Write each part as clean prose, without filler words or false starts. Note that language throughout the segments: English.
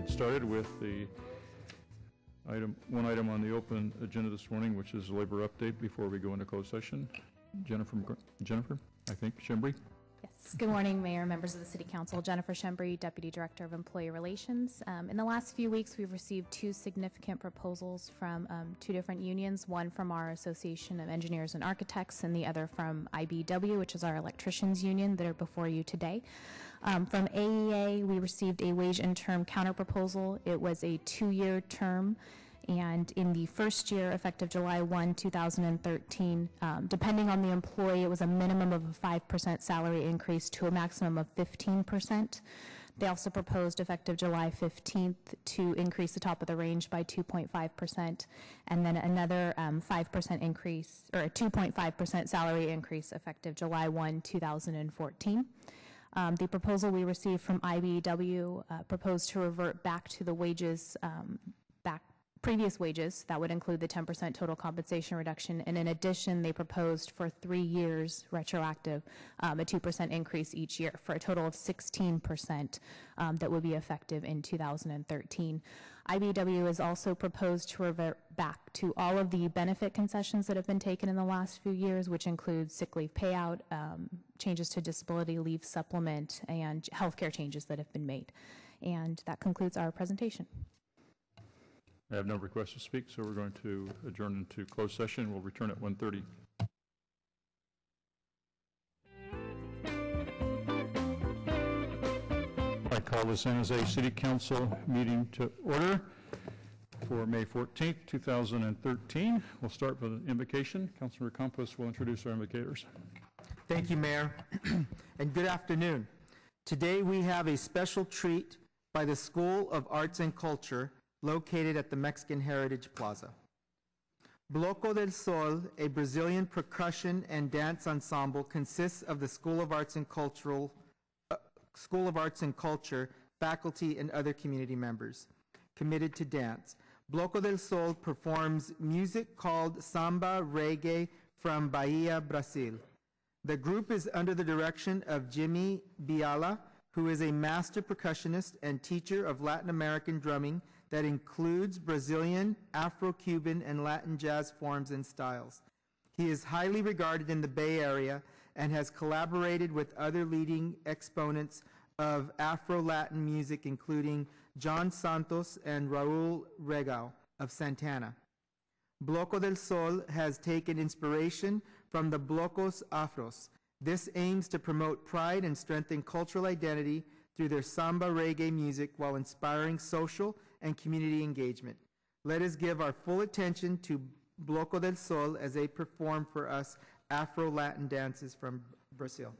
get started with the one item on the open agenda this morning, which is labor update before we go into closed session. Jennifer, I think, Shembri. Yes. Good morning, Mayor, members of the City Council. Jennifer Shembri, Deputy Director of Employee Relations. In the last few weeks, we've received two significant proposals from two different unions, one from our Association of Engineers and Architects and the other from IBEW, which is our electricians union, that are before you today. From AEA, we received a wage and term counterproposal. It was a 2-year term. And in the first year, effective July 1, 2013, depending on the employee, it was a minimum of a 5% salary increase to a maximum of 15%. They also proposed effective July 15th to increase the top of the range by 2.5%, and then another 5% increase, or a 2.5% salary increase effective July 1, 2014. The proposal we received from IBEW proposed to revert back to the wages, previous wages. That would include the 10% total compensation reduction, and in addition, they proposed for 3 years retroactive a 2% increase each year for a total of 16% that would be effective in 2013. IBEW has also proposed to revert back to all of the benefit concessions that have been taken in the last few years, which include sick leave payout, changes to disability leave supplement, and healthcare changes that have been made. And that concludes our presentation. I have no requests to speak, so we're going to adjourn into closed session. We'll return at 1:30. I call the San Jose City Council meeting to order for May 14th, 2013. We'll start with an invocation. Councilmember Campos will introduce our invocators. Thank you, Mayor, and good afternoon. Today we have a special treat by the School of Arts and Culture located at the Mexican Heritage Plaza. Bloco del Sol, a Brazilian percussion and dance ensemble, consists of the School of Arts and Culture faculty and other community members committed to dance. Bloco del Sol performs music called samba reggae from Bahia, Brazil. The group is under the direction of Jimmy Biala, who is a master percussionist and teacher of Latin American drumming that includes Brazilian, Afro-Cuban, and Latin jazz forms and styles. He is highly regarded in the Bay Area and has collaborated with other leading exponents of Afro-Latin music, including John Santos and Raul Regao of Santana. Bloco del Sol has taken inspiration from the Blocos Afros. This aims to promote pride and strengthen cultural identity through their samba reggae music while inspiring social and community engagement. Let us give our full attention to Bloco del Sol as they perform for us Afro-Latin dances from Brazil.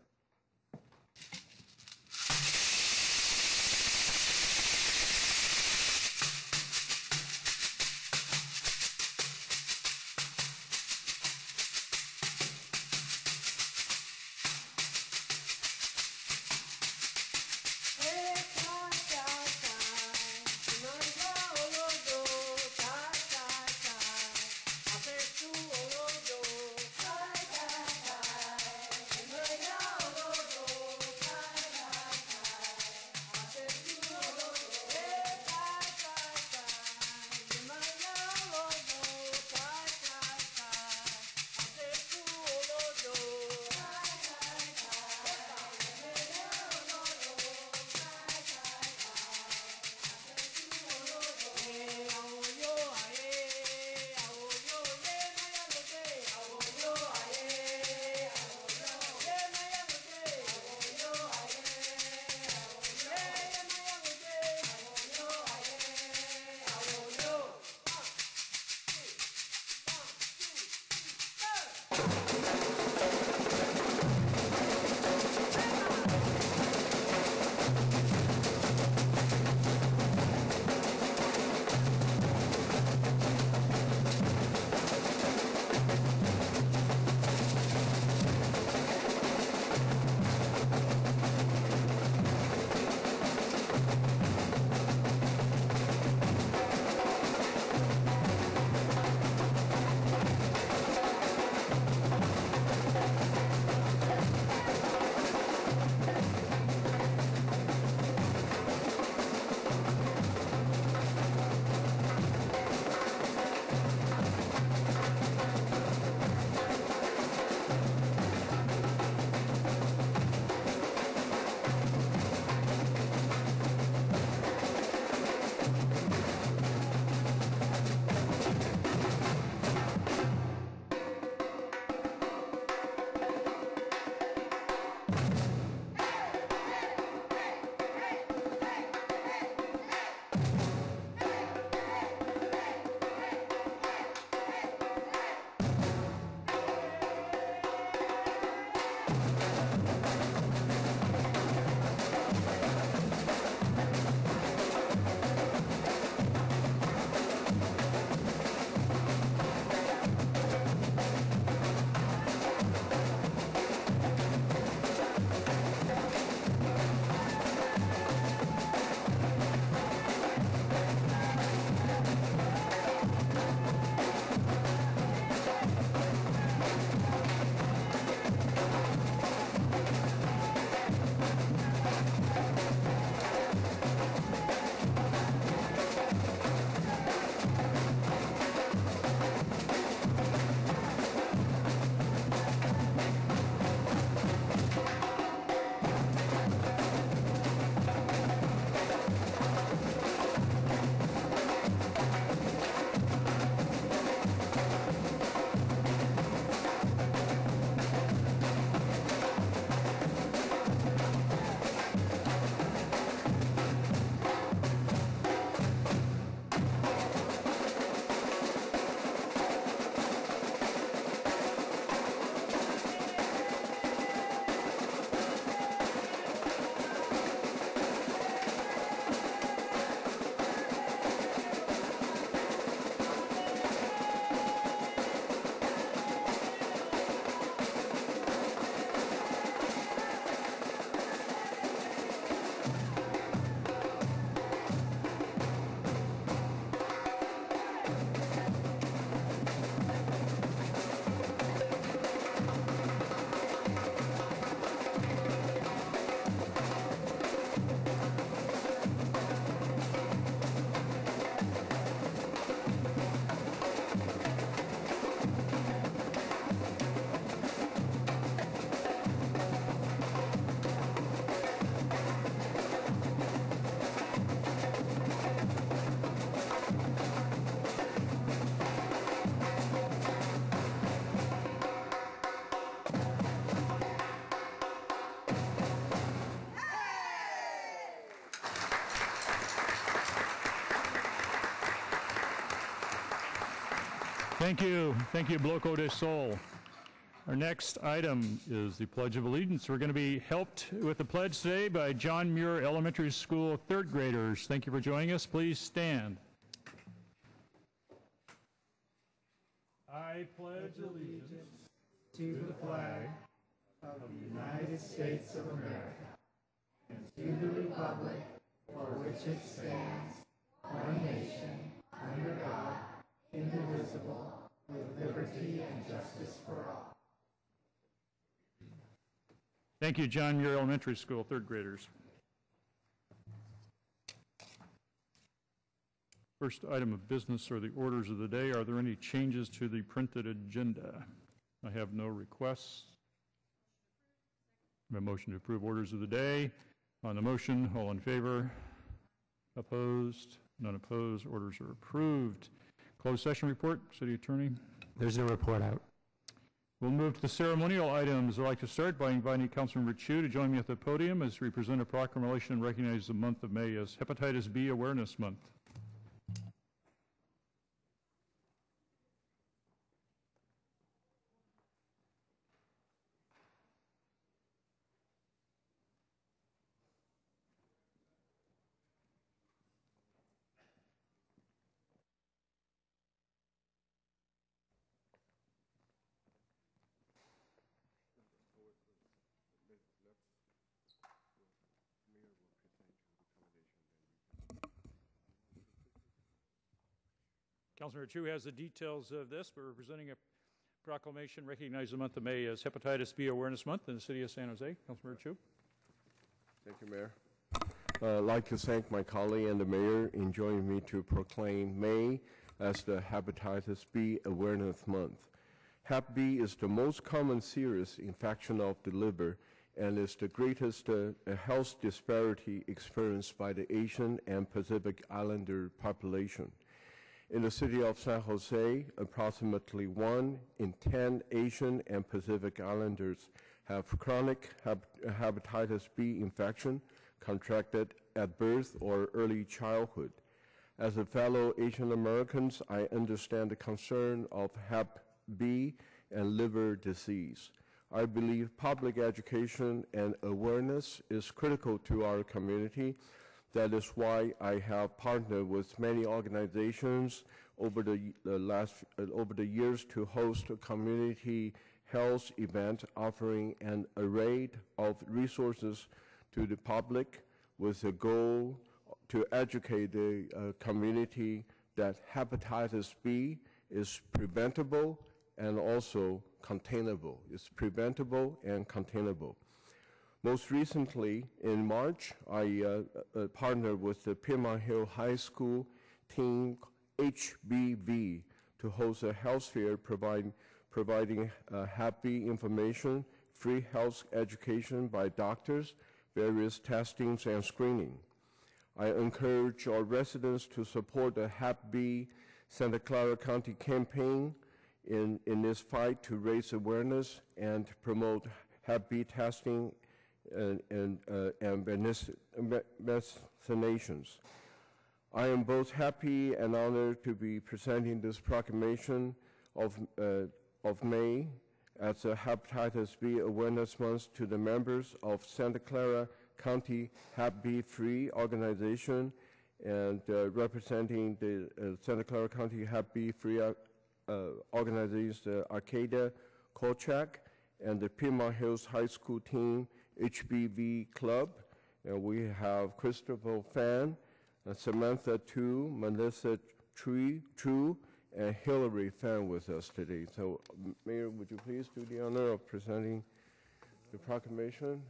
Thank you, Bloco de Sol. Our next item is the Pledge of Allegiance. We're going to be helped with the pledge today by John Muir Elementary School third graders. Thank you for joining us. Please stand. I pledge allegiance to the flag of the United States of America and to the republic for which it stands, one nation, under God, indivisible, with liberty and justice for all. Thank you, John Muir Elementary School third graders. First item of business are the orders of the day. Are there any changes to the printed agenda? I have no requests. A motion to approve orders of the day. On the motion, all in favor? Opposed? None opposed. Orders are approved. Closed session report, City Attorney. There's no report out. We'll move to the ceremonial items. I'd like to start by inviting Councilmember Chu to join me at the podium as we present a proclamation and recognize the month of May as Hepatitis B Awareness Month. Councilmember Chu has the details of this, but we're presenting a proclamation recognizing the month of May as Hepatitis B Awareness Month in the city of San Jose. Councilmember Chu. Thank you, Mayor. I'd like to thank my colleague and the mayor in joining me to proclaim May as the Hepatitis B Awareness Month. Hep B is the most common serious infection of the liver and is the greatest health disparity experienced by the Asian and Pacific Islander population. In the city of San Jose, approximately 1 in 10 Asian and Pacific Islanders have chronic hepatitis B infection contracted at birth or early childhood. As a fellow Asian Americans, I understand the concern of Hep B and liver disease. I believe public education and awareness is critical to our community. That is why I have partnered with many organizations over the years to host a community health event offering an array of resources to the public with the goal to educate the community that hepatitis B is preventable and also containable. It's preventable and containable. Most recently, in March, I partnered with the Piedmont Hill High School team HBV to host a health fair providing Hep B information, free health education by doctors, various testings and screening. I encourage our residents to support the Hep B Santa Clara County campaign in this fight to raise awareness and promote Hep B testing and vaccinations. I am both happy and honored to be presenting this proclamation of May as a Hepatitis B Awareness Month to the members of Santa Clara County Hep B Free Organization and representing the Santa Clara County Hep B Free organizations, the Arcata Kolchak and the Piedmont Hills High School team HBV Club. And we have Christopher Fan, Samantha Tu, Melissa True, and Hillary Fan with us today. So, Mayor, would you please do the honor of presenting the proclamation?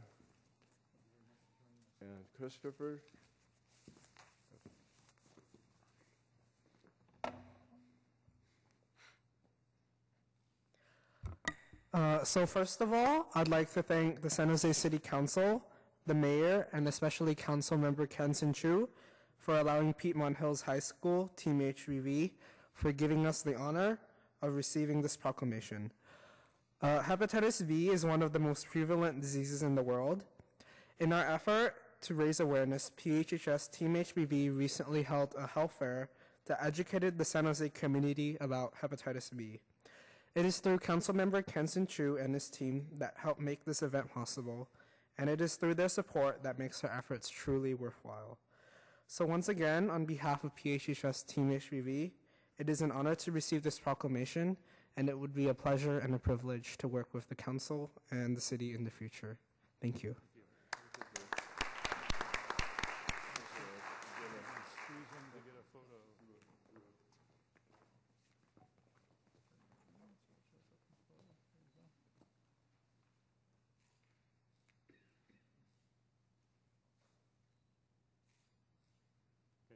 And Christopher. So first of all, I'd like to thank the San Jose City Council, the mayor, and especially Councilmember KANSEN for allowing Piedmont Hills High School, Team HBV, for giving us the honor of receiving this proclamation. Hepatitis B is one of the most prevalent diseases in the world. In our effort to raise awareness, PHHS Team HBV recently held a health fair that educated the San Jose community about hepatitis B. It is through Councilmember KANSEN Chu and his team that helped make this event possible, and it is through their support that makes our efforts truly worthwhile. So once again, on behalf of PHHS Team HBV, it is an honor to receive this proclamation, and it would be a pleasure and a privilege to work with the council and the city in the future. Thank you.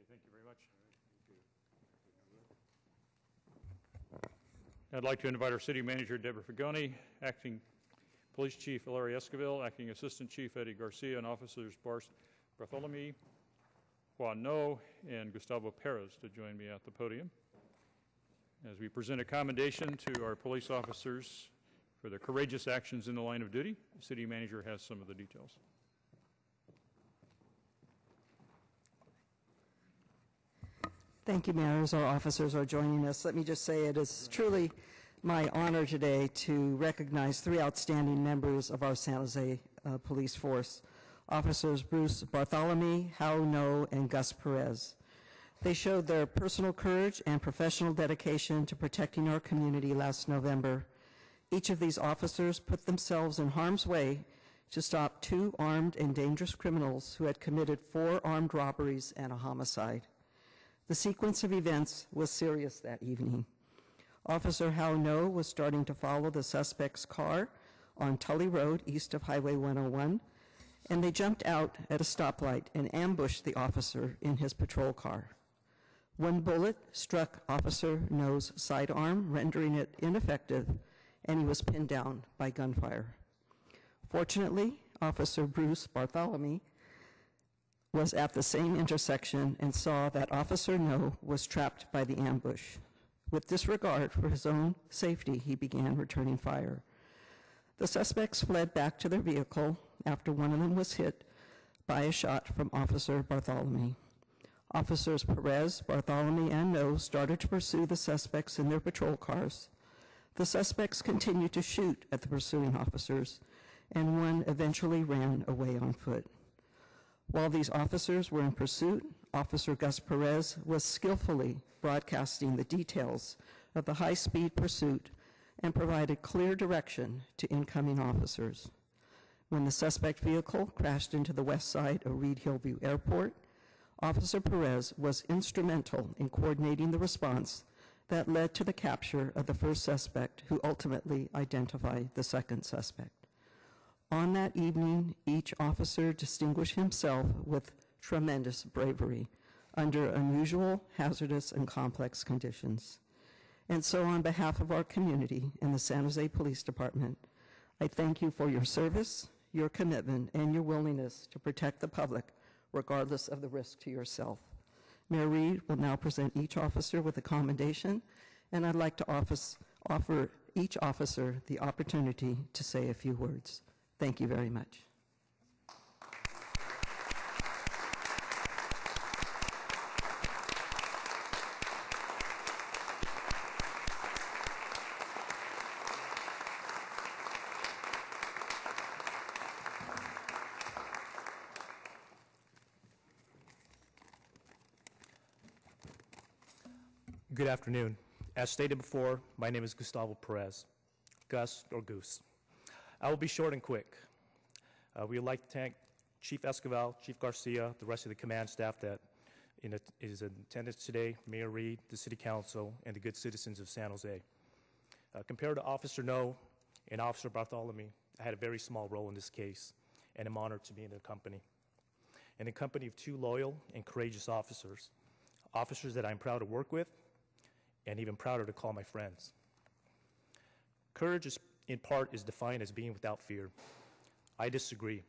Thank you very much. I'd like to invite our city manager, Debra Figone, acting police chief Larry Ysabel, acting assistant chief Eddie Garcia, and officers Barthelemy, Juan No, and Gustavo Perez to join me at the podium as we present a commendation to our police officers for their courageous actions in the line of duty. The city manager has some of the details. Thank you, Mayor. As our officers are joining us, let me just say it is truly my honor today to recognize three outstanding members of our San Jose police force, Officers Bruce Barthelemy, Hao No, and Gus Perez. They showed their personal courage and professional dedication to protecting our community last November. Each of these officers put themselves in harm's way to stop two armed and dangerous criminals who had committed 4 armed robberies and a homicide. The sequence of events was serious that evening. Officer Hao No was starting to follow the suspect's car on Tully Road east of Highway 101, and they jumped out at a stoplight and ambushed the officer in his patrol car. One bullet struck Officer No's sidearm, rendering it ineffective, and he was pinned down by gunfire. Fortunately, Officer Bruce Barthelemy was at the same intersection and saw that Officer No was trapped by the ambush. With disregard for his own safety, he began returning fire. The suspects fled back to their vehicle after one of them was hit by a shot from Officer Barthelemy. Officers Perez, Barthelemy, and No started to pursue the suspects in their patrol cars. The suspects continued to shoot at the pursuing officers, and one eventually ran away on foot. While these officers were in pursuit, Officer Gus Perez was skillfully broadcasting the details of the high-speed pursuit and provided clear direction to incoming officers. When the suspect vehicle crashed into the west side of Reed Hillview Airport, Officer Perez was instrumental in coordinating the response that led to the capture of the first suspect, who ultimately identified the second suspect. On that evening, each officer distinguished himself with tremendous bravery under unusual, hazardous, and complex conditions. And so on behalf of our community and the San Jose Police Department, I thank you for your service, your commitment, and your willingness to protect the public regardless of the risk to yourself. Mayor Reed will now present each officer with a commendation, and I'd like to offer each officer the opportunity to say a few words. Thank you very much. Good afternoon. As stated before, my name is Gustavo Perez, Gus or Goose. I will be short and quick. We would like to thank Chief Ysabel, Chief Garcia, the rest of the command staff that is in attendance today, Mayor Reed, the City Council, and the good citizens of San Jose. Compared to Officer No and Officer Barthelemy, I had a very small role in this case, and I'm honored to be in their company. In the company of two loyal and courageous officers, officers that I'm proud to work with, and even prouder to call my friends. Courage in part is defined as being without fear. I disagree.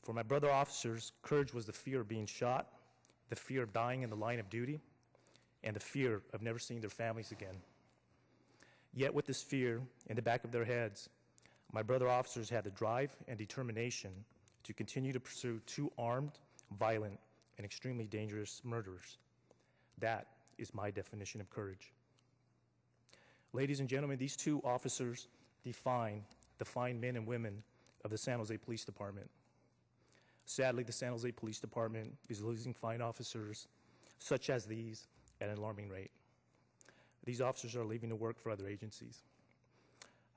For my brother officers, courage was the fear of being shot, the fear of dying in the line of duty, and the fear of never seeing their families again. Yet with this fear in the back of their heads, my brother officers had the drive and determination to continue to pursue two armed, violent, and extremely dangerous murderers. That is my definition of courage. Ladies and gentlemen, these two officers define the fine men and women of the San Jose Police Department. Sadly, the San Jose Police Department is losing fine officers such as these at an alarming rate. These officers are leaving to work for other agencies.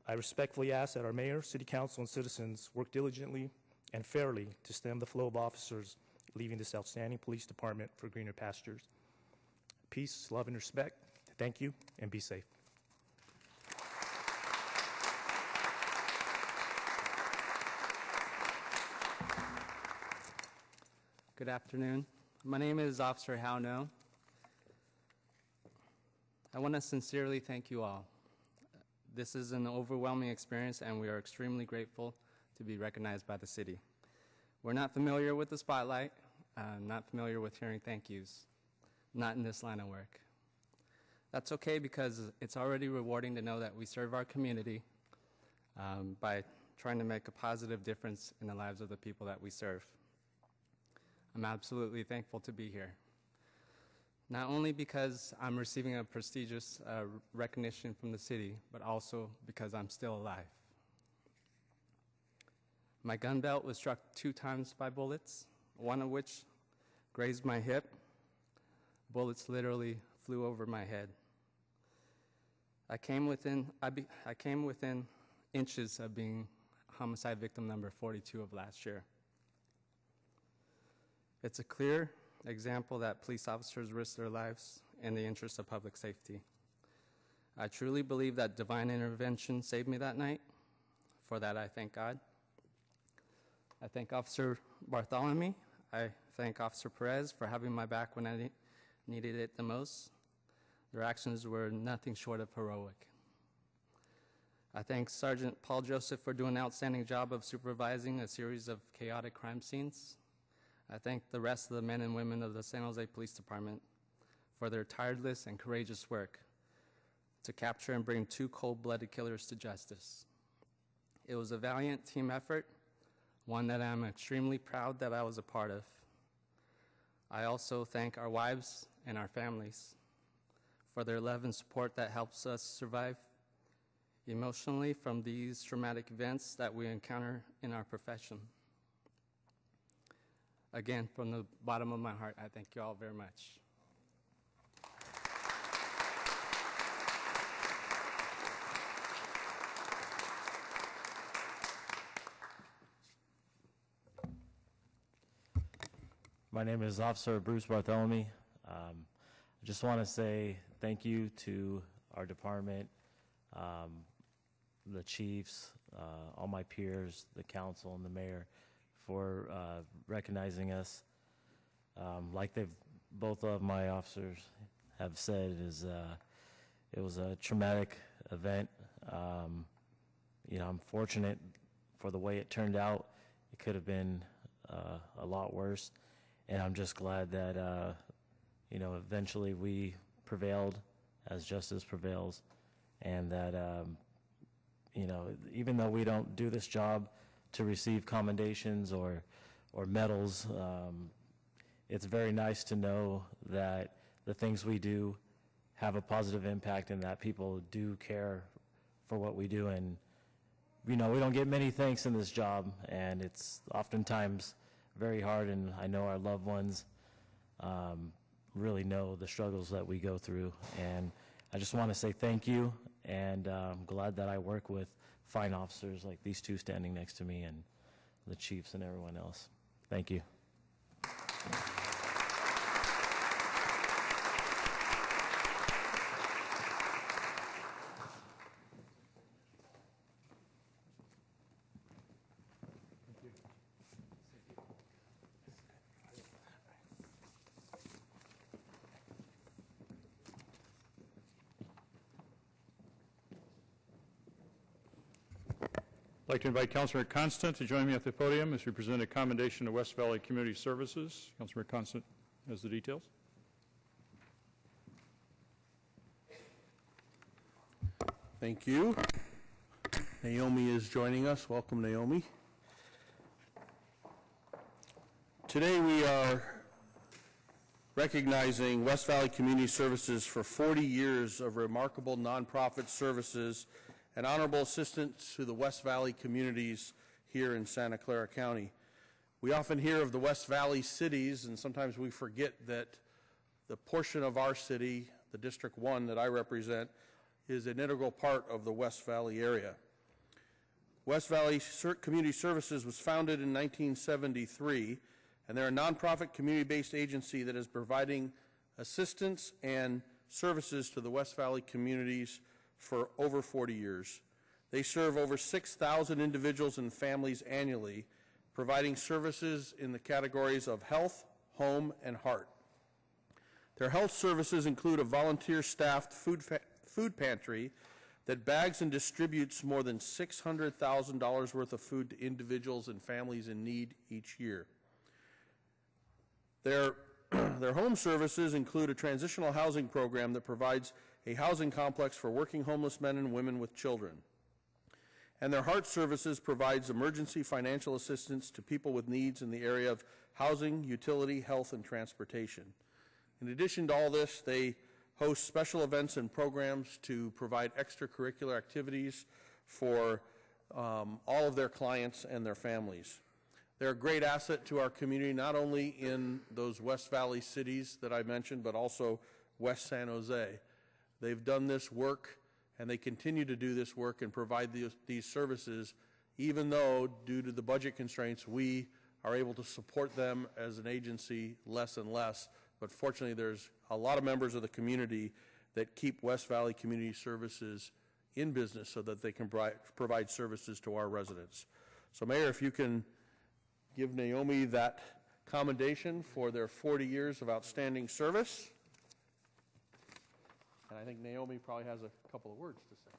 I respectfully ask that our mayor, city council, and citizens work diligently and fairly to stem the flow of officers leaving this outstanding police department for greener pastures. Peace, love, and respect. Thank you, and be safe. Good afternoon. My name is Officer Hao No. I want to sincerely thank you all. This is an overwhelming experience, and we are extremely grateful to be recognized by the city. We're not familiar with the spotlight, not familiar with hearing thank yous, not in this line of work. That's okay, because it's already rewarding to know that we serve our community by trying to make a positive difference in the lives of the people that we serve. I'm absolutely thankful to be here. Not only because I'm receiving a prestigious recognition from the city, but also because I'm still alive. My gun belt was struck 2 times by bullets, one of which grazed my hip. Bullets literally flew over my head. I came within inches of being homicide victim number 42 of last year. It's a clear example that police officers risk their lives in the interest of public safety. I truly believe that divine intervention saved me that night. For that, I thank God. I thank Officer Barthelemy. I thank Officer Perez for having my back when I needed it the most. Their actions were nothing short of heroic. I thank Sergeant Paul Joseph for doing an outstanding job of supervising a series of chaotic crime scenes. I thank the rest of the men and women of the San Jose Police Department for their tireless and courageous work to capture and bring 2 cold-blooded killers to justice. It was a valiant team effort, one that I'm extremely proud that I was a part of. I also thank our wives and our families for their love and support that helps us survive emotionally from these traumatic events that we encounter in our profession. Again, from the bottom of my heart, I thank you all very much. My name is Officer Bruce Barthelemy. I just want to say thank you to our department, the chiefs, all my peers, the council, and the mayor for recognizing us. Like both of my officers have said, it was a traumatic event. I'm fortunate for the way it turned out. It could have been a lot worse, and I'm just glad that eventually we prevailed as justice prevails, and that even though we don't do this job to receive commendations or medals, it's very nice to know that the things we do have a positive impact and that people do care for what we do. And we don't get many thanks in this job, and it's oftentimes very hard, and I know our loved ones really know the struggles that we go through. And I just want to say thank you, and I'm glad that I work with fine officers like these 2 standing next to me, and the chiefs and everyone else. Thank you. I'd like to invite Councilmember Constant to join me at the podium as we present a commendation to West Valley Community Services. Councilmember Constant has the details. Thank you. Naomi is joining us. Welcome, Naomi. Today we are recognizing West Valley Community Services for 40 years of remarkable nonprofit services and honorable assistance to the West Valley communities here in Santa Clara County. We often hear of the West Valley cities, and sometimes we forget that the portion of our city, the District 1 that I represent, is an integral part of the West Valley area. West Valley Community Services was founded in 1973, and they're a nonprofit community-based agency that is providing assistance and services to the West Valley communities for over 40 years. They serve over 6,000 individuals and families annually, providing services in the categories of health, home, and heart. Their health services include a volunteer-staffed food pantry that bags and distributes more than $600,000 worth of food to individuals and families in need each year. Their home services include a transitional housing program that provides a housing complex for working homeless men and women with children. And their heart services provides emergency financial assistance to people with needs in the area of housing, utility, health, and transportation. In addition to all this, they host special events and programs to provide extracurricular activities for all of their clients and their families. They're a great asset to our community, not only in those West Valley cities that I mentioned, but also West San Jose. They've done this work, and they continue to do this work and provide these services, even though, due to the budget constraints, we are able to support them as an agency less and less. But fortunately, there's a lot of members of the community that keep West Valley Community Services in business so that they can provide services to our residents. So, Mayor, if you can give Naomi that commendation for their 40 years of outstanding service. And I think Naomi probably has a couple of words to say.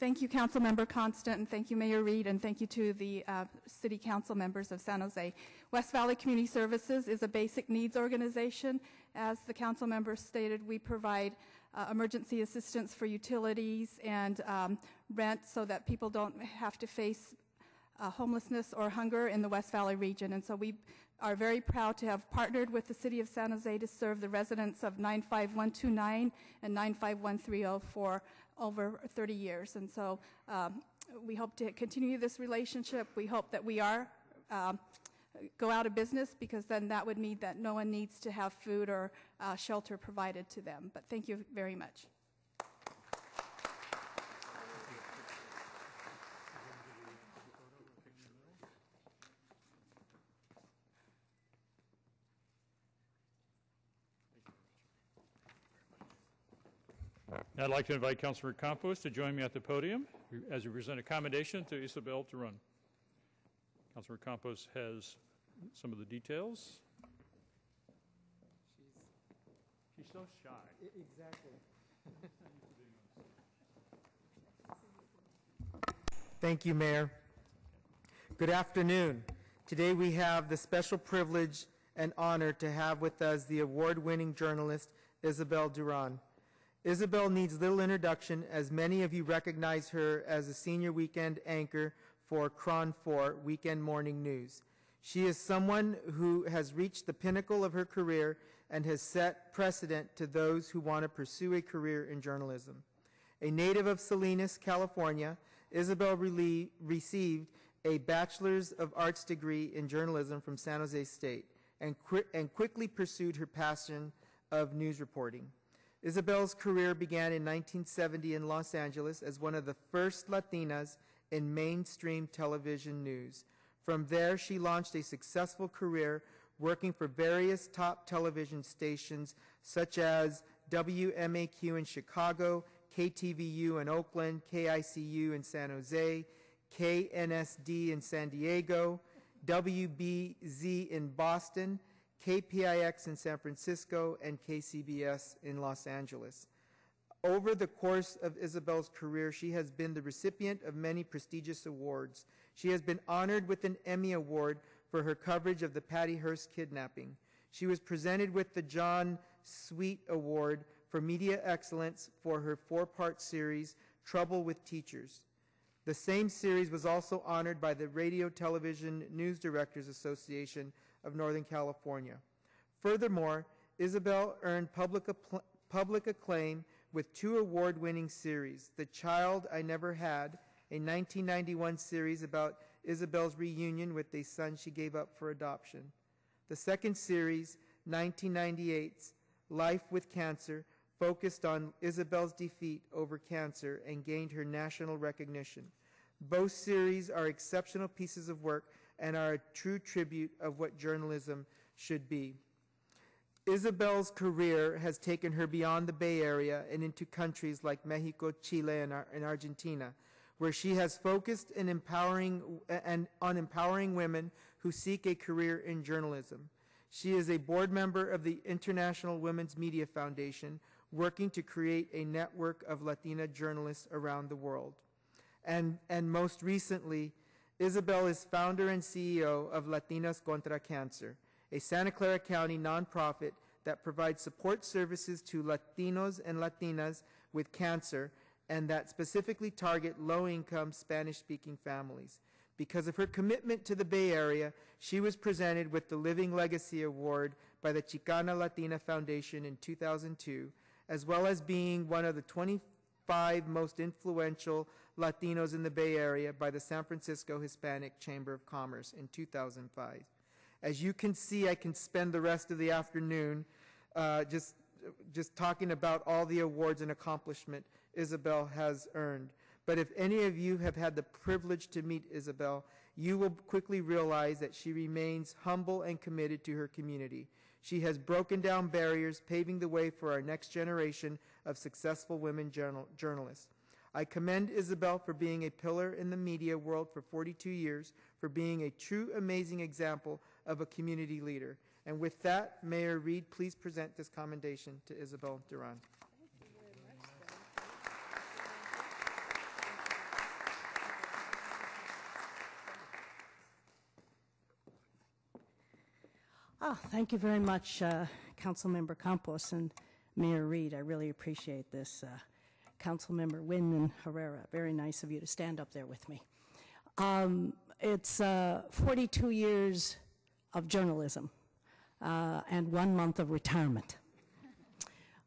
Thank you, Councilmember Constant, and thank you, Mayor Reed, and thank you to the City Council members of San Jose. West Valley Community Services is a basic needs organization. As the council member stated, we provide emergency assistance for utilities and rent so that people don't have to face homelessness or hunger in the West Valley region. And so we are very proud to have partnered with the City of San Jose to serve the residents of 95129 and 95130 for over 30 years. And so we hope to continue this relationship. We hope that we are go out of business, because then that would mean that no one needs to have food or shelter provided to them. But thank you very much. I'd like to invite Councilor Campos to join me at the podium as we present a commendation to Ysabel Duron. Councilor Campos has some of the details. She's so shy. Exactly. Thank you, Mayor. Good afternoon. Today we have the special privilege and honor to have with us the award-winning journalist, Ysabel Duron. Ysabel needs little introduction, as many of you recognize her as a senior weekend anchor for KRON 4 Weekend Morning News. She is someone who has reached the pinnacle of her career and has set precedent to those who want to pursue a career in journalism. A native of Salinas, California, Ysabel received a Bachelor's of Arts degree in journalism from San Jose State and quickly pursued her passion of news reporting. Ysabel's career began in 1970 in Los Angeles as one of the first Latinas in mainstream television news. From there, she launched a successful career working for various top television stations such as WMAQ in Chicago, KTVU in Oakland, KICU in San Jose, KNSD in San Diego, WBZ in Boston, KPIX in San Francisco, and KCBS in Los Angeles. Over the course of Ysabel's career, she has been the recipient of many prestigious awards. She has been honored with an Emmy Award for her coverage of the Patty Hearst kidnapping. She was presented with the John Sweet Award for Media Excellence for her 4-part series, Trouble with Teachers. The same series was also honored by the Radio Television News Directors Association of Northern California. Furthermore, Ysabel earned public acclaim with 2 award-winning series: The Child I Never Had, a 1991 series about Ysabel's reunion with a son she gave up for adoption. The second series, 1998's Life with Cancer, focused on Ysabel's defeat over cancer and gained her national recognition. Both series are exceptional pieces of work and are a true tribute of what journalism should be. Ysabel's career has taken her beyond the Bay Area and into countries like Mexico, Chile, and Argentina, where she has focused on empowering women who seek a career in journalism. She is a board member of the International Women's Media Foundation, working to create a network of Latina journalists around the world. And most recently, Ysabel is founder and CEO of Latinas Contra Cancer, a Santa Clara County nonprofit that provides support services to Latinos and Latinas with cancer and that specifically target low-income Spanish-speaking families. Because of her commitment to the Bay Area, she was presented with the Living Legacy Award by the Chicana Latina Foundation in 2002, as well as being one of the 25 most influential Latinos in the Bay Area by the San Francisco Hispanic Chamber of Commerce in 2005. As you can see, I can spend the rest of the afternoon just talking about all the awards and accomplishment Ysabel has earned. But if any of you have had the privilege to meet Ysabel, you will quickly realize that she remains humble and committed to her community. She has broken down barriers, paving the way for our next generation of successful women journalists. I commend Ysabel for being a pillar in the media world for 42 years, for being a true amazing example of a community leader. And with that, Mayor Reed, please present this commendation to Ysabel Duron. Thank you very much, Councilmember Campos and Mayor Reed. I really appreciate this. Councilmember Wynn and Herrera, very nice of you to stand up there with me. It's 42 years of journalism and 1 month of retirement,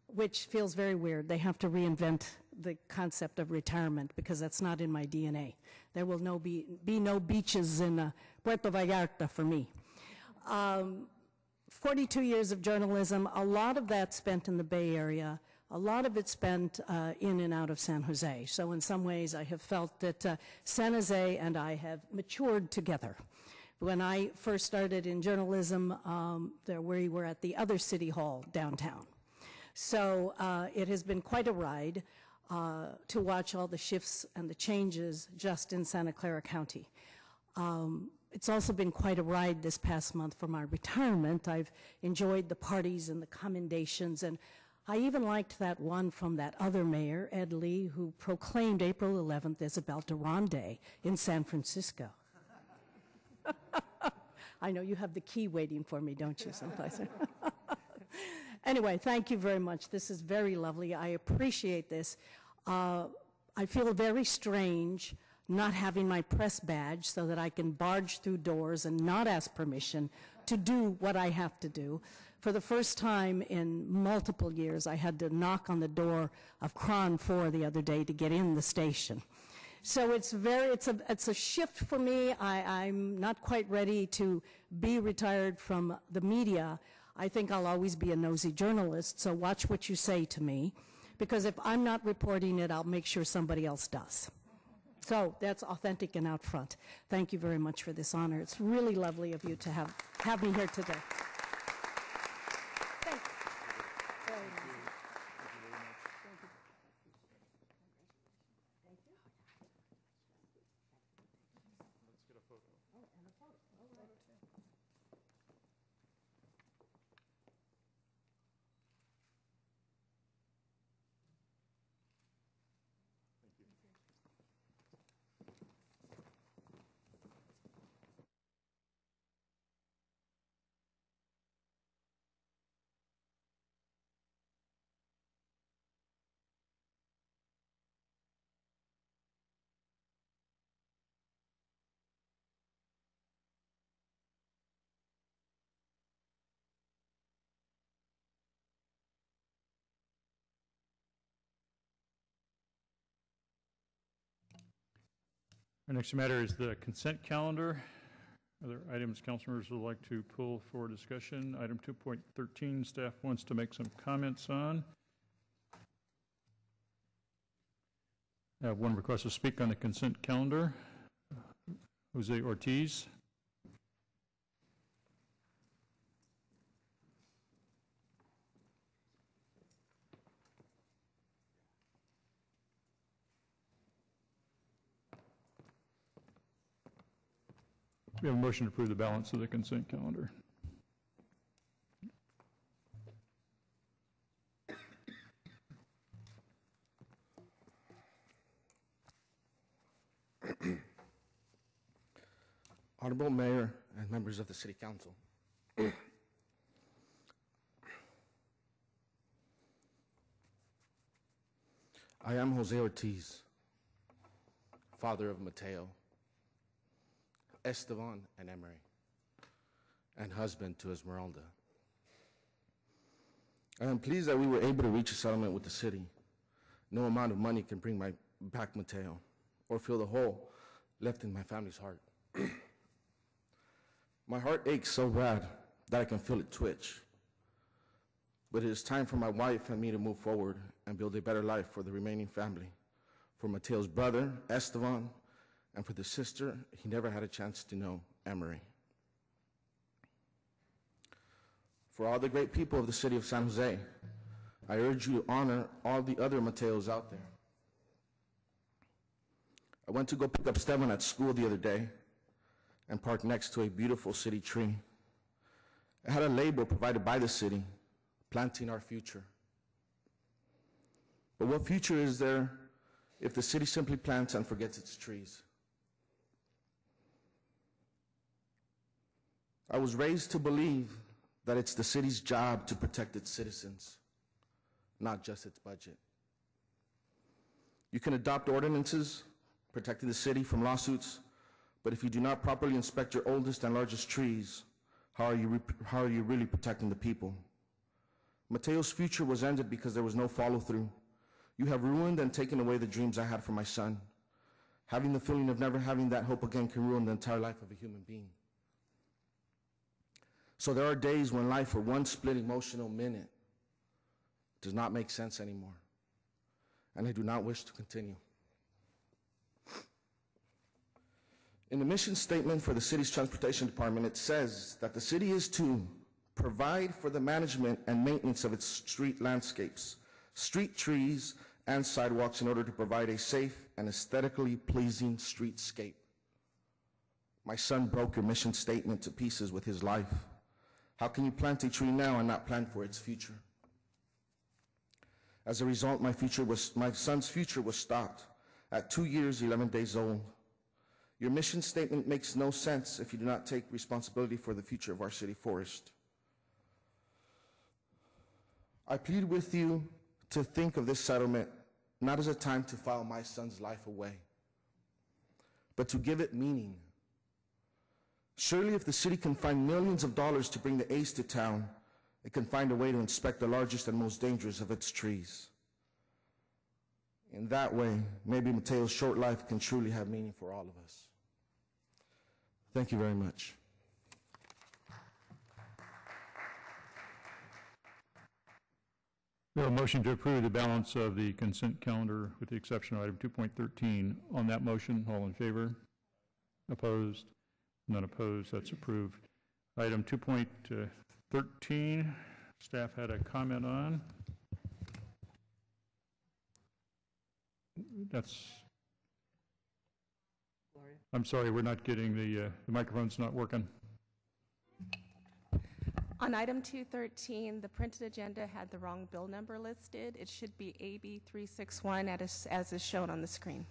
which feels very weird. They have to reinvent the concept of retirement because that's not in my DNA. There will be no beaches in Puerto Vallarta for me. 42 years of journalism, a lot of that spent in the Bay Area, a lot of it spent in and out of San Jose. So in some ways I have felt that San Jose and I have matured together. When I first started in journalism, we were at the other city hall downtown. So it has been quite a ride to watch all the shifts and the changes just in Santa Clara County. It's also been quite a ride this past month for my retirement. I've enjoyed the parties and the commendations, and I even liked that one from that other mayor, Ed Lee, who proclaimed April 11th Ysabel Duron Day in San Francisco. I know you have the key waiting for me, don't you, someplace? Anyway, thank you very much. This is very lovely. I appreciate this. I feel very strange not having my press badge so that I can barge through doors and not ask permission to do what I have to do. For the first time in multiple years, I had to knock on the door of Cron 4 the other day to get in the station. So it's a shift for me. I'm not quite ready to be retired from the media. I think I'll always be a nosy journalist, so watch what you say to me, because if I'm not reporting it, I'll make sure somebody else does. So that's authentic and out front. Thank you very much for this honor. It's really lovely of you to have me here today. Thank you. Very nice. Our next matter is the consent calendar. Other items council members would like to pull for discussion. Item 2.13, staff wants to make some comments on. I have one request to speak on the consent calendar. Jose Ortiz. We have a motion to approve the balance of the consent calendar. Honorable Mayor and members of the City Council. I am Jose Ortiz, father of Mateo, Esteban, and Emery, and husband to Esmeralda. I am pleased that we were able to reach a settlement with the city. No amount of money can bring back Mateo or fill the hole left in my family's heart. My heart aches so bad that I can feel it twitch. But it is time for my wife and me to move forward and build a better life for the remaining family, for Mateo's brother, Esteban, and for the sister he never had a chance to know, Emery. For all the great people of the city of San Jose, I urge you to honor all the other Mateos out there. I went to go pick up Esteban at school the other day and parked next to a beautiful city tree. It had a label provided by the city, planting our future. But what future is there if the city simply plants and forgets its trees? I was raised to believe that it's the city's job to protect its citizens, not just its budget. You can adopt ordinances protecting the city from lawsuits, but if you do not properly inspect your oldest and largest trees, how are you really protecting the people? Mateo's future was ended because there was no follow-through. You have ruined and taken away the dreams I had for my son. Having the feeling of never having that hope again can ruin the entire life of a human being. So there are days when life, for one split emotional minute, does not make sense anymore, and I do not wish to continue. In the mission statement for the city's transportation department, it says that the city is to provide for the management and maintenance of its street landscapes, street trees, and sidewalks in order to provide a safe and aesthetically pleasing streetscape. My son broke your mission statement to pieces with his life. How can you plant a tree now and not plan for its future? As a result, my son's future was stopped at 2 years, 11 days old. Your mission statement makes no sense if you do not take responsibility for the future of our city forest. I plead with you to think of this settlement not as a time to file my son's life away, but to give it meaning. Surely if the city can find millions of dollars to bring the ACE to town, it can find a way to inspect the largest and most dangerous of its trees. In that way, maybe Mateo's short life can truly have meaning for all of us. Thank you very much. We have a motion to approve the balance of the consent calendar with the exception of item 2.13. On that motion, all in favor? Opposed? None opposed. That's approved. Item 2.13, staff had a comment on. I'm sorry, we're not getting the microphone's not working. On item 213, the printed agenda had the wrong bill number listed. It should be AB 361 as is shown on the screen.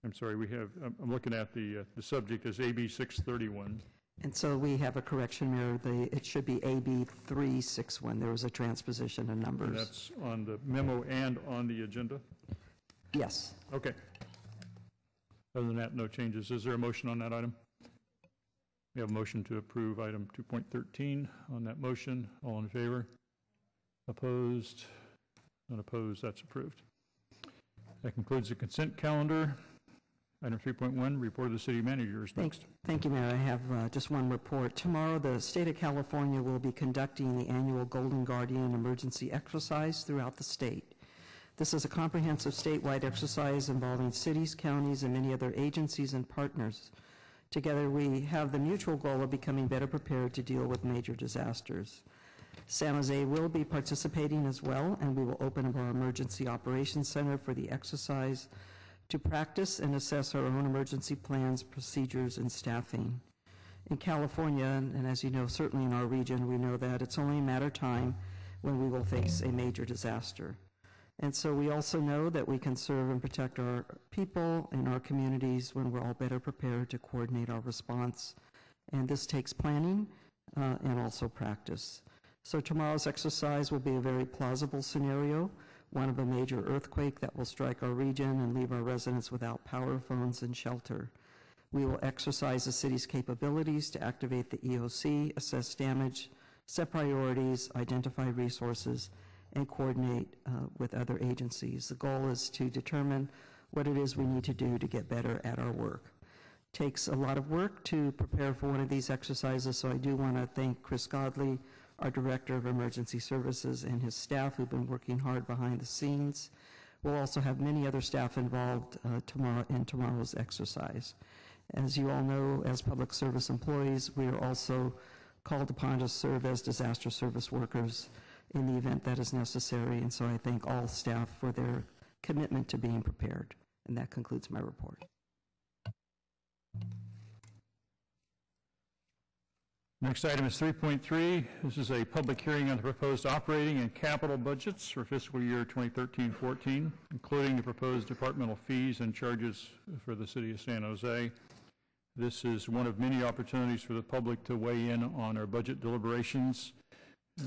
I'm sorry, I'm looking at the subject as AB 631. And so we have a correction, Mayor. It should be AB 361. There was a transposition of numbers. And that's on the memo and on the agenda? Yes. Okay. Other than that, no changes. Is there a motion on that item? We have a motion to approve item 2.13 on that motion. All in favor? Opposed? Unopposed? That's approved. That concludes the consent calendar. Item 3.1, report of the city manager is next. Thank you, Mayor. I have just one report. Tomorrow, the state of California will be conducting the annual Golden Guardian emergency exercise throughout the state. This is a comprehensive statewide exercise involving cities, counties, and many other agencies and partners. Together, we have the mutual goal of becoming better prepared to deal with major disasters. San Jose will be participating as well, and we will open up our Emergency Operations Center for the exercise to practice and assess our own emergency plans, procedures, and staffing. In California, and as you know, certainly in our region, we know that it's only a matter of time when we will face a major disaster. And so we also know that we can serve and protect our people and our communities when we're all better prepared to coordinate our response. And this takes planning and also practice. So tomorrow's exercise will be a very plausible scenario, one of a major earthquake that will strike our region and leave our residents without power, phones, and shelter. We will exercise the city's capabilities to activate the EOC, assess damage, set priorities, identify resources, and coordinate with other agencies. The goal is to determine what it is we need to do to get better at our work. It takes a lot of work to prepare for one of these exercises, so I do want to thank Chris Godley, our Director of Emergency Services, and his staff who've been working hard behind the scenes. We'll also have many other staff involved in tomorrow's exercise. As you all know, as public service employees, we are also called upon to serve as disaster service workers in the event that is necessary, and so I thank all staff for their commitment to being prepared. And that concludes my report. Next item is 3.3. This is a public hearing on the proposed operating and capital budgets for fiscal year 2013-14, including the proposed departmental fees and charges for the city of San Jose. This is one of many opportunities for the public to weigh in on our budget deliberations.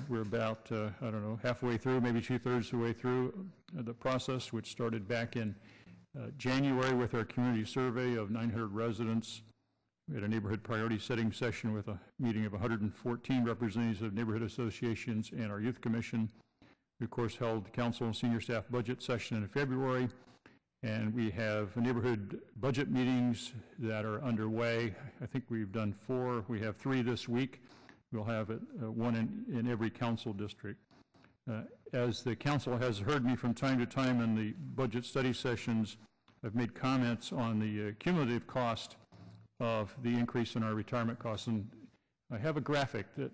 We're about, halfway through, maybe two-thirds of the way through the process, which started back in January with our community survey of 900 residents. We had a neighborhood priority setting session with a meeting of 114 representatives of neighborhood associations and our youth commission. We, of course, held council and senior staff budget session in February, and we have neighborhood budget meetings that are underway. I think we've done 4. We have 3 this week. We'll have one in every council district. As the council has heard me from time to time in the budget study sessions, I've made comments on the cumulative cost of the increase in our retirement costs. And I have a graphic that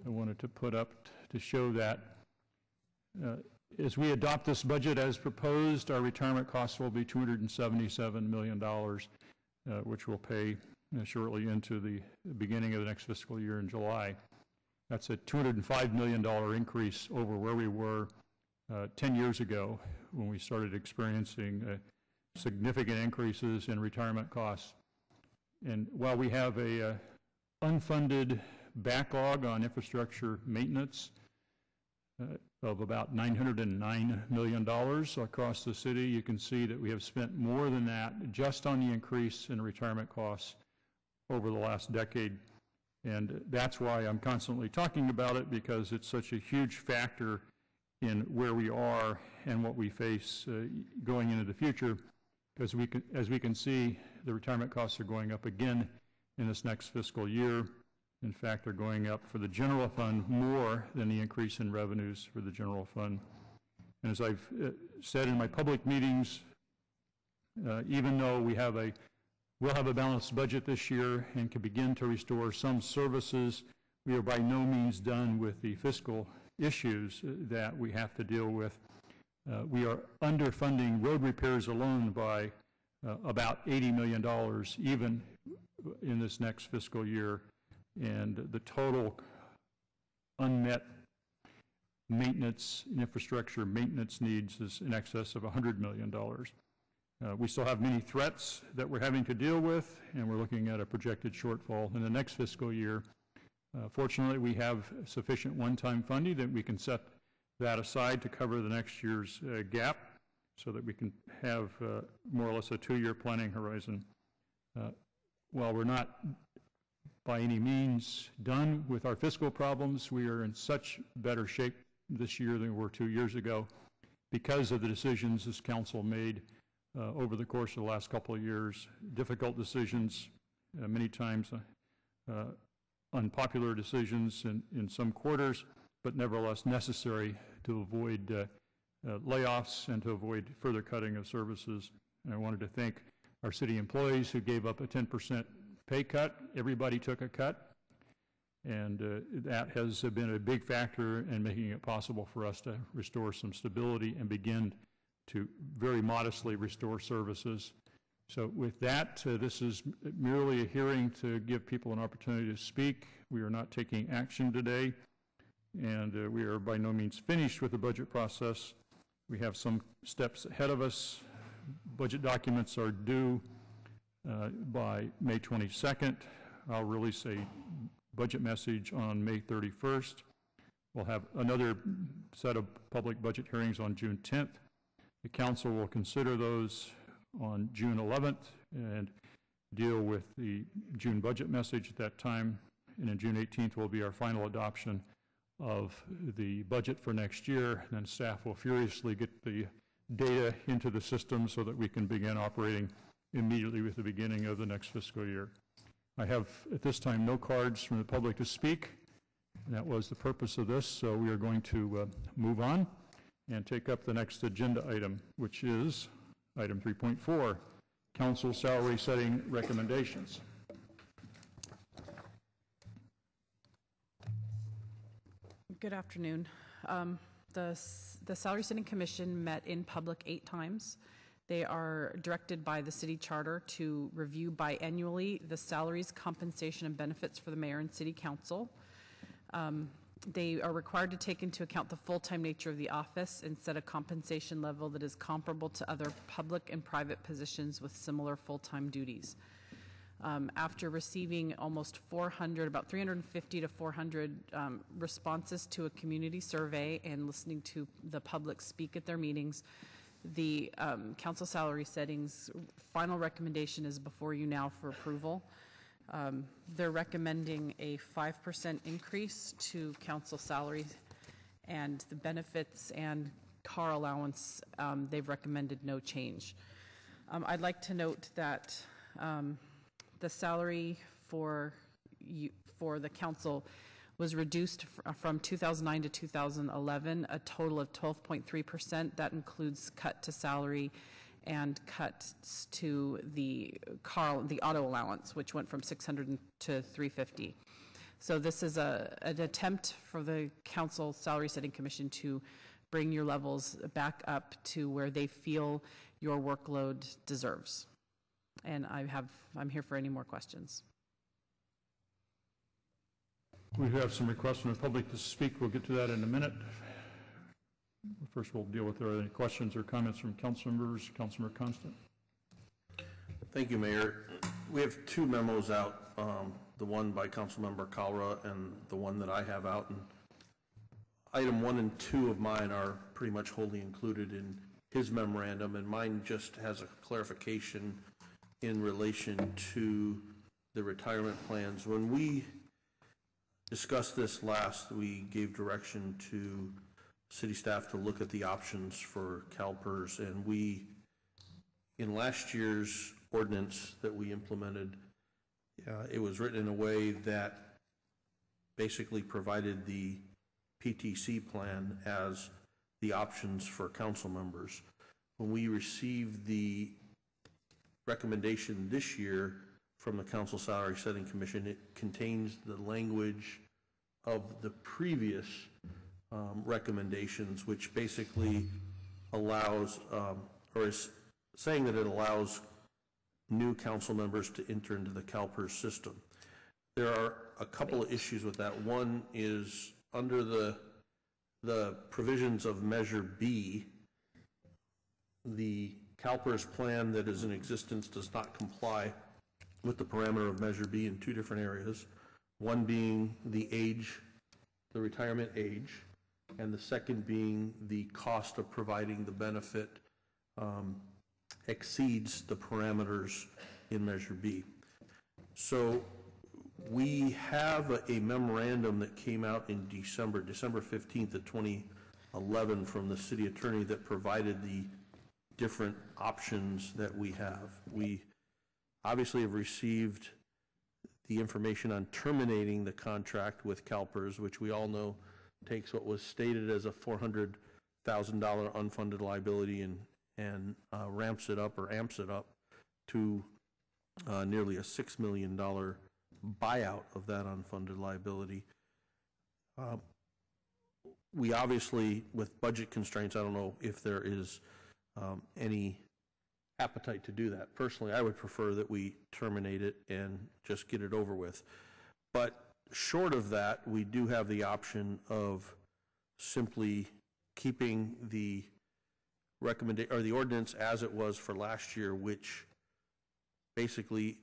I wanted to put up to show that as we adopt this budget as proposed, our retirement costs will be $277 million, which will pay shortly into the beginning of the next fiscal year in July. That's a $205 million increase over where we were 10 years ago when we started experiencing significant increases in retirement costs. And while we have a unfunded backlog on infrastructure maintenance of about $909 million across the city, you can see that we have spent more than that just on the increase in retirement costs over the last decade. And that's why I'm constantly talking about it, because it's such a huge factor in where we are and what we face going into the future. Because as we can see, the retirement costs are going up again in this next fiscal year. In fact, they're going up for the general fund more than the increase in revenues for the general fund. And as I've said in my public meetings, even though we'll have a balanced budget this year and can begin to restore some services, we are by no means done with the fiscal issues that we have to deal with. We are underfunding road repairs alone by about $80 million even in this next fiscal year, and the total unmet maintenance, infrastructure maintenance needs is in excess of $100 million. We still have many threats that we're having to deal with, and we're looking at a projected shortfall in the next fiscal year. Fortunately, we have sufficient one-time funding that we can set that aside to cover the next year's gap so that we can have more or less a 2-year planning horizon. While we're not by any means done with our fiscal problems. We are in such better shape this year than we were 2 years ago because of the decisions this council made over the course of the last couple of years. Difficult decisions, many times unpopular decisions in some quarters, but nevertheless necessary to avoid layoffs and to avoid further cutting of services. And I wanted to thank our city employees who gave up a 10% pay cut. Everybody took a cut, and that has been a big factor in making it possible for us to restore some stability and begin to very modestly restore services. So with that, this is merely a hearing to give people an opportunity to speak. We are not taking action today, and we are by no means finished with the budget process. We have some steps ahead of us. Budget documents are due by May 22nd. I'll release a budget message on May 31st. We'll have another set of public budget hearings on June 10th. The council will consider those on June 11th and deal with the June budget message at that time. And on June 18th will be our final adoption of the budget for next year. And then staff will furiously get the data into the system so that we can begin operating immediately with the beginning of the next fiscal year. I have at this time no cards from the public to speak. And that was the purpose of this, so we are going to move on and take up the next agenda item, which is item 3.4, council salary setting recommendations. Good afternoon. The Salary Setting Commission met in public 8 times. They are directed by the city charter to review biannually the salaries, compensation, and benefits for the mayor and city council. They are required to take into account the full-time nature of the office and set a compensation level that is comparable to other public and private positions with similar full-time duties. After receiving almost 400, about 350 to 400 responses to a community survey and listening to the public speak at their meetings, the council salary settings final recommendation is before you now for approval. They're recommending a 5% increase to council salary, and the benefits and car allowance, they've recommended no change. I'd like to note that the salary for the council was reduced from 2009 to 2011, a total of 12.3%. That includes cut to salary and cuts to the auto allowance, which went from 600 to 350. So this is an attempt for the council salary setting commission to bring your levels back up to where they feel your workload deserves. And I'm here for any more questions. We have some requests from the public to speak. We'll get to that in a minute. First, we'll deal with if there are any questions or comments from council members. Councilmember Constant. Thank you, Mayor. We have 2 memos out, the one by Councilmember Kalra and the one that I have out. And item 1 and 2 of mine are pretty much wholly included in his memorandum, and mine just has a clarification in relation to the retirement plans. When we discussed this last, we gave direction to city staff to look at the options for CalPERS, and we, in last year's ordinance that we implemented, it was written in a way that basically provided the PTC plan as the options for council members. When we received the recommendation this year from the Council Salary Setting Commission, it contains the language of the previous recommendations, which basically allows, or is saying that it allows new council members to enter into the CalPERS system. There are a couple of issues with that. One is under the provisions of Measure B, the CalPERS plan that is in existence does not comply with the parameter of Measure B in 2 different areas. One being the age, the retirement age, and the second being the cost of providing the benefit exceeds the parameters in Measure B. So We have a memorandum that came out in December 15th of 2011 from the city attorney that provided the different options that we have. We obviously have received the information on terminating the contract with CalPERS, which we all know takes what was stated as a $400,000 unfunded liability and ramps it up or amps it up to nearly a $6 million buyout of that unfunded liability. We obviously, with budget constraints, I don't know if there is any appetite to do that. Personally, I would prefer that we terminate it and just get it over with. But short of that, we do have the option of simply keeping the recommendation or the ordinance as it was for last year, which basically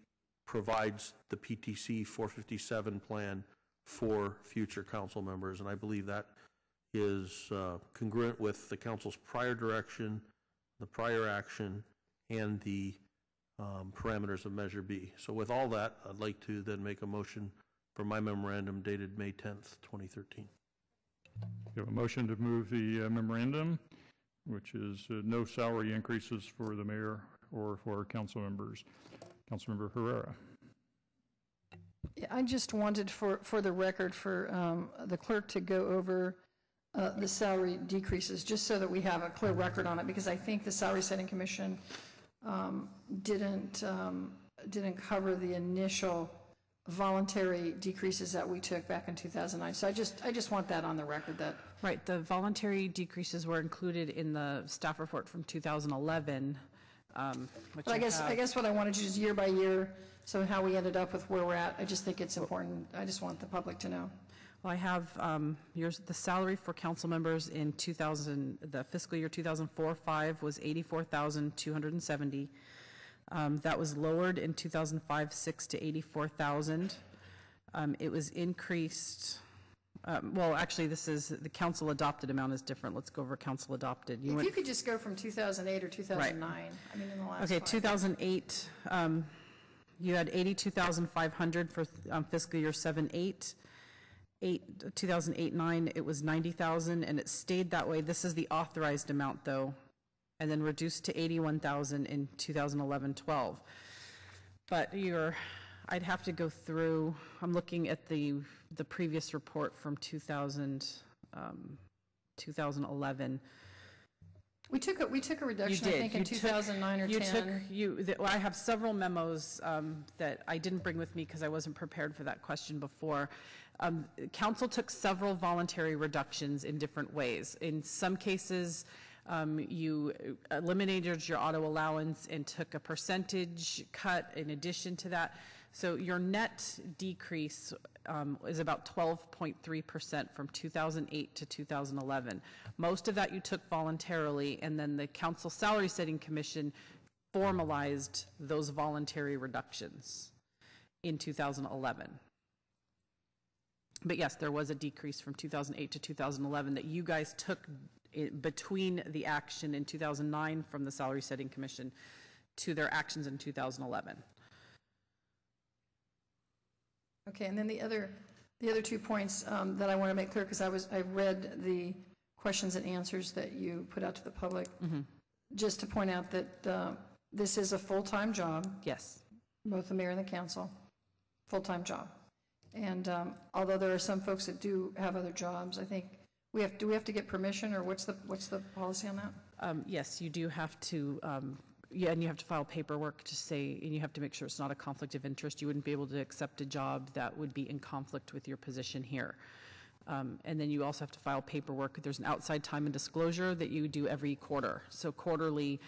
provides the PTC 457 plan for future council members. And I believe that is congruent with the council's prior direction, the prior action, and the parameters of Measure B. So with all that, I'd like to then make a motion for my memorandum dated May 10th, 2013. You have a motion to move the memorandum, which is no salary increases for the mayor or for council members. Councilmember Herrera. Yeah, I just wanted for the record for the clerk to go over the salary decreases, just so that we have a clear record on it, because I think the Salary Setting Commission didn't cover the initial voluntary decreases that we took back in 2009. So I just want that on the record. That right, the voluntary decreases were included in the staff report from 2011. But I guess what I wanted to do is year by year, so how we ended up with where we're at. I just think it's important. I just want the public to know. Well, I have the salary for council members in the fiscal year 2004-05 was $84,270. That was lowered in 2005-06 to $84,000. It was increased. Well, actually, this is the council adopted amount is different. Let's go over council adopted. If you could just go from 2008 or 2009. Right. I mean, in the last. Okay, 2008. You had 82,500 for fiscal year 7-8. 2008-09, it was 90,000, and it stayed that way. This is the authorized amount, though, and then reduced to 81,000 in 2011-12. But I'd have to go through. I'm looking at the previous report from 2011. We took a reduction, I think, in 2009 or 10. I have several memos that I didn't bring with me because I wasn't prepared for that question before. Council took several voluntary reductions in different ways. In some cases, you eliminated your auto allowance and took a percentage cut in addition to that. So your net decrease is about 12.3% from 2008 to 2011. Most of that you took voluntarily, and then the Council Salary Setting Commission formalized those voluntary reductions in 2011. But yes, there was a decrease from 2008 to 2011 that you guys took between the action in 2009 from the Salary Setting Commission to their actions in 2011. Okay, and then the other 2 points that I want to make clear, because I read the questions and answers that you put out to the public. Mm-hmm. Just to point out that this is a full-time job. Yes. Both the mayor and the council, full-time job. And although there are some folks that do have other jobs, I think do we have to get permission, or what's the policy on that? Yes, you do have to. Yeah, and you have to file paperwork to say, and you have to make sure it's not a conflict of interest. You wouldn't be able to accept a job that would be in conflict with your position here. And then you also have to file paperwork. There's an outside time and disclosure that you do every quarter. So quarterly,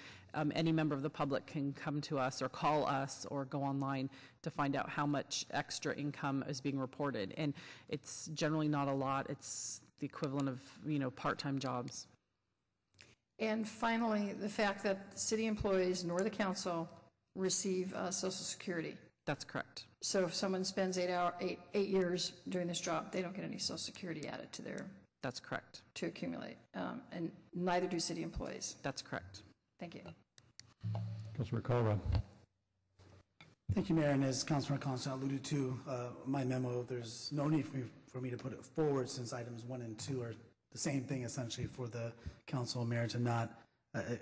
any member of the public can come to us or call us or go online to find out how much extra income is being reported. And it's generally not a lot. It's the equivalent of, part-time jobs. And finally, the fact that city employees nor the council receive Social Security. That's correct. So if someone spends 8 years doing this job, they don't get any Social Security added to their. That's correct. To accumulate, and neither do city employees. That's correct. Thank you. Councilor Kalra. Thank you, Mayor. And as Councilmember Constant alluded to, my memo, there's no need for me to put it forward since items 1 and 2 are the same thing essentially for the council and mayor to not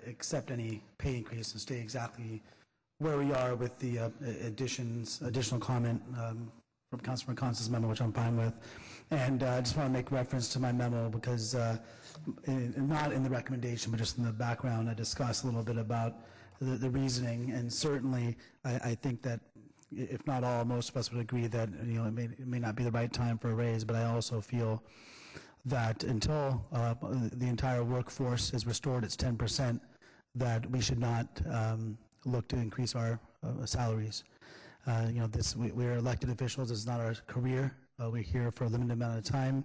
accept any pay increase and stay exactly where we are with the additional comment from Councilmember Constant's memo, which I'm fine with. And I just want to make reference to my memo because not in the recommendation, but just in the background, I discussed a little bit about the reasoning, and certainly I think that if not all, most of us would agree that it may not be the right time for a raise, but I also feel that until the entire workforce is restored, it's 10%, that we should not look to increase our salaries. We're elected officials. It's not our career. We're here for a limited amount of time,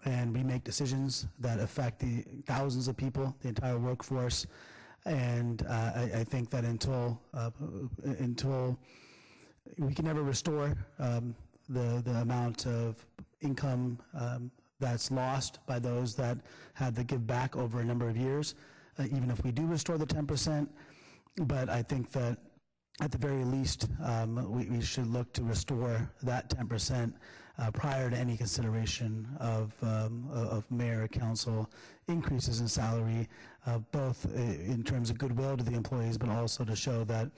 and we make decisions that affect the thousands of people, the entire workforce. And I think that until we can never restore the amount of income that's lost by those that had to give back over a number of years, even if we do restore the 10%. But I think that at the very least, we should look to restore that 10% prior to any consideration of mayor or council increases in salary, both in terms of goodwill to the employees, but also to show that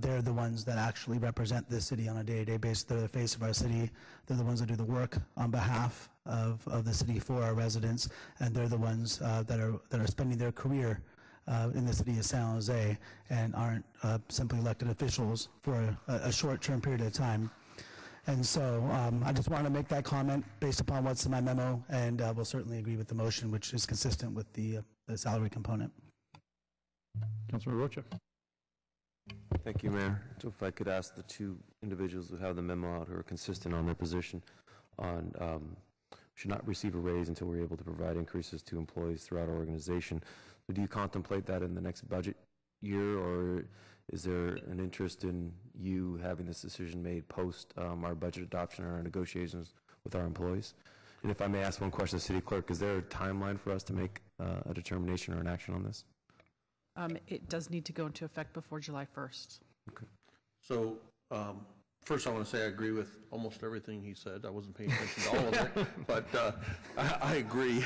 they're the ones that actually represent this city on a day-to-day basis. They're the face of our city. They're the ones that do the work on behalf of the city for our residents, and they're the ones that are spending their career in the city of San Jose and aren't simply elected officials for a short-term period of time. And so I just want to make that comment based upon what's in my memo, and we'll certainly agree with the motion, which is consistent with the salary component. Councilor Rocha. Thank you, Mayor. So if I could ask the two individuals who have the memo out who are consistent on their position on should not receive a raise until we're able to provide increases to employees throughout our organization. So do you contemplate that in the next budget year, or is there an interest in you having this decision made post our budget adoption or our negotiations with our employees? And if I may ask one question, City Clerk, is there a timeline for us to make a determination or an action on this? It does need to go into effect before July 1st. Okay. So first I want to say I agree with almost everything he said. I wasn't paying attention to all of it, but I agree.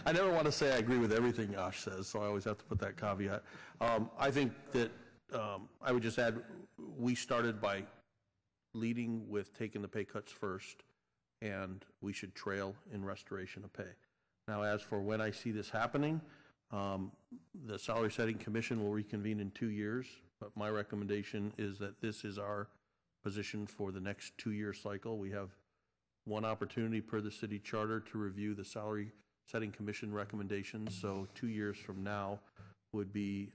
I never want to say I agree with everything Yash says, so I always have to put that caveat. I think that I would just add, we started by leading with taking the pay cuts first, and we should trail in restoration of pay. Now, as for when I see this happening, the Salary Setting Commission will reconvene in 2 years, but my recommendation is that this is our position for the next 2-year cycle. We have one opportunity per the city charter to review the Salary Setting Commission recommendations, so 2 years from now would be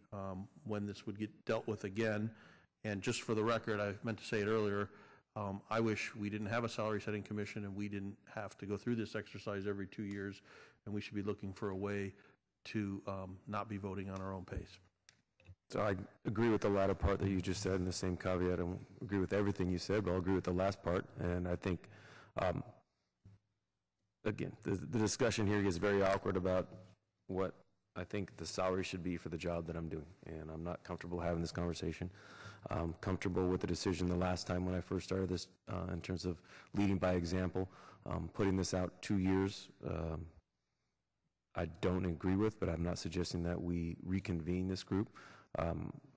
when this would get dealt with again. And just for the record, I meant to say it earlier, I wish we didn't have a Salary Setting Commission and we didn't have to go through this exercise every 2 years, and we should be looking for a way to not be voting on our own pace. So I agree with the latter part that you just said, and the same caveat. I don't agree with everything you said, but I'll agree with the last part. And I think, again, the discussion here gets very awkward about what I think the salary should be for the job that I'm doing. And I'm not comfortable having this conversation. I'm comfortable with the decision the last time when I first started this in terms of leading by example. Putting this out 2 years, I don't agree with, but I'm not suggesting that we reconvene this group.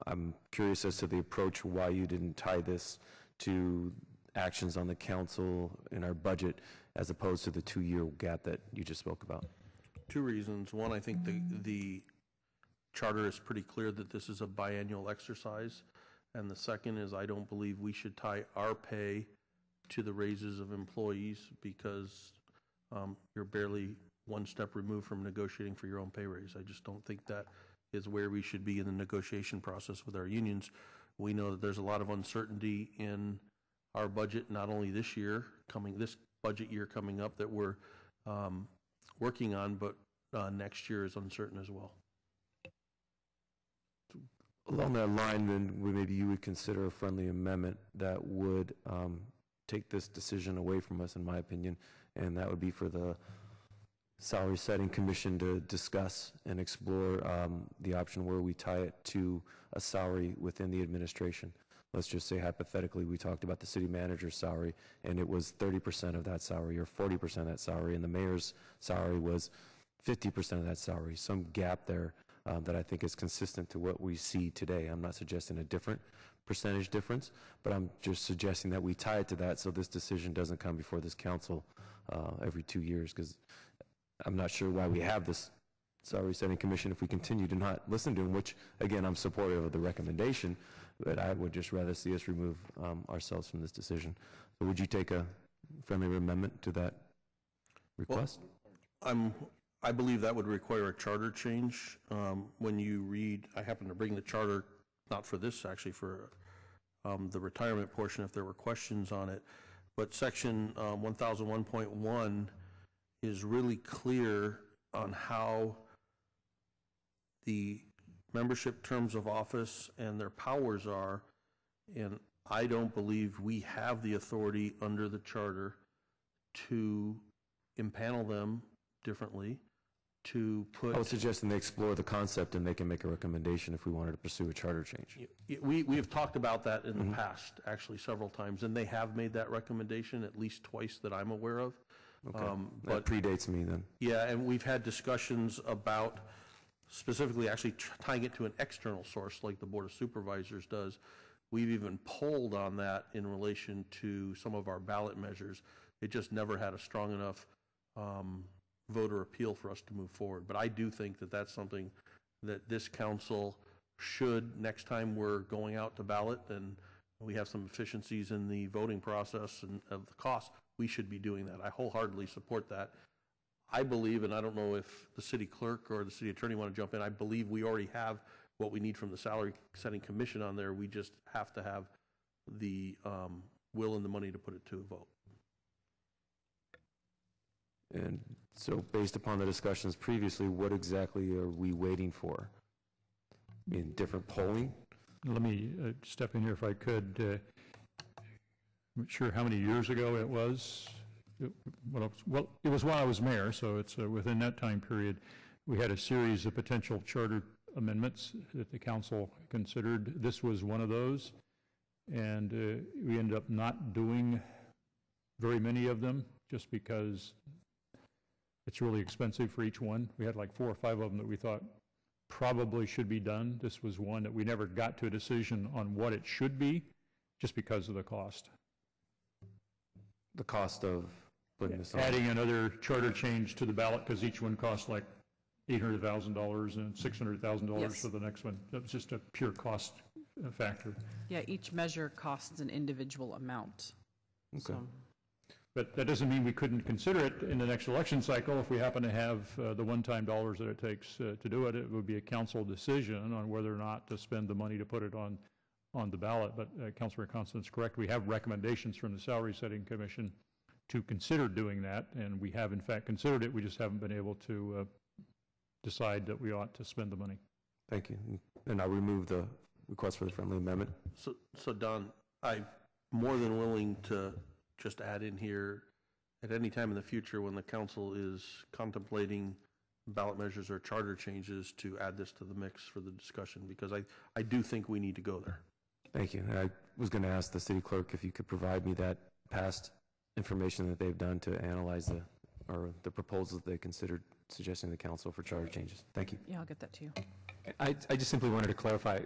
I'm curious as to the approach, why you didn't tie this to actions on the council in our budget as opposed to the 2-year gap that you just spoke about. 2 reasons. One, I think the charter is pretty clear that this is a biannual exercise. And the second is I don't believe we should tie our pay to the raises of employees, because you're barely one step removed from negotiating for your own pay raise. I just don't think that is where we should be in the negotiation process with our unions. We know that there's a lot of uncertainty in our budget, not only this year, this budget year coming up that we're working on, but next year is uncertain as well. Along that line, then maybe you would consider a friendly amendment that would take this decision away from us, in my opinion, and that would be for the Salary Setting Commission to discuss and explore the option where we tie it to a salary within the administration. let's just say hypothetically we talked about the city manager's salary and it was 30% of that salary or 40% of that salary, and the mayor's salary was 50% of that salary, some gap there that I think is consistent to what we see today. I'm not suggesting a different percentage difference, but I'm just suggesting that we tie it to that so this decision doesn't come before this council every 2 years, because I'm not sure why we have this salary setting commission if we continue to not listen to them, which, again, I'm supportive of the recommendation, but I would just rather see us remove ourselves from this decision. So would you take a friendly amendment to that request? Well, I believe that would require a charter change. When you read, I happen to bring the charter, not for this, actually, for the retirement portion, if there were questions on it, but section 1001.1 is really clear on how the membership terms of office and their powers are, and I don't believe we have the authority under the charter to impanel them differently, to put... I would suggest they explore the concept and they can make a recommendation if we wanted to pursue a charter change. We have talked about that in the past, actually, several times, and they have made that recommendation at least twice that I'm aware of. Okay. That predates me then. Yeah, and we've had discussions about specifically actually tying it to an external source like the Board of Supervisors does. We've even polled on that in relation to some of our ballot measures. It just never had a strong enough voter appeal for us to move forward. But I do think that that's something that this council should, next time we're going out to ballot and we have some efficiencies in the voting process and of the cost, we should be doing that. I wholeheartedly support that. I believe, and I don't know if the city clerk or the city attorney want to jump in, I believe we already have what we need from the salary setting commission on there. We just have to have the will and the money to put it to a vote. And so based upon the discussions previously, what exactly are we waiting for? In different polling? Let me step in here if I could. I'm not sure how many years ago it was. Well, it was while I was mayor, so it's within that time period. We had a series of potential charter amendments that the council considered. This was one of those, and we ended up not doing very many of them just because it's really expensive for each one. We had like 4 or 5 of them that we thought probably should be done. This was one that we never got to a decision on what it should be just because of the cost. The cost of putting this on? Adding another charter change to the ballot because each one costs like $800,000 and $600,000 Yes. for the next one. That was just a pure cost factor. Yeah, each measure costs an individual amount. Okay. So, But that doesn't mean we couldn't consider it in the next election cycle. If we happen to have the one-time dollars that it takes to do it, it would be a council decision on whether or not to spend the money to put it on the ballot. But Councilor Constant's correct. We have recommendations from the Salary Setting Commission to consider doing that, and we have in fact considered it. We just haven't been able to decide that we ought to spend the money. Thank you. And I'll remove the request for the friendly amendment. So Don, I'm more than willing to just add in here at any time in the future when the council is contemplating ballot measures or charter changes to add this to the mix for the discussion, because I do think we need to go there. Thank you. I was going to ask the city clerk if you could provide me that past information that they've done to analyze the proposals they considered suggesting to the council for charter changes. Thank you. yeah, I'll get that to you. I just simply wanted to clarify,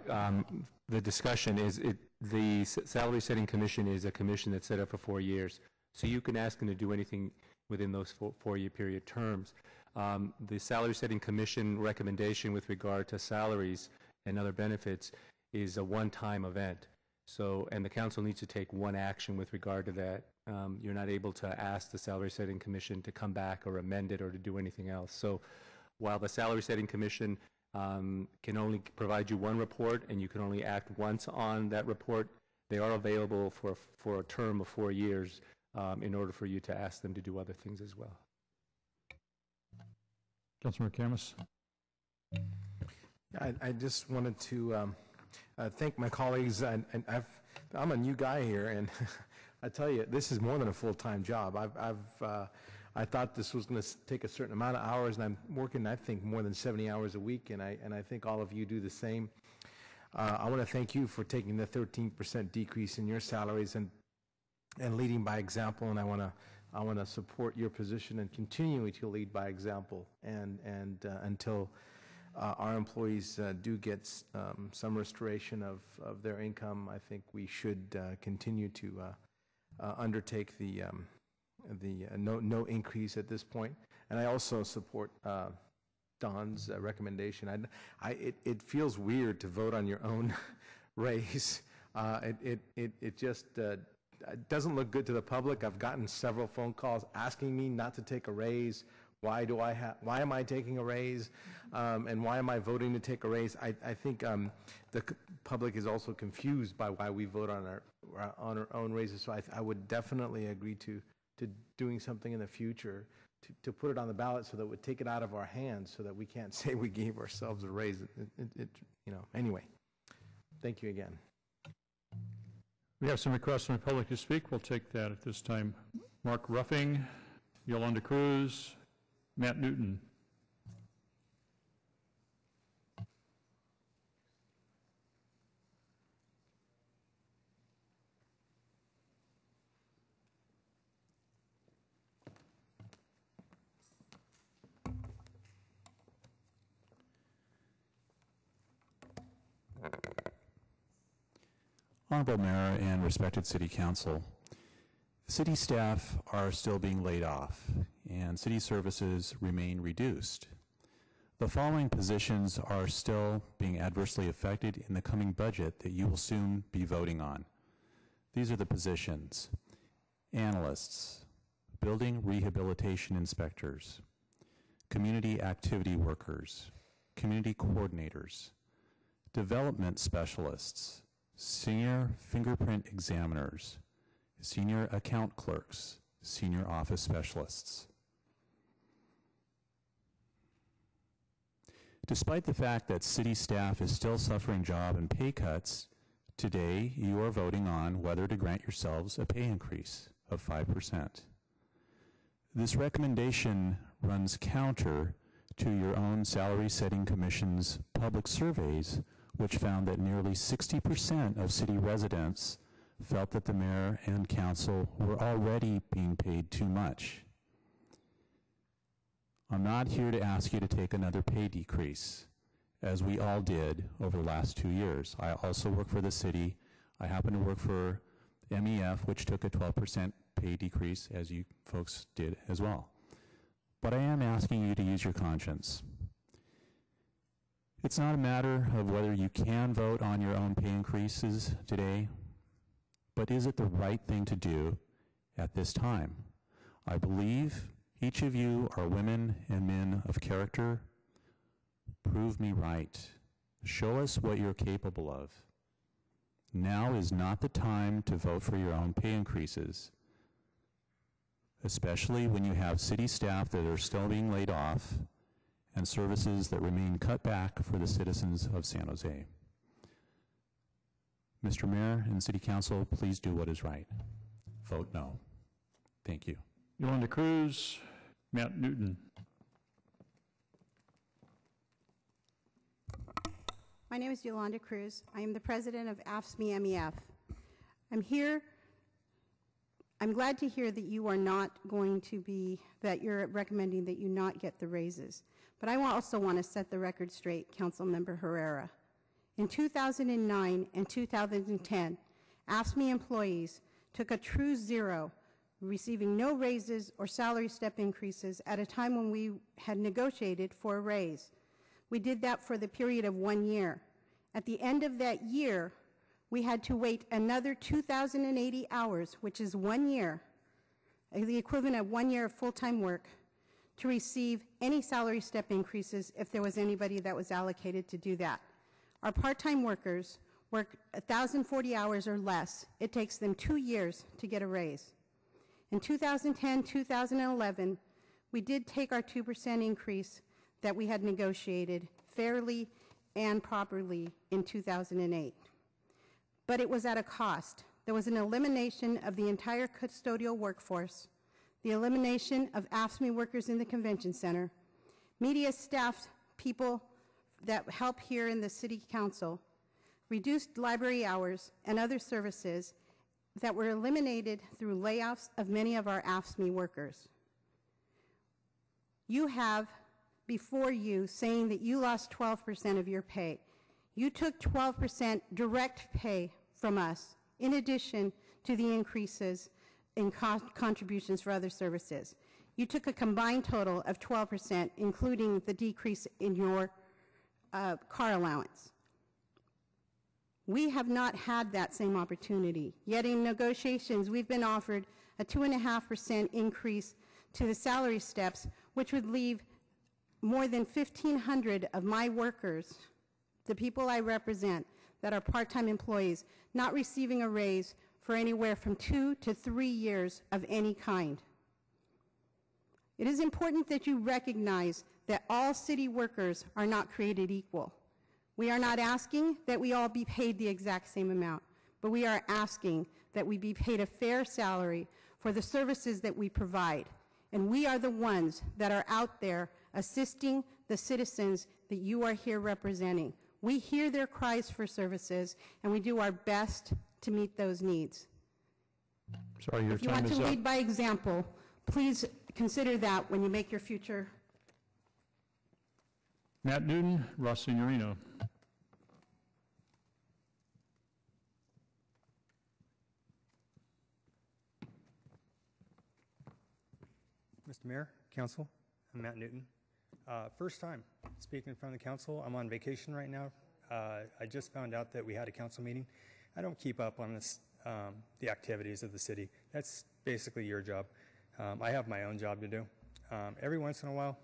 the discussion is, the Salary Setting Commission is a commission that's set up for 4 years, so you can ask them to do anything within those four-year period terms. The Salary Setting Commission recommendation with regard to salaries and other benefits is a one-time event. So, and the council needs to take one action with regard to that. You're not able to ask the Salary Setting Commission to come back or amend it or to do anything else. So while the Salary Setting Commission can only provide you one report and you can only act once on that report, they are available for a term of 4 years in order for you to ask them to do other things as well. Councilmember KHAMIS. I just wanted to thank my colleagues. I'm a new guy here, and I tell you, this is more than a full-time job. I thought this was going to take a certain amount of hours, and I'm working, I think, more than 70 hours a week, and I think all of you do the same. I want to thank you for taking the 13% decrease in your salaries and leading by example, and I want to support your position and continuing to lead by example, and until our employees do get some restoration of their income, I think we should continue to undertake the no increase at this point. And I also support Don's recommendation. It feels weird to vote on your own raise. It just it doesn't look good to the public. I've gotten several phone calls asking me not to take a raise. Why am I taking a raise? And why am I voting to take a raise? I think the public is also confused by why we vote on our own raises. So I would definitely agree to doing something in the future to put it on the ballot so that we take it out of our hands so that we can't say we gave ourselves a raise. Anyway, thank you again. We have some requests from the public to speak. We'll take that at this time. Mark Ruffing, Yolanda Cruz, Matt Newton. Honorable Mayor and respected City Council, city staff are still being laid off and city services remain reduced. The following positions are still being adversely affected in the coming budget that you will soon be voting on. These are the positions: analysts, building rehabilitation inspectors, community activity workers, community coordinators, development specialists, senior fingerprint examiners, senior account clerks, senior office specialists. Despite the fact that city staff is still suffering job and pay cuts, today you are voting on whether to grant yourselves a pay increase of 5%. This recommendation runs counter to your own Salary Setting Commission's public surveys, which found that nearly 60% of city residents felt that the mayor and council were already being paid too much. I'm not here to ask you to take another pay decrease, as we all did over the last 2 years. I also work for the city. I happen to work for MEF, which took a 12% pay decrease, as you folks did as well. But I am asking you to use your conscience. It's not a matter of whether you can vote on your own pay increases today, but is it the right thing to do at this time? I believe each of you are women and men of character. Prove me right. Show us what you're capable of. Now is not the time to vote for your own pay increases, especially when you have city staff that are still being laid off and services that remain cut back for the citizens of San Jose. Mr. Mayor and City Council, please do what is right. Vote no. Thank you. Yolanda Cruz, Matt Newton. My name is Yolanda Cruz. I am the president of AFSCME MEF. I'm glad to hear that you are not going to be, that you're recommending that you not get the raises. But I also want to set the record straight, Councilmember Herrera. In 2009 and 2010, AFSCME employees took a true zero, receiving no raises or salary step increases at a time when we had negotiated for a raise. We did that for the period of 1 year. At the end of that year, we had to wait another 2,080 hours, which is 1 year, the equivalent of 1 year of full-time work, to receive any salary step increases if there was anybody that was allocated to do that. Our part-time workers work 1,040 hours or less. It takes them 2 years to get a raise. In 2010, 2011, we did take our 2% increase that we had negotiated fairly and properly in 2008. But it was at a cost. There was an elimination of the entire custodial workforce, the elimination of AFSCME workers in the convention center, media staff, people that help here in the city council, reduced library hours, and other services that were eliminated through layoffs of many of our AFSCME workers. You have before you saying that you lost 12% of your pay. You took 12% direct pay from us, in addition to the increases in contributions for other services. You took a combined total of 12%, including the decrease in your car allowance. We have not had that same opportunity. Yet in negotiations, we've been offered a 2.5% increase to the salary steps, which would leave more than 1,500 of my workers, the people I represent, that are part-time employees, not receiving a raise for anywhere from 2 to 3 years of any kind. It is important that you recognize that all city workers are not created equal. We are not asking that we all be paid the exact same amount, but we are asking that we be paid a fair salary for the services that we provide. And we are the ones that are out there assisting the citizens that you are here representing. We hear their cries for services, and we do our best to meet those needs. Sorry, your If you time want is to up. lead by example, please consider that when you make your future. Matt Newton, Ross Signorino. Mr. Mayor, Council, I'm Matt Newton. First time speaking in front of the council. I'm on vacation right now. I just found out that we had a council meeting. I don't keep up on this, the activities of the city. That's basically your job. I have my own job to do. Every once in a while,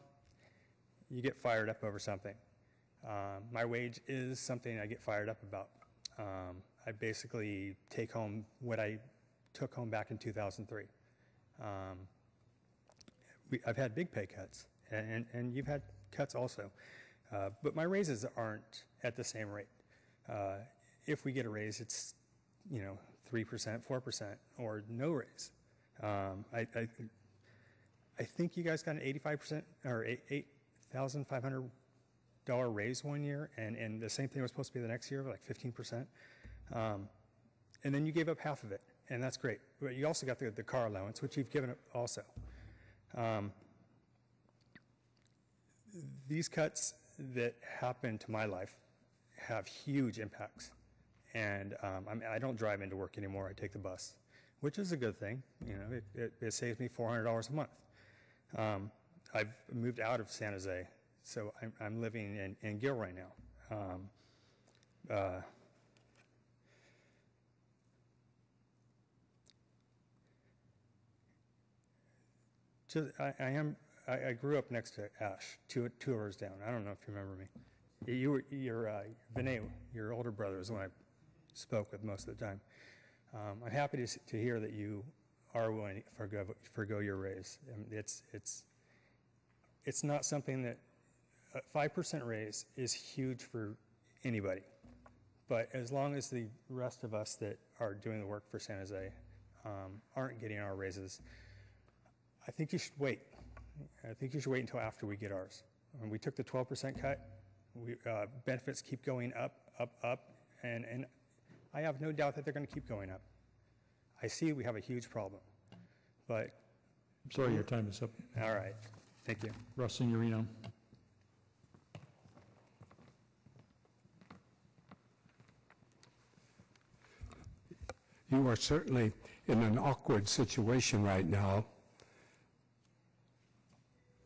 you get fired up over something. My wage is something I get fired up about. I basically take home what I took home back in 2003. I've had big pay cuts, and you've had cuts also. But my raises aren't at the same rate. If we get a raise, it's 3%, 4%, or no raise. I think you guys got an 85% or $8,500 raise one year, and the same thing was supposed to be the next year, like 15%. And then you gave up half of it, and that's great. But you also got the car allowance, which you've given up also. These cuts that happen to my life have huge impacts, and I don't drive into work anymore. I take the bus, which is a good thing. It saves me $400 a month. I've moved out of San Jose, so I'm living in Gilroy now. I grew up next to Ash, two doors down. I don't know if you remember me. Vinay, your older brother, is the one I spoke with most of the time. I'm happy to hear that you are willing to forgo your raise. It's not something that a 5% raise is huge for anybody, but as long as the rest of us that are doing the work for San Jose aren't getting our raises, I think you should wait. I think you should wait until after we get ours. When we took the 12% cut, benefits keep going up, and I have no doubt that they're going to keep going up. I see we have a huge problem, but... Sorry, your time is up. All right. Thank you. Ross Signorino. You are certainly in an awkward situation right now.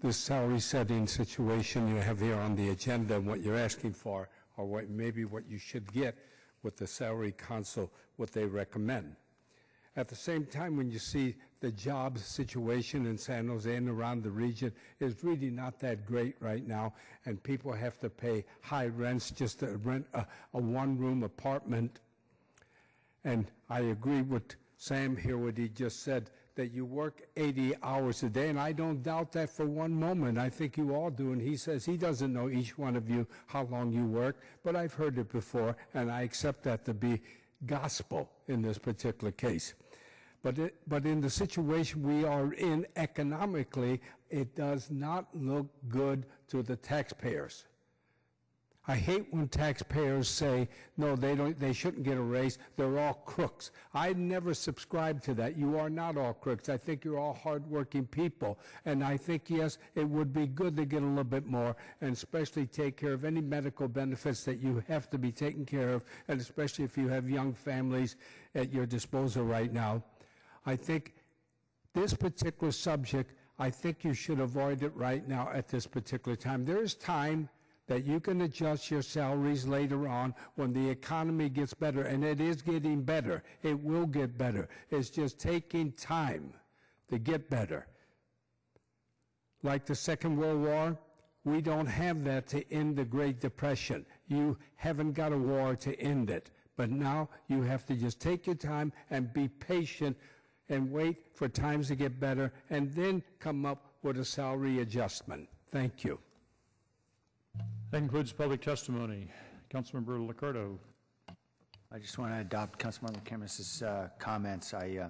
This salary setting situation you have here on the agenda and what you're asking for, or maybe what you should get with the Salary Council, what they recommend. At the same time, when you see the job situation in San Jose and around the region is really not that great right now, and people have to pay high rents just to rent a one-room apartment. And I agree with Sam here, what he just said, that you work 80 hours a day, and I don't doubt that for one moment. I think you all do, and he says he doesn't know each one of you how long you work, but I've heard it before, and I accept that to be gospel in this particular case. But in the situation we are in economically, it does not look good to the taxpayers. I hate when taxpayers say, no, they shouldn't get a raise, they're all crooks. I never subscribe to that. You are not all crooks. I think you're all hardworking people. And I think, yes, it would be good to get a little bit more, and especially take care of any medical benefits that you have to be taken care of, and especially if you have young families at your disposal right now. I think this particular subject, I think you should avoid it right now at this particular time. There is time that you can adjust your salaries later on when the economy gets better, and it is getting better. It will get better. It's just taking time to get better. Like the Second World War, we don't have that to end the Great Depression. You haven't got a war to end it. But now you have to just take your time and be patient and wait for times to get better, and then come up with a salary adjustment. Thank you. That concludes public testimony. Councilmember LICCARDO. I just want to adopt Councilmember KHAMIS's comments. I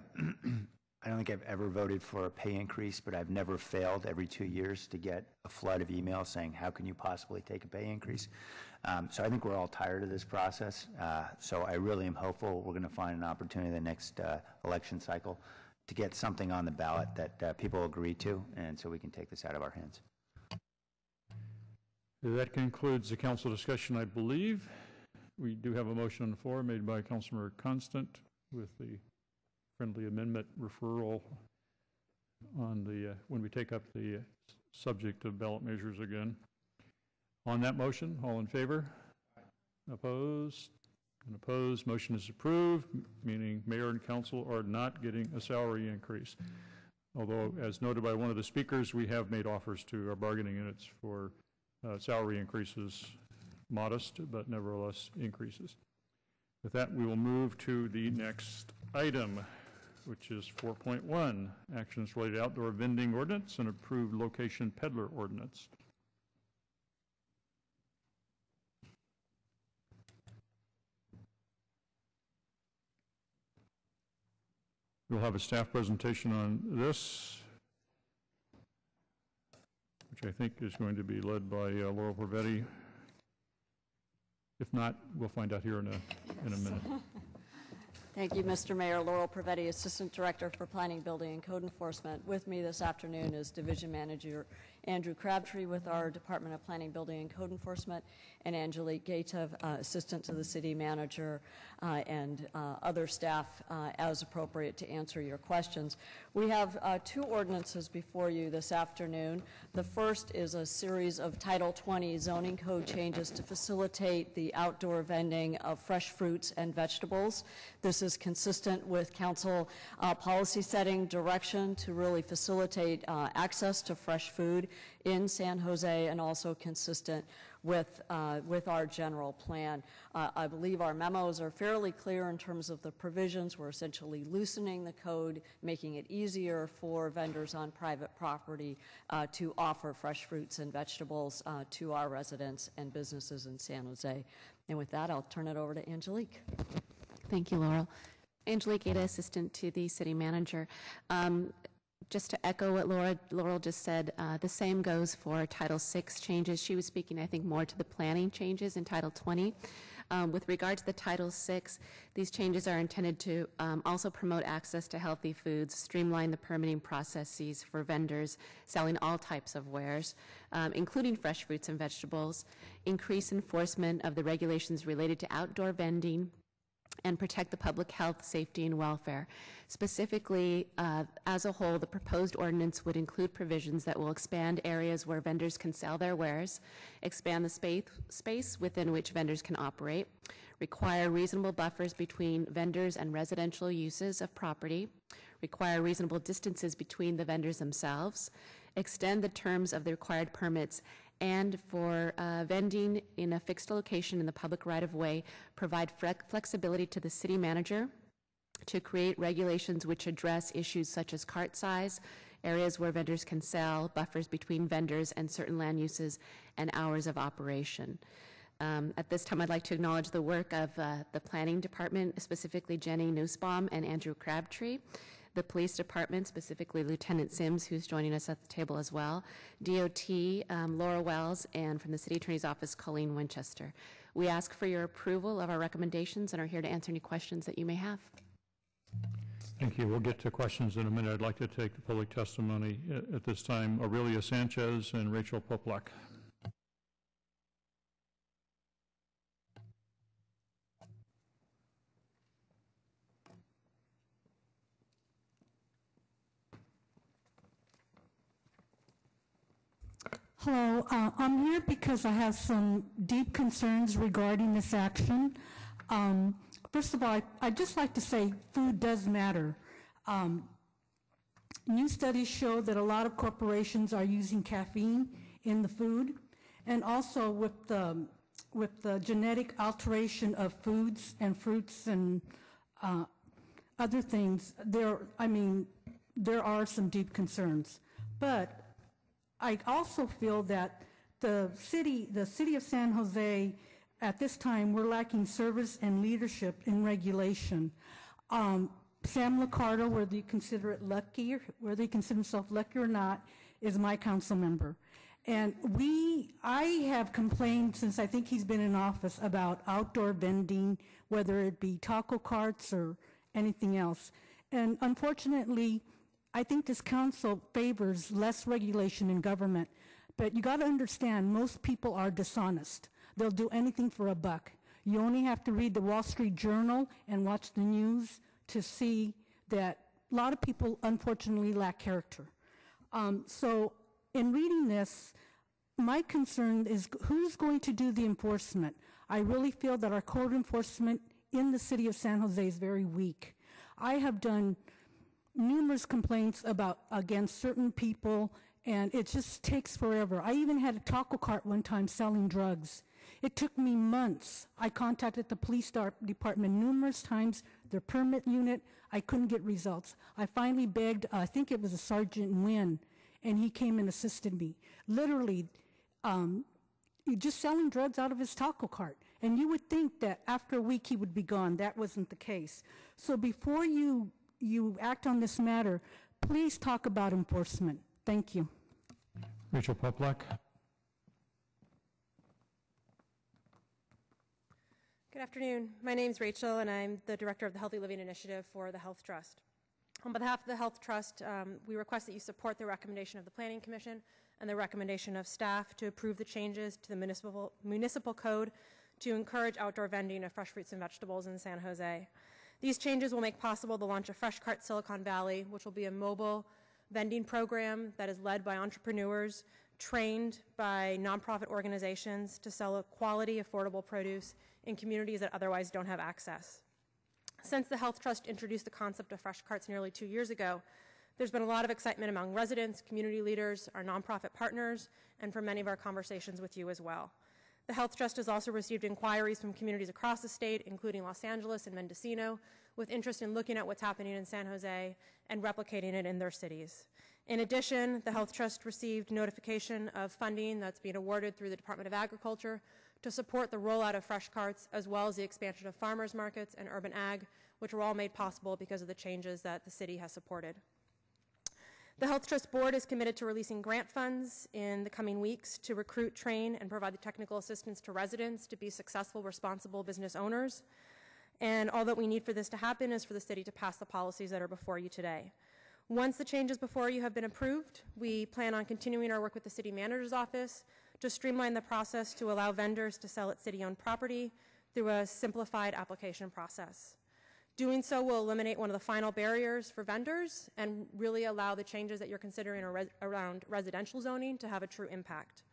don't think I've ever voted for a pay increase, but I've never failed every 2 years to get a flood of emails saying, how can you possibly take a pay increase? So I think we're all tired of this process. So I really am hopeful we're going to find an opportunity in the next election cycle to get something on the ballot that people agree to, and so we can take this out of our hands. That concludes the council discussion, I believe. We do have a motion on the floor made by Councilmember Constant with the friendly amendment referral on the when we take up the subject of ballot measures again. On that motion, all in favor? Opposed? And opposed. Motion is approved, meaning mayor and council are not getting a salary increase. Although, as noted by one of the speakers, we have made offers to our bargaining units for salary increases, modest, but nevertheless increases. With that, we will move to the next item, which is 4.1, actions related to outdoor vending ordinance and approved location peddler ordinance. We'll have a staff presentation on this, which I think is going to be led by Laurel Porvetti. If not, we'll find out here in a minute. Thank you, Mr. Mayor. Laurel Porvetti, Assistant Director for Planning, Building, and Code Enforcement. With me this afternoon is Division Manager Andrew Crabtree with our Department of Planning, Building, and Code Enforcement, and Angelique Gatev, Assistant to the City Manager, and other staff as appropriate to answer your questions. We have two ordinances before you this afternoon. The first is a series of Title 20 zoning code changes to facilitate the outdoor vending of fresh fruits and vegetables. This is consistent with council policy setting direction to really facilitate access to fresh food in San Jose, and also consistent with our general plan. I believe our memos are fairly clear in terms of the provisions. We're essentially loosening the code, making it easier for vendors on private property to offer fresh fruits and vegetables to our residents and businesses in San Jose. And with that, I'll turn it over to Angelique. Thank you, Laurel. Angelique Gaeta, Assistant to the City Manager. Just to echo what Laurel just said, the same goes for Title VI changes. She was speaking, I think, more to the planning changes in Title 20. With regard to the Title VI, these changes are intended to also promote access to healthy foods, streamline the permitting processes for vendors selling all types of wares, including fresh fruits and vegetables, increase enforcement of the regulations related to outdoor vending, and protect the public health, safety, and welfare. Specifically, as a whole, the proposed ordinance would include provisions that will expand areas where vendors can sell their wares, expand the space within which vendors can operate, require reasonable buffers between vendors and residential uses of property, require reasonable distances between the vendors themselves, extend the terms of the required permits, and for vending in a fixed location in the public right-of-way, provide flexibility to the city manager to create regulations which address issues such as cart size, areas where vendors can sell, buffers between vendors and certain land uses, and hours of operation. At this time, I'd like to acknowledge the work of the Planning Department, specifically Jenny Nussbaum and Andrew Crabtree. the police department, specifically Lieutenant Sims, who's joining us at the table as well, DOT, Laura Wells, and from the City Attorney's Office, Colleen Winchester. We ask for your approval of our recommendations and are here to answer any questions that you may have. Thank you. We'll get to questions in a minute. I'd like to take the public testimony at this time. Aurelia Sanchez and Rachel Poplak. Hello, I'm here because I have some deep concerns regarding this action. First of all, I'd just like to say food does matter. New studies show that a lot of corporations are using caffeine in the food, and also with the genetic alteration of foods and fruits and other things, there are some deep concerns. But I also feel that the city of San Jose, at this time, we're lacking service and leadership in regulation. Sam LICCARDO, whether you consider it lucky, whether he considers himself lucky or not, is my council member. And I have complained since I think he's been in office about outdoor vending, whether it be taco carts or anything else. And unfortunately, I think this council favors less regulation in government, but you got to understand, most people are dishonest. They'll do anything for a buck. You only have to read the Wall Street Journal and watch the news to see that a lot of people, unfortunately, lack character. So in reading this, my concern is who's going to do the enforcement? I really feel that our code enforcement in the city of San Jose is very weak. I have done numerous complaints against certain people, and it just takes forever. I even had a taco cart one time selling drugs. It took me months. I contacted the police department numerous times, their permit unit. I couldn't get results. I finally begged, I think it was a Sergeant Nguyen, and he came and assisted me. Literally, just selling drugs out of his taco cart. And you would think that after a week he would be gone. That wasn't the case. So before you act on this matter, please talk about enforcement. Thank you. Rachel Poplak. Good afternoon. My name is Rachel, and I'm the Director of the Healthy Living Initiative for the Health Trust. On behalf of the Health Trust, we request that you support the recommendation of the Planning Commission and the recommendation of staff to approve the changes to the municipal code to encourage outdoor vending of fresh fruits and vegetables in San Jose. These changes will make possible the launch of Fresh Cart Silicon Valley, which will be a mobile vending program that is led by entrepreneurs, trained by nonprofit organizations to sell quality, affordable produce in communities that otherwise don't have access. Since the Health Trust introduced the concept of fresh carts nearly 2 years ago, there's been a lot of excitement among residents, community leaders, our nonprofit partners, and from many of our conversations with you as well. The Health Trust has also received inquiries from communities across the state, including Los Angeles and Mendocino, with interest in looking at what's happening in San Jose and replicating it in their cities. In addition, the Health Trust received notification of funding that's being awarded through the Department of Agriculture to support the rollout of fresh carts, as well as the expansion of farmers markets and urban ag, which were all made possible because of the changes that the city has supported. The Health Trust Board is committed to releasing grant funds in the coming weeks to recruit, train, and provide the technical assistance to residents to be successful, responsible business owners. And all that we need for this to happen is for the city to pass the policies that are before you today. Once the changes before you have been approved, we plan on continuing our work with the city manager's office to streamline the process to allow vendors to sell at city-owned property through a simplified application process. Doing so will eliminate one of the final barriers for vendors and really allow the changes that you're considering around residential zoning to have a true impact.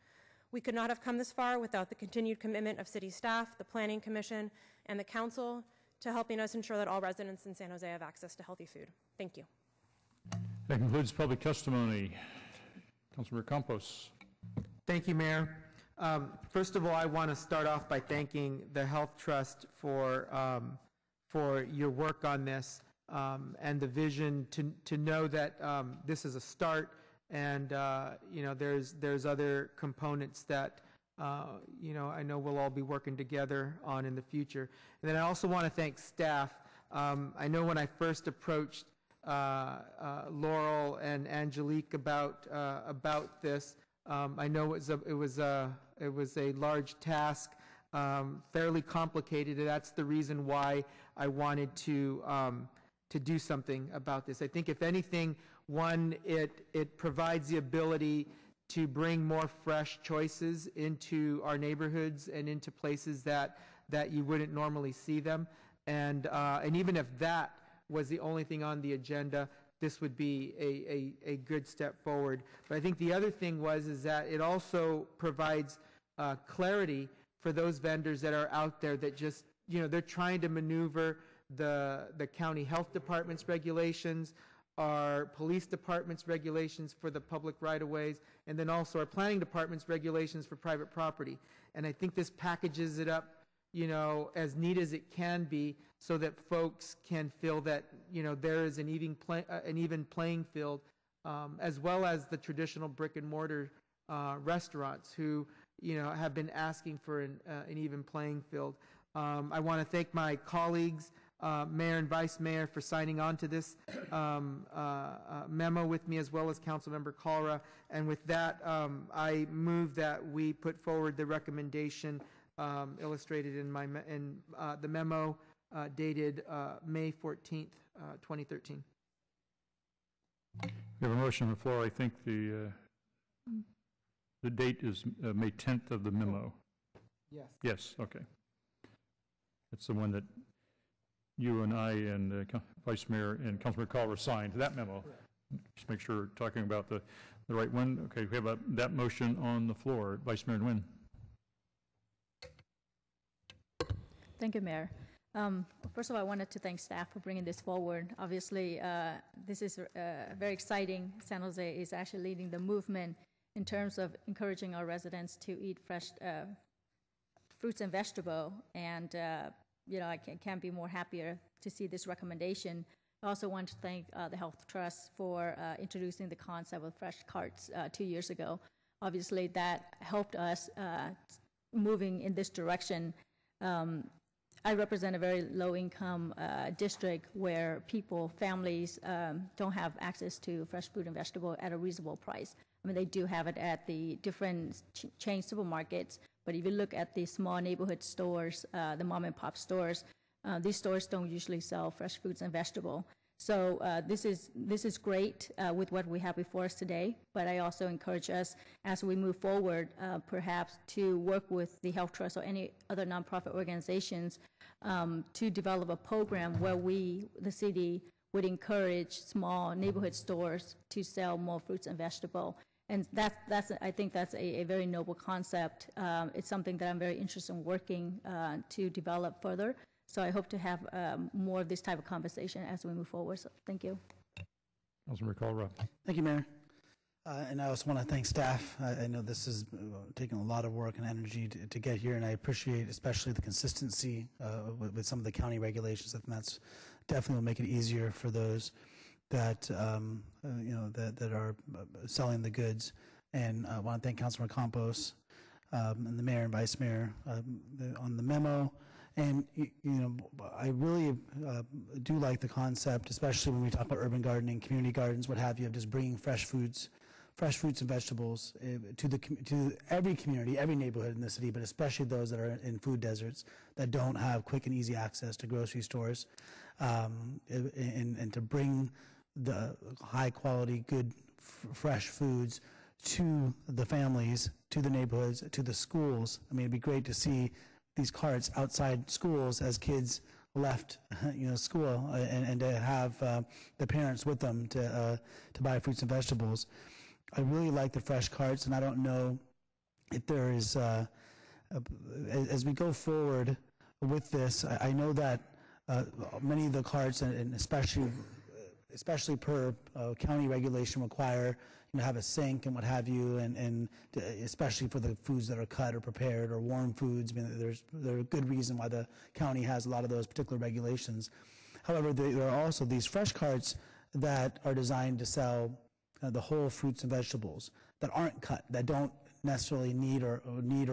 We could not have come this far without the continued commitment of city staff, the Planning Commission, and the Council to helping us ensure that all residents in San Jose have access to healthy food. Thank you. That concludes public testimony. Councilmember Campos. Thank you, Mayor. First of all, I want to start off by thanking the Health Trust for your work on this and the vision to know that this is a start, and there's other components that I know we'll all be working together on in the future. And then I also want to thank staff. I know when I first approached Laurel and Angelique about this. I know it was a large task, fairly complicated, and that's the reason why I wanted to do something about this. I think if anything, one, it provides the ability to bring more fresh choices into our neighborhoods and into places that you wouldn't normally see them. And even if that was the only thing on the agenda, this would be a good step forward. But I think the other thing is that it also provides clarity for those vendors that are out there that just, they're trying to maneuver the county health department's regulations, our police department's regulations for the public right-of-ways, and then also our planning department's regulations for private property. And I think this packages it up, as neat as it can be, so that folks can feel that, there is an even playing field, as well as the traditional brick and mortar restaurants who, have been asking for an even playing field. I want to thank my colleagues, Mayor and Vice Mayor, for signing on to this memo with me, as well as Councilmember Kalra. And with that, I move that we put forward the recommendation illustrated in the memo dated May 14th, 2013. We have a motion on the floor. I think the date is May 10th of the memo. Yes. Yes, okay. It's the one that you and I and Vice Mayor and Councilmember Kalra signed, that memo. Just make sure we're talking about the right one. Okay, we have that motion on the floor. Vice Mayor Nguyen. Thank you, Mayor. First of all, I wanted to thank staff for bringing this forward. Obviously, this is very exciting. San Jose is actually leading the movement in terms of encouraging our residents to eat fresh fruits and vegetables. And I can't be more happier to see this recommendation. I also want to thank the Health Trust for introducing the concept of fresh carts 2 years ago. Obviously, that helped us moving in this direction. I represent a very low-income district where families don't have access to fresh fruit and vegetable at a reasonable price. I mean, they do have it at the different chain supermarkets, but if you look at the small neighborhood stores, the mom-and-pop stores, these stores don't usually sell fresh fruits and vegetables. So this is great with what we have before us today, but I also encourage us as we move forward, perhaps to work with the Health Trust or any other nonprofit organizations to develop a program where the city, would encourage small neighborhood stores to sell more fruits and vegetables. And I think that's a very noble concept. It's something that I'm very interested in working to develop further. So I hope to have more of this type of conversation as we move forward. So thank you. Councilmember Kalra. Thank you, Mayor. And I also want to thank staff. I know this has taken a lot of work and energy to get here, and I appreciate especially the consistency with some of the county regulations. And that's definitely will make it easier for those that that are selling the goods. And I want to thank Councilmember Campos and the Mayor and Vice Mayor on the memo. And I really do like the concept, especially when we talk about urban gardening, community gardens, what have you, of just bringing fresh fruits and vegetables to every community, every neighborhood in the city, but especially those that are in food deserts that don't have quick and easy access to grocery stores, and to bring the high quality, good, fresh foods to the families, to the neighborhoods, to the schools. I mean, it'd be great to see these carts outside schools as kids left school, and to have the parents with them to buy fruits and vegetables. I really like the fresh carts, and I don't know if there is, as we go forward with this, I know that many of the carts, and especially per county regulation, require have a sink and what have you, and especially for the foods that are cut or prepared or warm foods. I mean, there's a good reason why the county has a lot of those particular regulations. However, there are also these fresh carts that are designed to sell the whole fruits and vegetables that aren't cut, that don't necessarily need or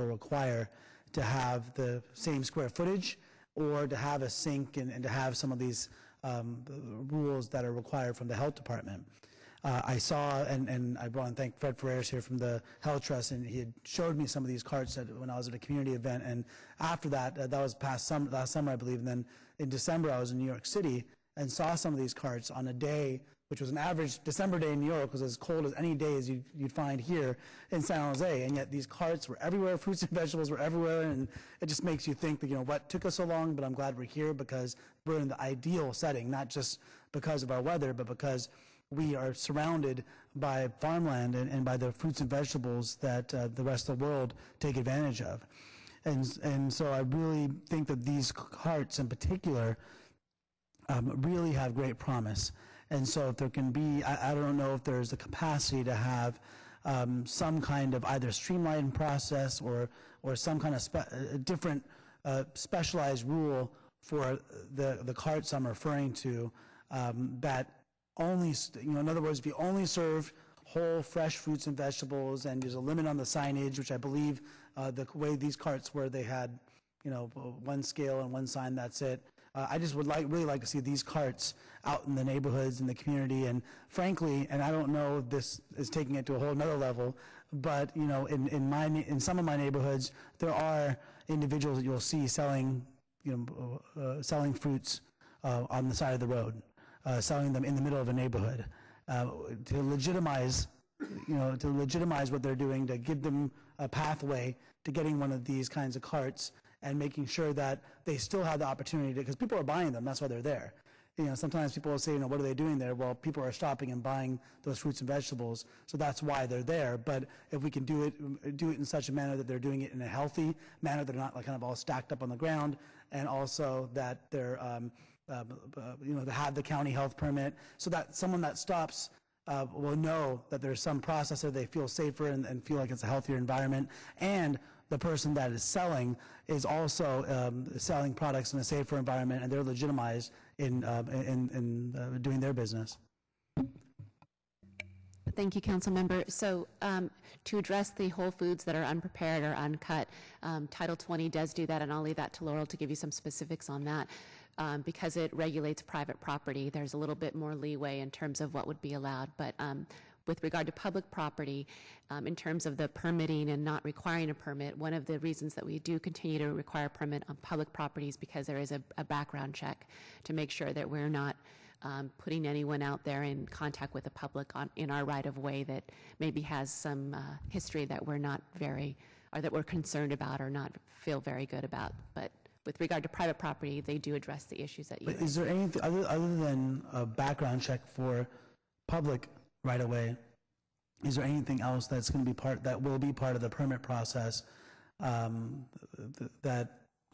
require to have the same square footage or to have a sink and to have some of these rules that are required from the health department. I saw, and I want to thank Fred Perez here from the Health Trust, and he had showed me some of these carts when I was at a community event, and after that, that was last summer, I believe, and then in December, I was in New York City and saw some of these carts on a day, which was an average December day in New York, was as cold as any day as you'd find here in San Jose, and yet these carts were everywhere, fruits and vegetables were everywhere, and it just makes you think that, what took us so long, but I'm glad we're here because we're in the ideal setting, not just because of our weather, but because we are surrounded by farmland and by the fruits and vegetables that the rest of the world take advantage of. And so I really think that these carts in particular really have great promise. And so if there can be, I don't know if there's the capacity to have some kind of either streamlined process or some kind of different specialized rule for the carts I'm referring to that only, in other words, we only serve whole, fresh fruits and vegetables, and there's a limit on the signage, which I believe the way these carts were, they had, one scale and one sign, that's it. I just would really like to see these carts out in the neighborhoods, in the community, and frankly, and I don't know if this is taking it to a whole nother level, but, in some of my neighborhoods, there are individuals that you'll see selling, selling fruits on the side of the road. Selling them in the middle of a neighborhood to legitimize what they're doing, to give them a pathway to getting one of these kinds of carts and making sure that they still have the opportunity to, because people are buying them, that's why they're there. Sometimes people will say, what are they doing there? Well, people are stopping and buying those fruits and vegetables, so that's why they're there. But if we can do it in such a manner that they're doing it in a healthy manner, they're not kind of all stacked up on the ground, and also that they're to have the county health permit, so that someone that stops will know that there's some processor, they feel safer and feel like it's a healthier environment, and the person that is selling is also selling products in a safer environment, and they're legitimized in doing their business. Thank you, Councilmember. So to address the whole foods that are unprepared or uncut, Title 20 does do that, and I'll leave that to Laurel to give you some specifics on that. Because it regulates private property, there's a little bit more leeway in terms of what would be allowed. But with regard to public property, in terms of the permitting and not requiring a permit, one of the reasons that we do continue to require a permit on public properties because there is a background check to make sure that we're not putting anyone out there in contact with the public in our right-of-way that maybe has some history that we're not or that we're concerned about or not feel very good about. But with regard to private property, they do address the issues that you raised. Is there anything other than a background check for public right-of-way? Is there anything else that's going to be that will be part of the permit process that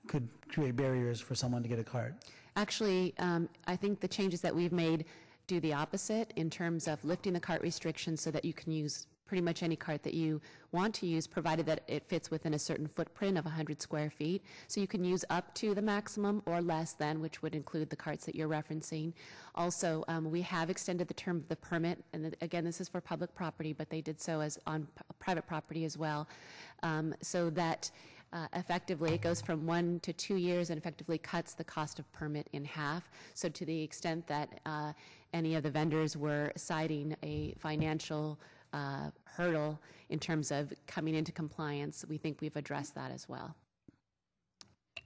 could create barriers for someone to get a cart? Actually, I think the changes that we've made do the opposite in terms of lifting the cart restrictions so that you can use pretty much any cart that you want to use, provided that it fits within a certain footprint of 100 square feet. So you can use up to the maximum or less than, which would include the carts that you're referencing. Also, we have extended the term of the permit, and again, this is for public property, but they did so as on private property as well, so that effectively it goes from 1 to 2 years and effectively cuts the cost of permit in half. So to the extent that any of the vendors were citing a financial hurdle in terms of coming into compliance, we think we've addressed that as well.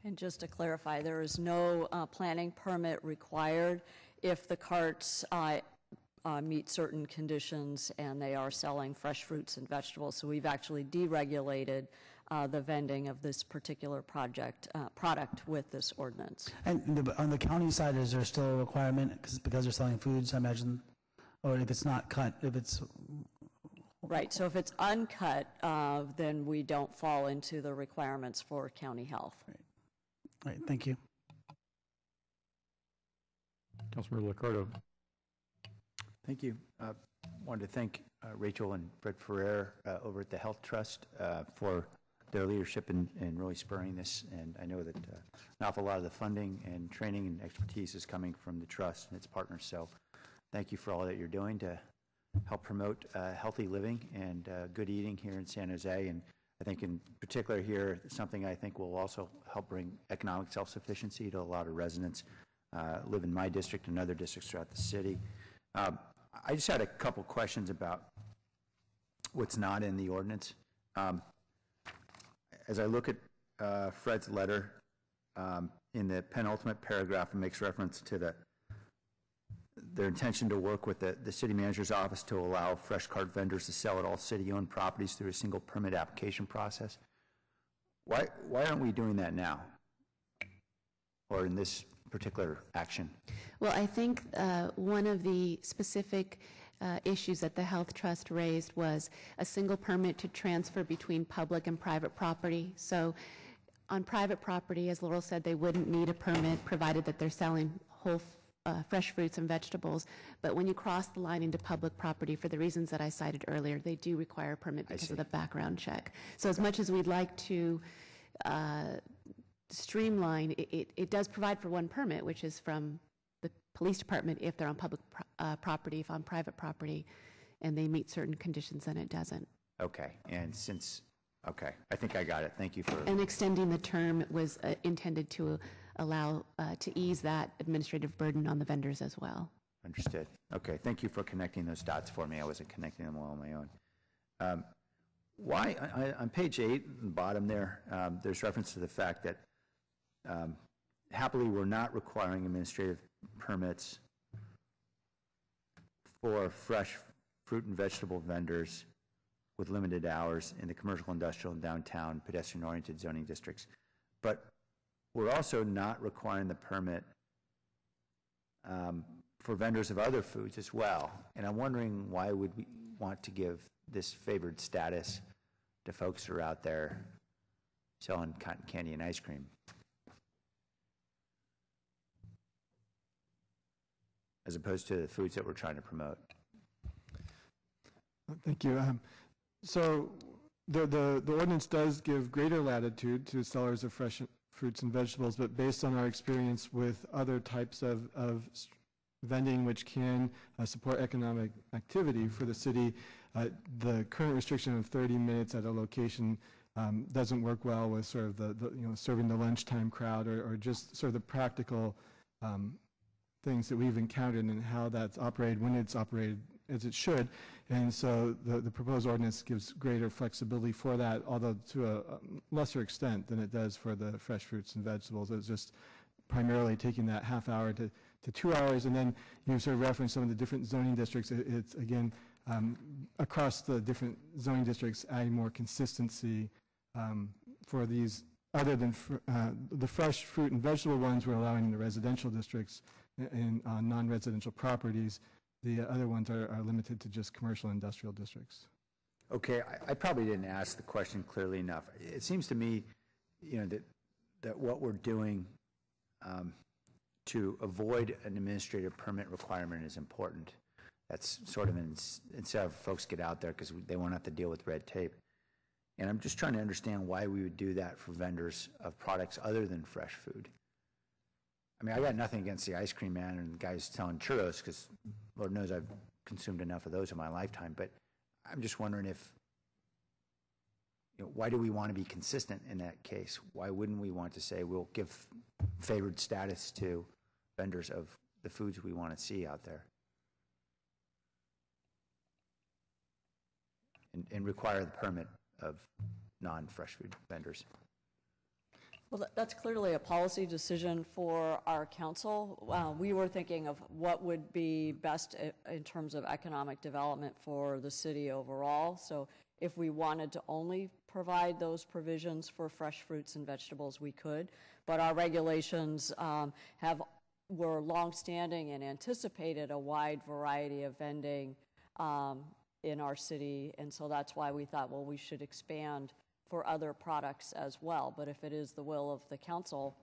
And just to clarify, there is no planning permit required if the carts meet certain conditions and they are selling fresh fruits and vegetables. So we've actually deregulated the vending of this particular product with this ordinance. And on the county side, is there still a requirement because they're selling foods, I imagine, or if it's not cut, if it's... Right, so if it's uncut, then we don't fall into the requirements for county health. Right, thank you. Councilmember LICCARDO. Thank you. Wanted to thank Rachel and Fred Ferrer over at the Health Trust for their leadership in really spurring this. And I know that an awful lot of the funding and training and expertise is coming from the Trust and its partners. So thank you for all that you're doing to help promote healthy living and good eating here in San Jose. And I think in particular here, something I think will also help bring economic self-sufficiency to a lot of residents live in my district and other districts throughout the city. I just had a couple questions about what's not in the ordinance. As I look at Fred's letter, in the penultimate paragraph, it makes reference to their intention to work with the city manager's office to allow fresh cart vendors to sell at all city-owned properties through a single permit application process. Why aren't we doing that now, or in this particular action? Well, I think one of the specific issues that the Health Trust raised was a single permit to transfer between public and private property. So on private property, as Laurel said, they wouldn't need a permit provided that they're selling whole fresh fruits and vegetables. But when you cross the line into public property, for the reasons that I cited earlier, they do require a permit because of the background check. So as much as we'd like to streamline, it does provide for one permit, which is from the police department if they're on public property. If on private property and they meet certain conditions, then it doesn't. Okay, and since, okay, I think I got it. Thank you for... And extending the term was intended to allow, to ease that administrative burden on the vendors as well. Understood. Okay, thank you for connecting those dots for me. I wasn't connecting them all on my own. Why, on page 8, at the bottom there, there's reference to the fact that happily we're not requiring administrative permits for fresh fruit and vegetable vendors with limited hours in the commercial, industrial, and downtown pedestrian-oriented zoning districts. But we're also not requiring the permit for vendors of other foods as well. And I'm wondering, why would we want to give this favored status to folks who are out there selling cotton candy and ice cream? As opposed to the foods that we're trying to promote. Thank you. So the ordinance does give greater latitude to sellers of fresh fruits and vegetables, but based on our experience with other types of vending which can support economic activity for the city, the current restriction of 30 minutes at a location doesn't work well with sort of the serving the lunchtime crowd or just sort of the practical things that we've encountered and how that's operated when it's operated as it should. And so the proposed ordinance gives greater flexibility for that, although to a lesser extent than it does for the fresh fruits and vegetables. It's just primarily taking that half hour to 2 hours, and then you sort of reference some of the different zoning districts. It's again across the different zoning districts, adding more consistency for these. Other than the fresh fruit and vegetable ones, we're allowing in the residential districts and on non-residential properties. The other ones are limited to just commercial and industrial districts. Okay, I probably didn't ask the question clearly enough. It seems to me, that what we're doing to avoid an administrative permit requirement is important. That's sort of instead of folks get out there because they won't have to deal with red tape. And I'm just trying to understand why we would do that for vendors of products other than fresh food. I mean, I got nothing against the ice cream man and the guys selling churros, because Lord knows I've consumed enough of those in my lifetime. But I'm just wondering if, why do we want to be consistent in that case? Why wouldn't we want to say we'll give favored status to vendors of the foods we want to see out there? And require the permit of non-fresh food vendors. Well, that's clearly a policy decision for our council. We were thinking of what would be best in terms of economic development for the city overall. So if we wanted to only provide those provisions for fresh fruits and vegetables, we could. But our regulations were longstanding and anticipated a wide variety of vending in our city. And so that's why we thought, well, we should expand for other products as well. But if it is the will of the council,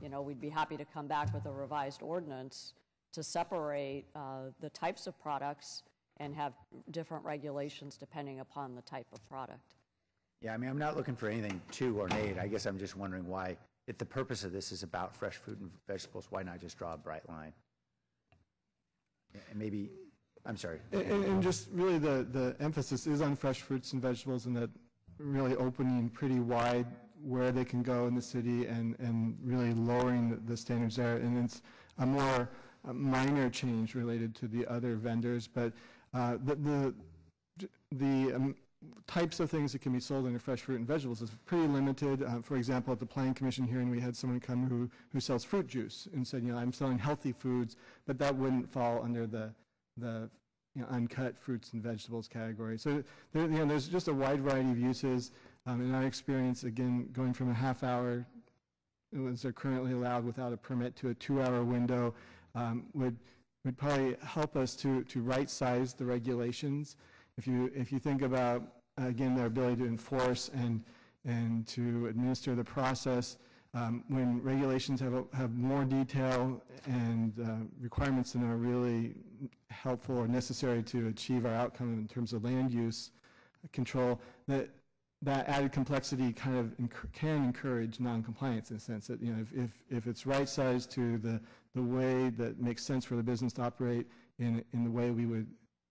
we'd be happy to come back with a revised ordinance to separate the types of products and have different regulations depending upon the type of product. Yeah, I mean, I'm not looking for anything too ornate. I guess I'm just wondering why, if the purpose of this is about fresh fruit and vegetables, why not just draw a bright line? And maybe, I'm sorry. And just really the emphasis is on fresh fruits and vegetables, and that really opening pretty wide where they can go in the city and really lowering the standards there. And it's a more minor change related to the other vendors, but the types of things that can be sold under fresh fruit and vegetables is pretty limited. For example, at the Planning Commission hearing, we had someone come who sells fruit juice and said, I'm selling healthy foods, but that wouldn't fall under the uncut fruits and vegetables category. So there's just a wide variety of uses. In our experience, again, going from a half hour, they're currently allowed without a permit, to a 2-hour window would probably help us to right-size the regulations. If you think about, again, their ability to enforce and to administer the process, when regulations have more detail and requirements than are really helpful or necessary to achieve our outcome in terms of land use control, that added complexity kind of can encourage non-compliance in the sense that if it's right-sized to the way that makes sense for the business to operate in the way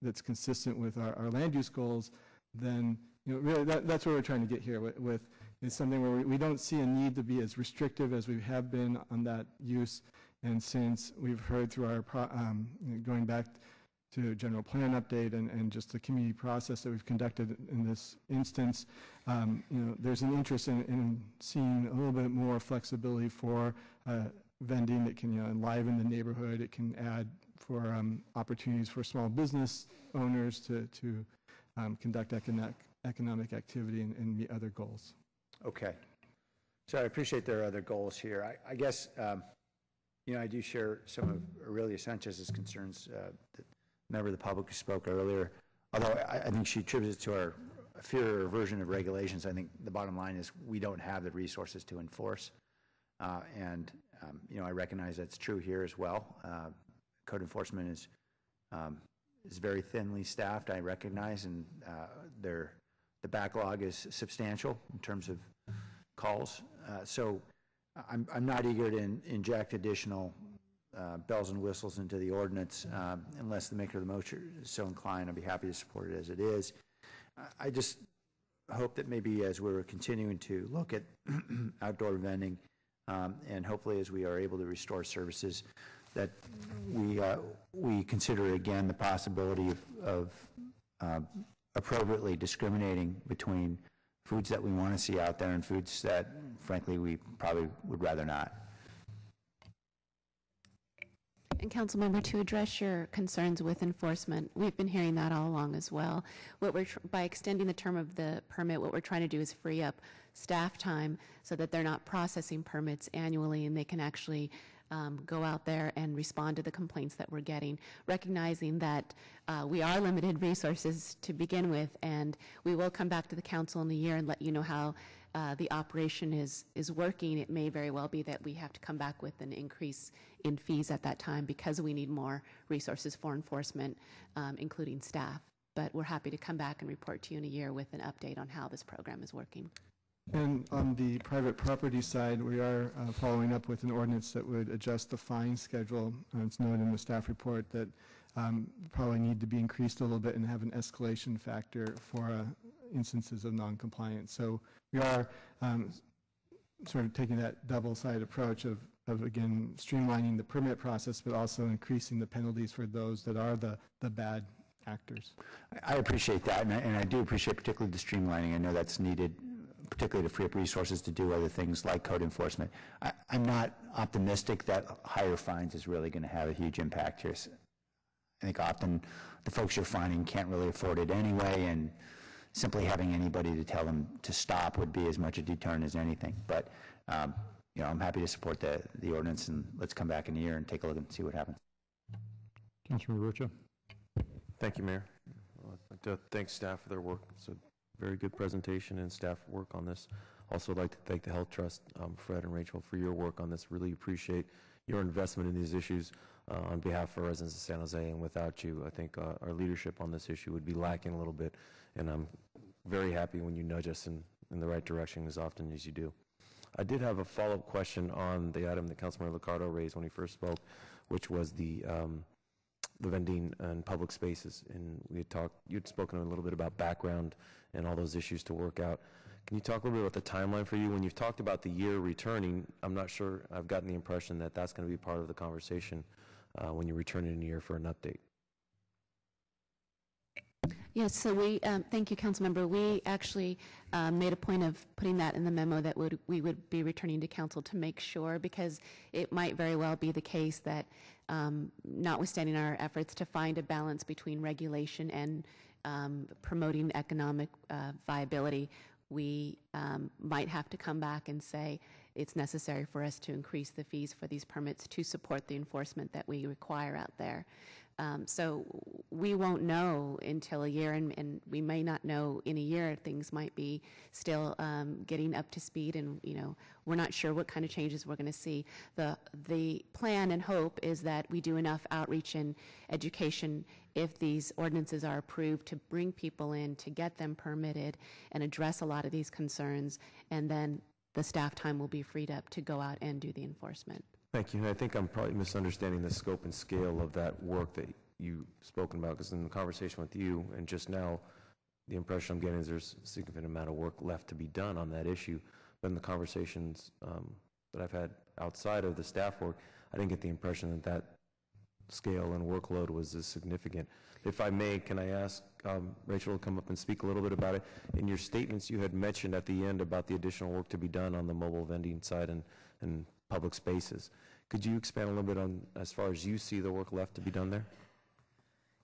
that's consistent with our land use goals, then really that's what we're trying to get here with is something where we don't see a need to be as restrictive as we have been on that use. And since we've heard through our going back to general plan update and just the community process that we've conducted in this instance, there's an interest in seeing a little bit more flexibility for vending that can enliven the neighborhood. It can add for opportunities for small business owners to conduct economic activity and meet other goals. Okay. So I appreciate there are other goals here. I guess, I do share some of Aurelia Sanchez's concerns. The member of the public who spoke earlier, although I think she attributes it to our fear or aversion of regulations. I think the bottom line is we don't have the resources to enforce. I recognize that's true here as well. Code enforcement is very thinly staffed, I recognize, and the backlog is substantial in terms of calls. So I'm not eager to inject additional bells and whistles into the ordinance unless the maker of the motion is so inclined. I'd be happy to support it as it is. I just hope that maybe as we're continuing to look at outdoor vending and hopefully as we are able to restore services, that we consider again the possibility of appropriately discriminating between foods that we want to see out there and foods that, frankly, we probably would rather not. And Councilmember, to address your concerns with enforcement, we've been hearing that all along as well. By extending the term of the permit, what we're trying to do is free up staff time so that they're not processing permits annually and they can actually go out there and respond to the complaints that we're getting, recognizing that we are limited resources to begin with, and we will come back to the council in a year and let you know how the operation is working. It may very well be that we have to come back with an increase in fees at that time because we need more resources for enforcement, including staff. But we're happy to come back and report to you in a year with an update on how this program is working. And on the private property side, we are following up with an ordinance that would adjust the fine schedule. It's noted in the staff report that probably need to be increased a little bit and have an escalation factor for instances of non-compliance. So we are sort of taking that double-sided approach of again, streamlining the permit process, but also increasing the penalties for those that are the bad actors. I appreciate that, and I do appreciate particularly the streamlining. I know that's needed, particularly to free up resources to do other things like code enforcement. I'm not optimistic that higher fines is really going to have a huge impact here. I think often the folks you're finding can't really afford it anyway, and simply having anybody to tell them to stop would be as much a deterrent as anything. But I'm happy to support the ordinance, and let's come back in a year and take a look and see what happens. Councilmember Rocha. Thank you, Mayor. I'd like to thank staff for their work. It's a very good presentation and staff work on this. Also, I'd like to thank the Health Trust, Fred and Rachel, for your work on this. Really appreciate your investment in these issues on behalf of our residents of San Jose. And without you, I think our leadership on this issue would be lacking a little bit. And I'm very happy when you nudge us in the right direction as often as you do. I did have a follow-up question on the item that Councilmember LICCARDO raised when he first spoke, which was the vending and public spaces. And you'd spoken a little bit about background and all those issues to work out. Can you talk a little bit about the timeline for you? When you've talked about the year returning, I'm not sure, I've gotten the impression that that's going to be part of the conversation when you return in a year for an update. Yes, so we, thank you, Councilmember. We actually made a point of putting that in the memo that we would be returning to council to make sure, because it might very well be the case that notwithstanding our efforts to find a balance between regulation and promoting economic viability, we might have to come back and say it's necessary for us to increase the fees for these permits to support the enforcement that we require out there. So we won't know until a year, and we may not know in a year. Things might be still getting up to speed, and we're not sure what kind of changes we're going to see. The plan and hope is that we do enough outreach and education if these ordinances are approved to bring people in, to get them permitted and address a lot of these concerns, and then the staff time will be freed up to go out and do the enforcement. Thank you. And I think I'm probably misunderstanding the scope and scale of that work that you've spoken about, because in the conversation with you and just now, the impression I'm getting is there's a significant amount of work left to be done on that issue. But in the conversations that I've had outside of the staff work, I didn't get the impression that that scale and workload was as significant. If I may, can I ask Rachel to come up and speak a little bit about it? In your statements, you had mentioned at the end about the additional work to be done on the mobile vending side and public spaces. Could you expand a little bit on, as far as you see the work left to be done there?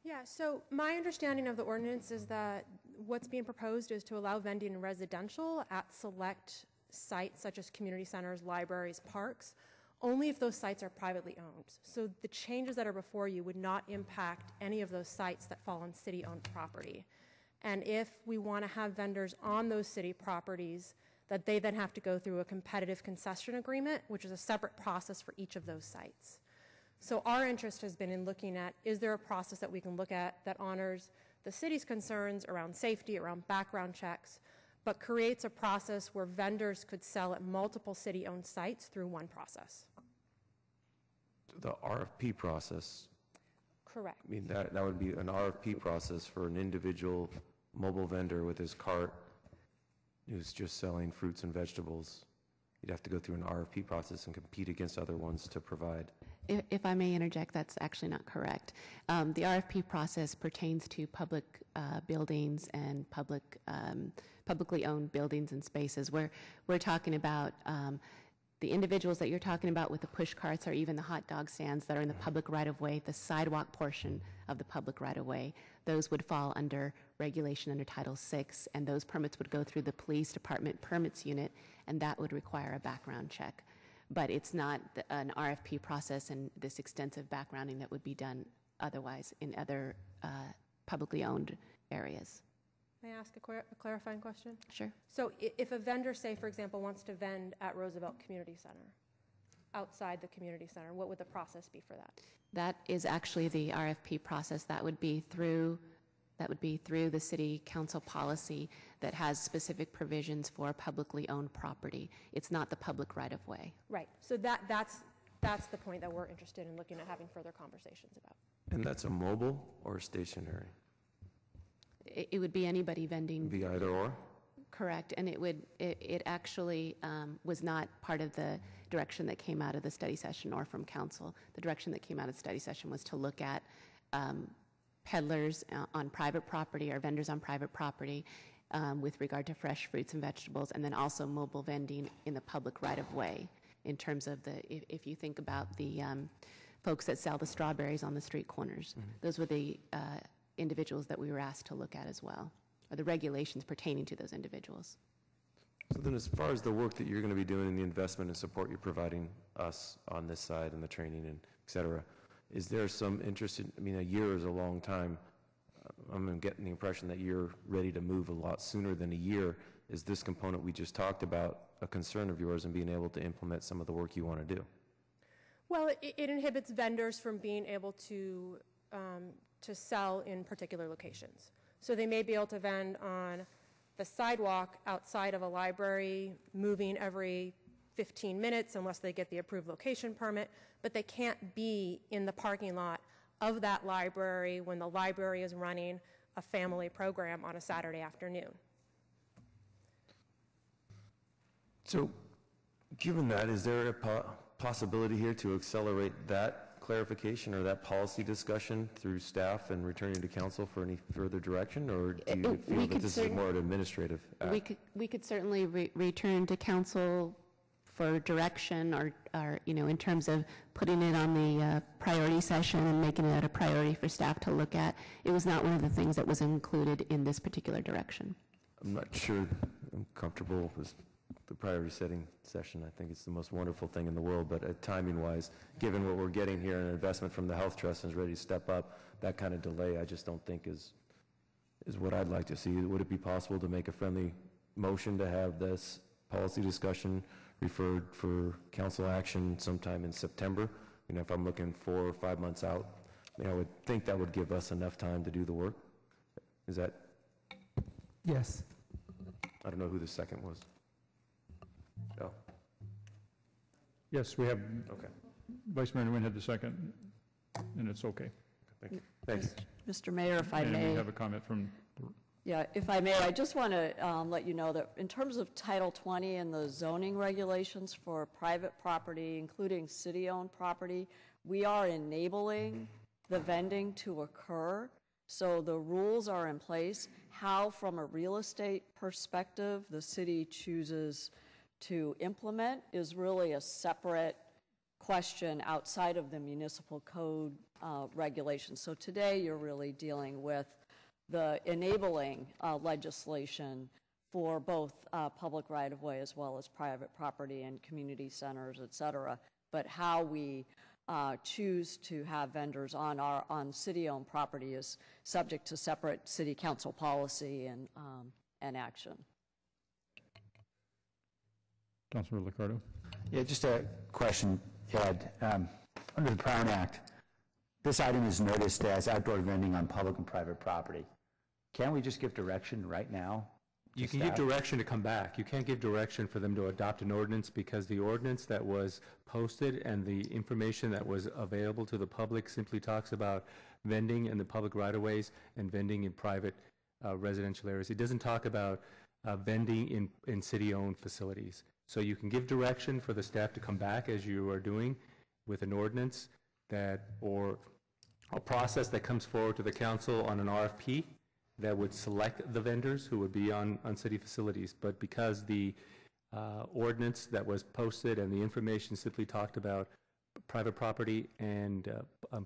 Yeah, so my understanding of the ordinance is that what's being proposed is to allow vending in residential at select sites such as community centers, libraries, parks, only if those sites are privately owned. So the changes that are before you would not impact any of those sites that fall on city-owned property. And if we want to have vendors on those city properties, that they then have to go through a competitive concession agreement, which is a separate process for each of those sites. So our interest has been in looking at, is there a process that we can look at that honors the city's concerns around safety, around background checks, but creates a process where vendors could sell at multiple city-owned sites through one process. The RFP process. Correct. I mean, that would be an RFP process for an individual mobile vendor with his cart who's just selling fruits and vegetables. You'd have to go through an RFP process and compete against other ones to provide. If I may interject, that's actually not correct. The RFP process pertains to public buildings and publicly owned buildings and spaces. Where we're talking about the individuals that you're talking about with the push carts, or even the hot dog stands that are in the public right-of-way, the sidewalk portion of the public right-of-way, those would fall under regulation under Title VI, and those permits would go through the police department permits unit, and that would require a background check. But it's not an RFP process and this extensive backgrounding that would be done otherwise in other publicly owned areas. May I ask a clarifying question? Sure. So if a vendor, say, for example, wants to vend at Roosevelt Community Center, outside the community center, what would the process be for that? That is actually the RFP process. That would be through the city council policy that has specific provisions for publicly owned property. It's not the public right-of-way. Right. So that's the point that we're interested in looking at having further conversations about. And that's a mobile or stationary? It would be anybody vending. Be either or? Correct. And it actually was not part of the direction that came out of the study session or from council. The direction that came out of the study session was to look at peddlers on private property or vendors on private property with regard to fresh fruits and vegetables, and then also mobile vending in the public right-of-way in terms of if you think about the folks that sell the strawberries on the street corners. Mm-hmm. Those were the individuals that we were asked to look at as well, or the regulations pertaining to those individuals. So then as far as the work that you're going to be doing and the investment and support you're providing us on this side and the training and et cetera, is there some interest in, I mean, a year is a long time. I'm getting the impression that you're ready to move a lot sooner than a year. Is this component we just talked about a concern of yours in being able to implement some of the work you want to do? Well, it inhibits vendors from being able to sell in particular locations. So they may be able to vend on the sidewalk outside of a library, moving every 15 minutes unless they get the approved location permit, but they can't be in the parking lot of that library when the library is running a family program on a Saturday afternoon. So, given that, is there a possibility here to accelerate that clarification or that policy discussion through staff and returning to council for any further direction, or do you feel that this is more an administrative act? We could certainly return to council for direction, or in terms of putting it on the priority session and making it a priority for staff to look at. It was not one of the things that was included in this particular direction. I'm not sure I'm comfortable with the priority setting session. I think it's the most wonderful thing in the world, but timing-wise, given what we're getting here, an investment from the Health Trust and is ready to step up, that kind of delay I just don't think is what I'd like to see. Would it be possible to make a friendly motion to have this policy discussion referred for council action sometime in September? If I'm looking 4 or 5 months out, I would think that would give us enough time to do the work. Is that? Yes. I don't know who the second was. Oh. Yes, we have. Okay. Vice Mayor Nguyen had the second, and it's okay. Thank you. Thanks. Mr. Mayor, if I and may. we have a comment from. Yeah, if I may, I just want to let you know that in terms of Title 20 and the zoning regulations for private property, including city-owned property, we are enabling the vending to occur. So the rules are in place. How, from a real estate perspective, the city chooses to implement is really a separate question outside of the municipal code regulations. So today you're really dealing with the enabling legislation for both public right-of-way as well as private property and community centers, et cetera. But how we choose to have vendors on city-owned property is subject to separate city council policy and action. Councilmember LICCARDO. Yeah, just a question, Ed. Under the Brown Act, this item is noticed as outdoor vending on public and private property. Can't we just give direction right now? You can give direction to come back. You can't give direction for them to adopt an ordinance, because the ordinance that was posted and the information that was available to the public simply talks about vending in the public right-of-ways and vending in private residential areas. It doesn't talk about vending in city-owned facilities. So you can give direction for the staff to come back, as you are doing, with an ordinance or a process that comes forward to the council on an RFP that would select the vendors who would be on city facilities. But because the ordinance that was posted and the information simply talked about private property and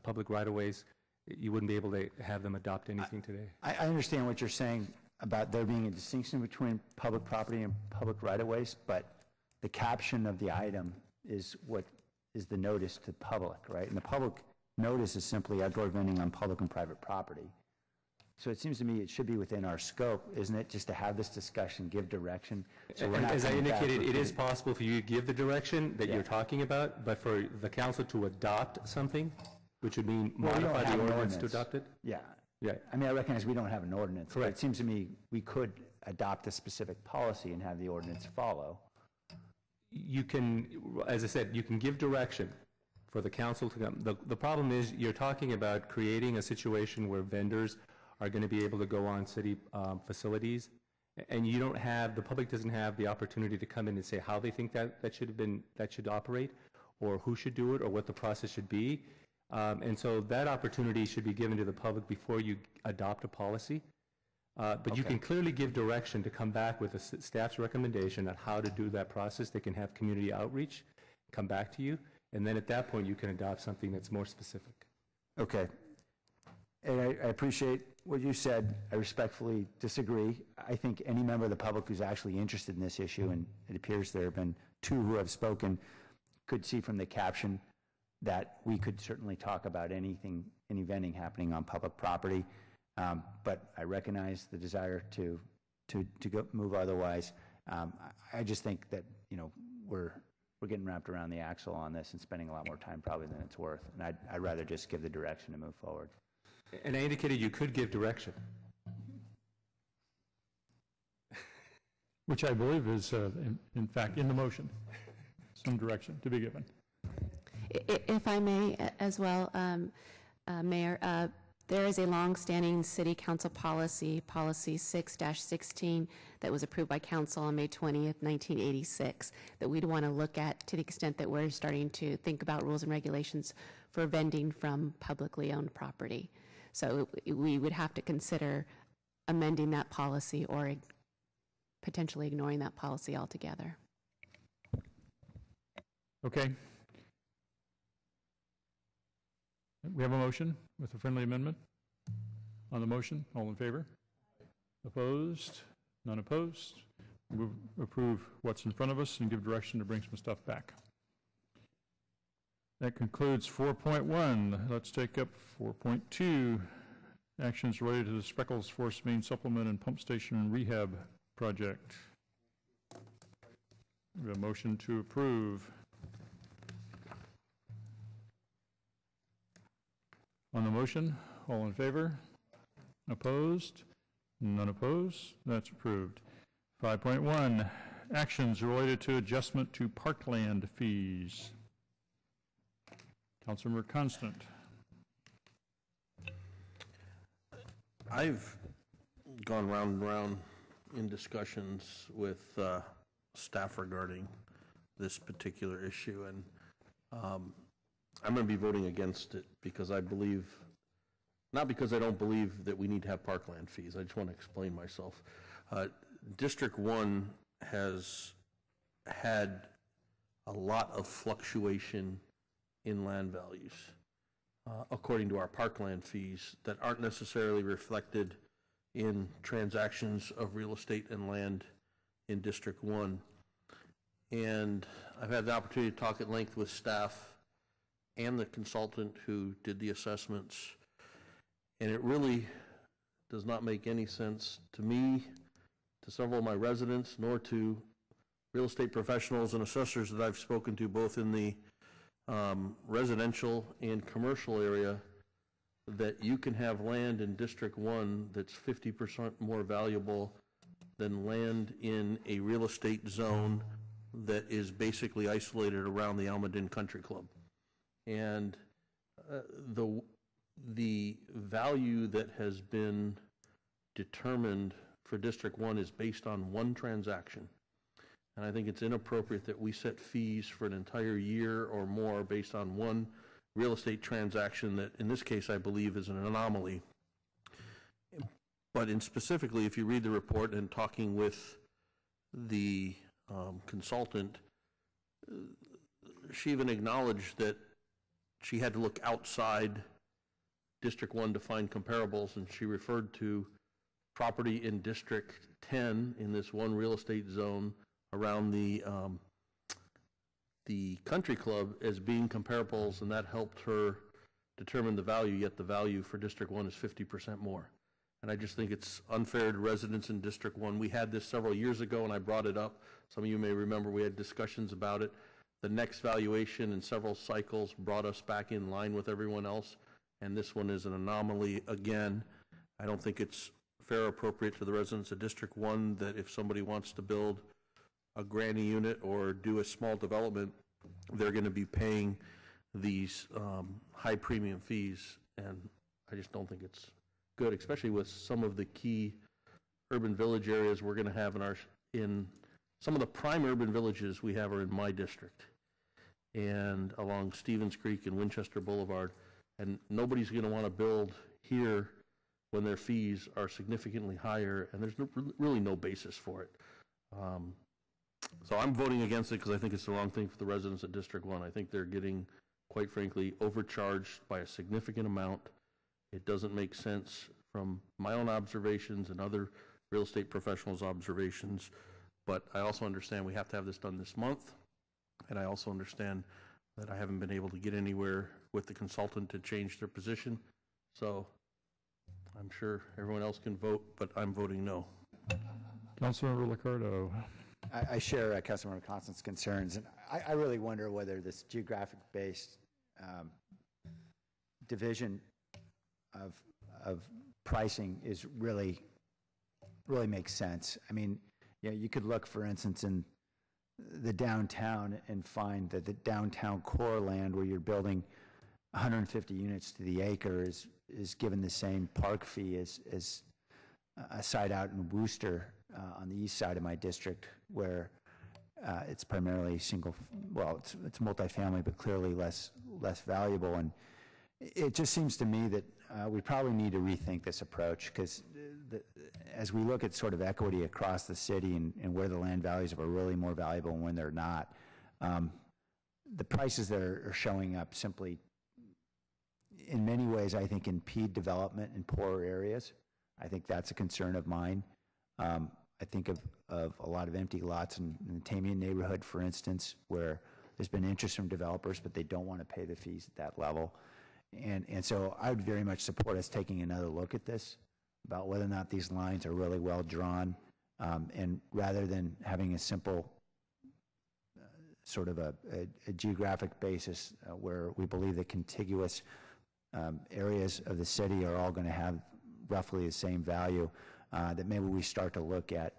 public right-of-ways, you wouldn't be able to have them adopt anything today. I understand what you're saying about there being a distinction between public property and public right-of-ways, but the caption of the item is what is the notice to the public, right? And the public notice is simply outdoor vending on public and private property. So it seems to me it should be within our scope, isn't it, just to have this discussion, give direction. So we're not as I coming back indicated, with it is possible for you to give the direction that you're talking about, but for the council to adopt something, which would mean modify the ordinance to adopt it? Yeah. Yeah. I mean, I recognize we don't have an ordinance. Correct. But it seems to me we could adopt a specific policy and have the ordinance follow. You can, as I said, you can give direction for the council to come. The problem is you're talking about creating a situation where vendors are going to be able to go on city facilities, and you don't have, the public doesn't have the opportunity to come in and say how they think that should operate, or who should do it, or what the process should be. And so that opportunity should be given to the public before you adopt a policy. But you can clearly give direction to come back with a staff's recommendation on how to do that process. They can have community outreach, come back to you, and then at that point you can adopt something that's more specific. Okay. And I appreciate what you said. I respectfully disagree. I think any member of the public who's actually interested in this issue, and it appears there have been 2 who have spoken, could see from the caption that we could certainly talk about any vending happening on public property. But I recognize the desire to go move otherwise. I just think that we're getting wrapped around the axle on this and spending a lot more time probably than it's worth. And I'd rather just give the direction to move forward. And I indicated you could give direction, which I believe is in fact in the motion, some direction to be given. If I may as well, Mayor. There is a long-standing city council policy, policy 6-16, that was approved by council on May 20th, 1986, that we'd want to look at to the extent that we're starting to think about rules and regulations for vending from publicly owned property. So we would have to consider amending that policy or potentially ignoring that policy altogether. Okay. We have a motion with a friendly amendment. On the motion, all in favor? Opposed? None opposed? We'll approve what's in front of us and give direction to bring some stuff back. That concludes 4.1. Let's take up 4.2. Actions related to the Speckles Force Main Supplement and Pump Station Rehab Project. We have a motion to approve. On the motion, all in favor? Opposed? None opposed? That's approved. 5.1, actions related to adjustment to parkland fees. Councilmember Constant. I've gone round and round in discussions with staff regarding this particular issue, and I'm going to be voting against it because I believe, not because I don't believe that we need to have parkland fees. I just want to explain myself. District 1 has had a lot of fluctuation in land values, according to our parkland fees, that aren't necessarily reflected in transactions of real estate and land in District 1. And I've had the opportunity to talk at length with staff and the consultant who did the assessments, and it really does not make any sense to me, to several of my residents, nor to real estate professionals and assessors that I've spoken to, both in the residential and commercial area, that you can have land in District 1 that's 50% more valuable than land in a real estate zone that is basically isolated around the Almaden Country Club. And the value that has been determined for District 1 is based on one transaction. And I think it's inappropriate that we set fees for an entire year or more based on one real estate transaction that, in this case, I believe is an anomaly. But specifically, if you read the report and talking with the consultant, she even acknowledged that she had to look outside District 1 to find comparables, and she referred to property in District 10 in this one real estate zone around the country club as being comparables, and that helped her determine the value, yet the value for District 1 is 50% more. And I just think it's unfair to residents in District 1. We had this several years ago, and I brought it up. Some of you may remember we had discussions about it. The next valuation in several cycles brought us back in line with everyone else, and this one is an anomaly again. I don't think it's fair or appropriate to the residents of District 1 that if somebody wants to build a granny unit or do a small development, they're going to be paying these high premium fees, and I just don't think it's good, especially with some of the key urban village areas we're going to have in some of the prime urban villages we have are in my district and along Stevens Creek and Winchester Boulevard, and nobody's going to want to build here when their fees are significantly higher, and there's really no basis for it. So I'm voting against it because I think it's the wrong thing for the residents of District 1. I think they're getting, quite frankly, overcharged by a significant amount. It doesn't make sense from my own observations and other real estate professionals' observations, but I also understand we have to have this done this month, and I also understand that I haven't been able to get anywhere with the consultant to change their position. So I'm sure everyone else can vote, but I'm voting no. Councilmember LICCARDO. I share Councilmember Constant's concerns, and I really wonder whether this geographic-based division of pricing is really makes sense. I mean, you could look, for instance, in the downtown and find that the downtown core land where you're building 150 units to the acre is is given the same park fee as a site out in Worcester on the east side of my district, where it's primarily it's multifamily, but clearly less valuable. And it just seems to me that we probably need to rethink this approach, because as we look at sort of equity across the city and where the land values are really more valuable and when they're not, the prices that are showing up simply, in many ways, I think, impede development in poorer areas. I think that's a concern of mine. I think of a lot of empty lots in the Tamian neighborhood, for instance, where there's been interest from developers, but they don't want to pay the fees at that level. And so I would very much support us taking another look at this, about whether or not these lines are really well drawn, and rather than having a simple sort of a geographic basis where we believe the contiguous areas of the city are all going to have roughly the same value, that maybe we start to look at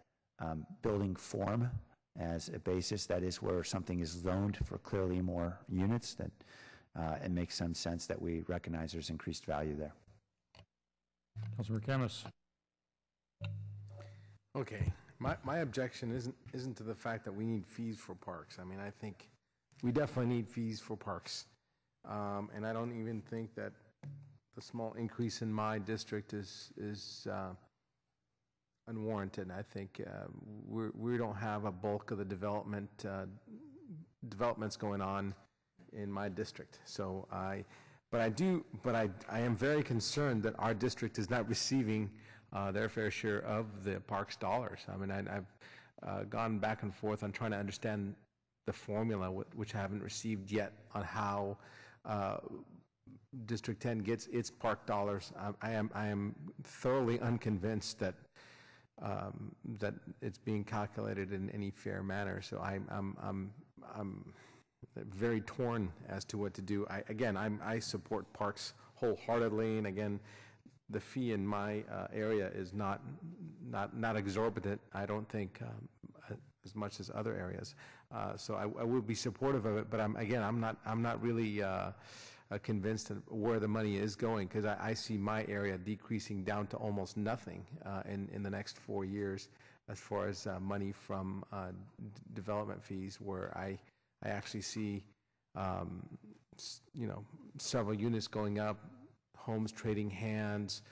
building form as a basis. That is, where something is zoned for clearly more units, that it makes some sense that we recognize there's increased value there. Councilmember KHAMIS. Okay, my objection isn't to the fact that we need fees for parks. I mean, I think we definitely need fees for parks, and I don't even think that the small increase in my district is unwarranted. I think we don't have a bulk of the developments going on in my district. So I am very concerned that our district is not receiving their fair share of the parks dollars. I mean, I've gone back and forth on trying to understand the formula, which I haven't received yet, on how District 10 gets its park dollars. I am thoroughly unconvinced that that it's being calculated in any fair manner. So I'm very torn as to what to do. I support parks wholeheartedly, and again, the fee in my area is not exorbitant, I don't think, as much as other areas. So I would be supportive of it, but I'm not really convinced of where the money is going, because I see my area decreasing down to almost nothing in the next 4 years as far as money from development fees, where I actually see several units going up, homes trading hands,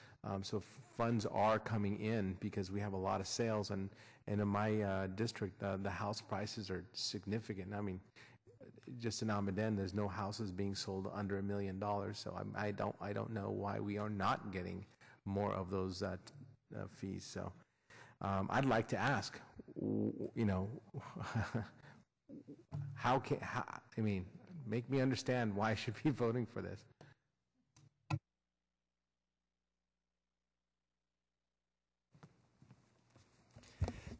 so funds are coming in because we have a lot of sales, and in my district the house prices are significant. I mean, just in Almaden, there's no houses being sold under $1 million. So I don't know why we are not getting more of those fees. So I'd like to ask, make me understand why I should be voting for this.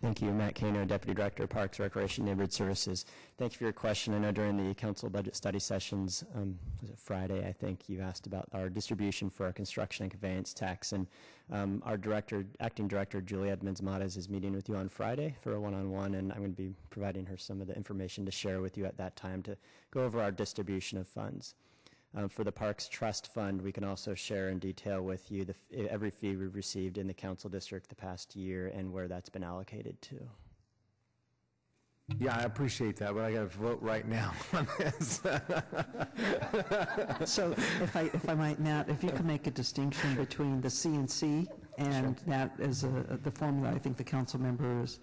Thank you. Matt Kano, Deputy Director of Parks, Recreation, Neighborhood Services. Thank you for your question. I know during the council budget study sessions, was it Friday, I think, you asked about our distribution for our construction and conveyance tax. And our acting director, Julie Edmonds-Matas, is meeting with you on Friday for a one-on-one, and I'm going to be providing her some of the information to share with you at that time to go over our distribution of funds. For the Parks Trust Fund, we can also share in detail with you every fee we've received in the council district the past year and where that's been allocated to. Yeah, I appreciate that, but I got to vote right now on this. So if I might, Matt, if you can make a distinction between the C&C and sure. That is the formula I think the council member is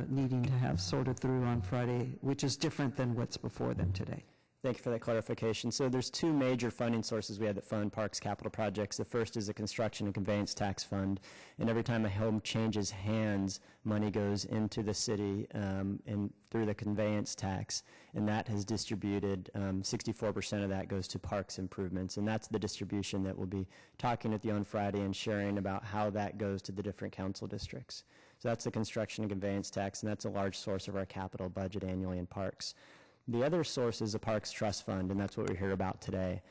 needing to have sorted through on Friday, which is different than what's before them today. Thank you for that clarification. So there's two major funding sources we have that fund parks capital projects. The first is a construction and conveyance tax fund, and every time a home changes hands, money goes into the city and through the conveyance tax, and that has distributed 64% of that goes to parks improvements, and that's the distribution that we'll be talking with you on Friday and sharing about how that goes to the different council districts. So that's the construction and conveyance tax, and that's a large source of our capital budget annually in parks. The other source is the Parks Trust Fund, and that's what we're here about today.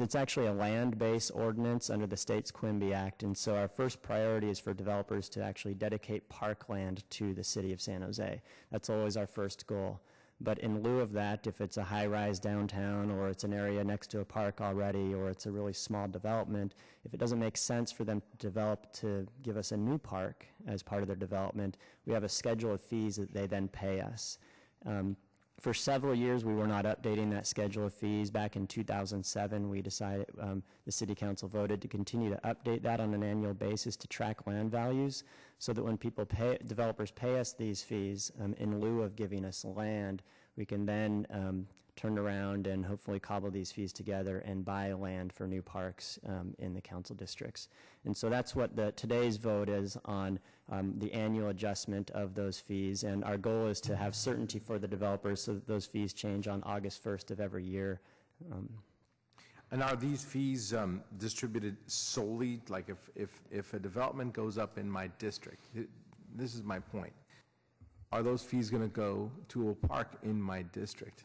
It's actually a land-based ordinance under the state's Quimby Act, and so our first priority is for developers to actually dedicate parkland to the city of San Jose. That's always our first goal. But in lieu of that, if it's a high-rise downtown, or it's an area next to a park already, or it's a really small development, if it doesn't make sense for them to develop to give us a new park as part of their development, we have a schedule of fees that they then pay us. For several years, we were not updating that schedule of fees. Back in 2007, we decided, the City Council voted to continue to update that on an annual basis to track land values, so that when developers pay us these fees in lieu of giving us land, we can then turn around and hopefully cobble these fees together and buy land for new parks in the council districts. And so that's what today's vote is on the annual adjustment of those fees. And our goal is to have certainty for the developers so that those fees change on August 1st of every year. And are these fees distributed solely, like if a development goes up in my district, this is my point, are those fees going to go to a park in my district?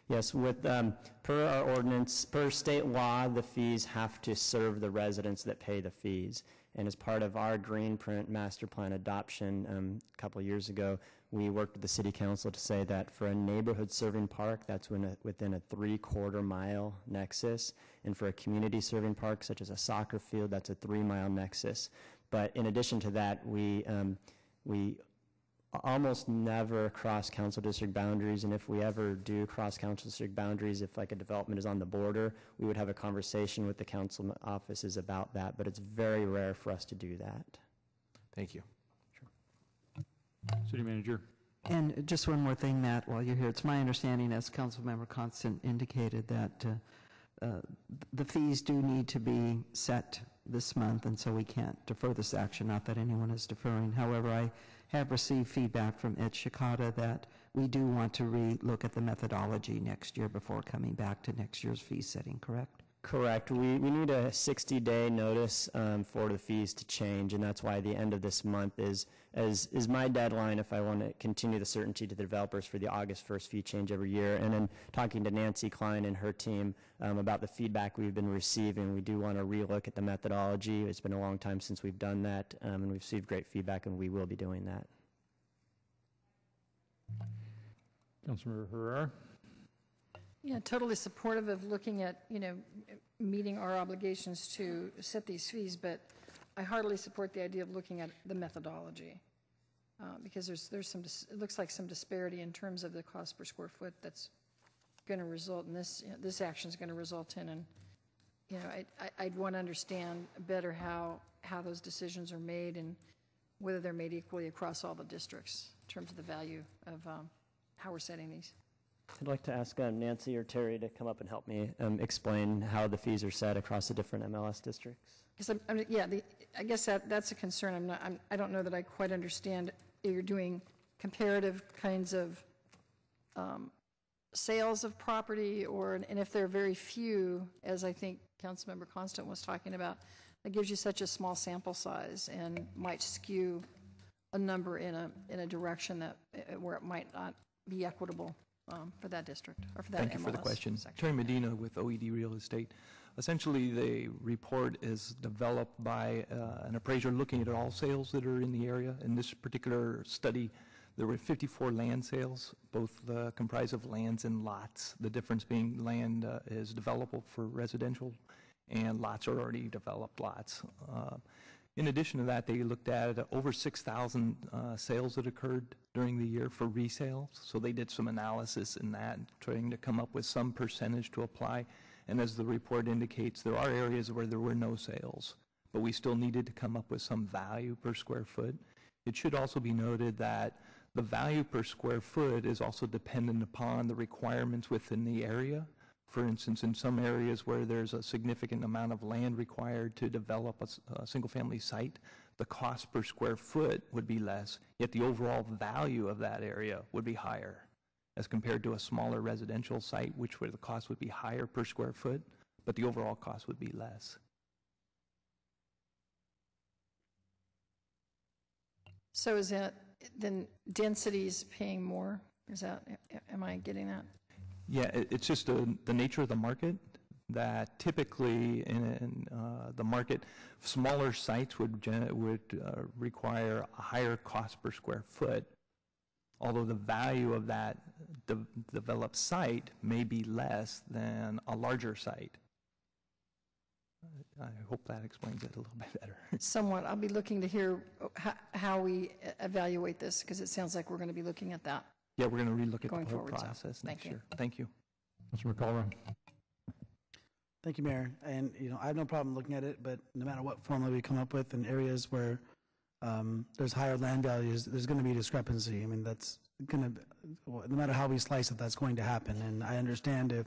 Yes, with per our ordinance, per state law, the fees have to serve the residents that pay the fees. And as part of our green print master plan adoption a couple of years ago, we worked with the City Council to say that for a neighborhood serving park, that's within a 3/4 mile nexus. And for a community serving park, such as a soccer field, that's a 3-mile nexus. But in addition to that, we almost never cross council district boundaries, and if we ever do cross council district boundaries, if like a development is on the border, we would have a conversation with the council offices about that, but it's very rare for us to do that. Thank you. Sure. City Manager. And just one more thing, Matt, while you're here. It's my understanding, as Councilmember KANSEN indicated, that the fees do need to be set this month, and so we can't defer this action, not that anyone is deferring. However, I have received feedback from Ed Shikata that we do want to re-look at the methodology next year before coming back to next year's fee setting, correct? Correct. We need a 60-day notice for the fees to change, and that's why the end of this month is my deadline if I want to continue the certainty to the developers for the August 1st fee change every year. And then talking to Nancy Klein and her team about the feedback we've been receiving, we do want to relook at the methodology. It's been a long time since we've done that, and we've received great feedback, and we will be doing that. Councilmember Herrera. Yeah, totally supportive of looking at, meeting our obligations to set these fees, but I heartily support the idea of looking at the methodology because there's some, it looks like some disparity in terms of the cost per square foot that's going to result in this, this action is going to result in, and, I'd want to understand better how those decisions are made and whether they're made equally across all the districts in terms of the value of how we're setting these. I'd like to ask Nancy or Terry to come up and help me explain how the fees are set across the different MLS districts. Because I guess that's a concern. I don't know that I quite understand. You're doing comparative kinds of sales of property, and if there are very few, as I think Councilmember Constant was talking about, that gives you such a small sample size and might skew a number in a direction that where it might not be equitable. For that district, or for that Thank you for the question. Terry Medina with OED Real Estate. Essentially, the report is developed by an appraiser looking at all sales that are in the area. In this particular study, there were 54 land sales, both comprised of lands and lots. The difference being land is developable for residential, and lots are already developed lots. In addition to that, they looked at over 6,000 sales that occurred during the year for resales. So they did some analysis in that, trying to come up with some percentage to apply. And as the report indicates, there are areas where there were no sales, but we still needed to come up with some value per square foot. It should also be noted that the value per square foot is also dependent upon the requirements within the area. For instance, in some areas where there's a significant amount of land required to develop a single-family site, the cost per square foot would be less, yet the overall value of that area would be higher as compared to a smaller residential site, where the cost would be higher per square foot, but the overall cost would be less. So is that then densities paying more? Is that, am I getting that? Yeah, it's just the nature of the market that typically in the market, smaller sites would require a higher cost per square foot although the value of that developed site may be less than a larger site. I hope that explains it a little bit better. Somewhat. I'll be looking to hear how we evaluate this, because it sounds like we're going to be looking at that. Yeah, we're going to relook at Going the whole forward, so process thank next you. year. Thank you. Councilmember Kalra. Thank you, Mayor. And, I have no problem looking at it, but no matter what formula we come up with in areas where there's higher land values, there's going to be discrepancy. I mean, that's going to, no matter how we slice it, that's going to happen. And I understand if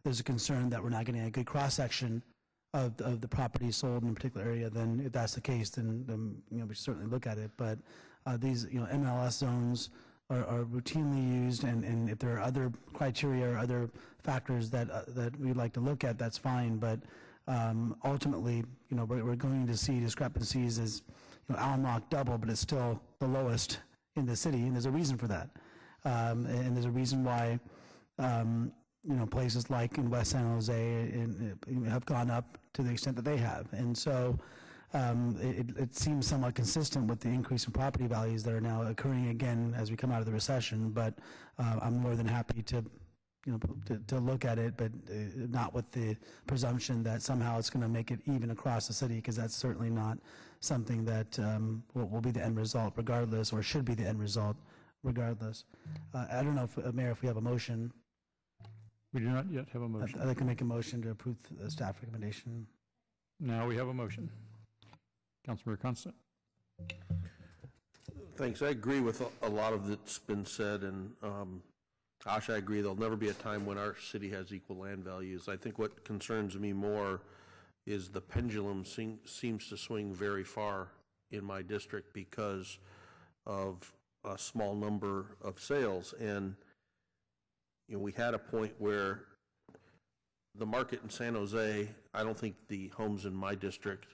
there's a concern that we're not getting a good cross-section of the property sold in a particular area, then if that's the case, then we should certainly look at it. But these, MLS zones are routinely used, and if there are other criteria or other factors that we'd like to look at, that's fine. But ultimately, we're going to see discrepancies as Allen Rock double, but it's still the lowest in the city, and there's a reason for that. And there's a reason why places like in West San Jose have gone up to the extent that they have. And so it seems somewhat consistent with the increase in property values that are now occurring again as we come out of the recession. But I'm more than happy to look at it, but not with the presumption that somehow it's going to make it even across the city, because that's certainly not something that will be the end result regardless, or should be the end result regardless. I don't know, Mayor, if we have a motion. We do not yet have a motion. I'd like to make a motion to approve the staff recommendation. Now we have a motion. Councilmember Constant. Thanks. I agree with a lot of that's been said, and Ash, I agree. There'll never be a time when our city has equal land values. I think what concerns me more is the pendulum seems to swing very far in my district because of a small number of sales. And we had a point where the market in San Jose, I don't think the homes in my district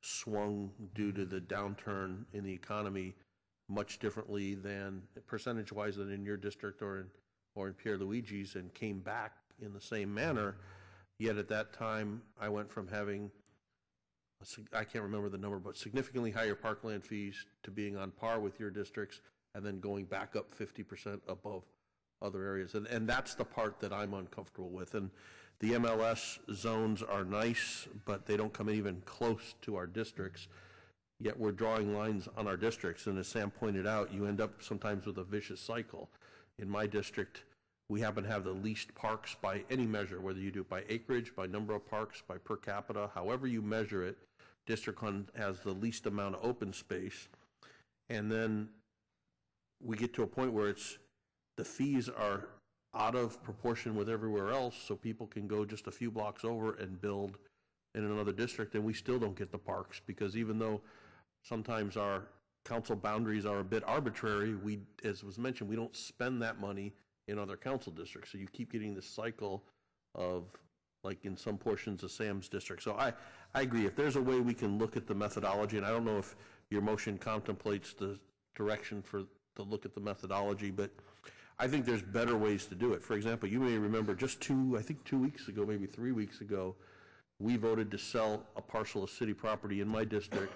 swung due to the downturn in the economy much differently than percentage-wise than in your district or in Pierluigi's, and came back in the same manner. Yet at that time, I went from having, I can't remember the number, but significantly higher parkland fees to being on par with your districts, and then going back up 50% above other areas. And that's the part that I'm uncomfortable with. And the MLS zones are nice, but they don't come even close to our districts. Yet we're drawing lines on our districts. And as Sam pointed out, you end up sometimes with a vicious cycle. In my district, we happen to have the least parks by any measure, whether you do it by acreage, by number of parks, by per capita, however you measure it. District 1 has the least amount of open space. And then we get to a point where the fees are out of proportion with everywhere else, so people can go just a few blocks over and build in another district, and we still don't get the parks, because even though sometimes our council boundaries are a bit arbitrary, as was mentioned, we don't spend that money in other council districts. So you keep getting this cycle of, like in some portions of Sam's district. So I agree. If there's a way we can look at the methodology, and I don't know if your motion contemplates the direction to look at the methodology, but I think there's better ways to do it. For example, you may remember just 2 weeks ago, maybe 3 weeks ago, we voted to sell a parcel of city property in my district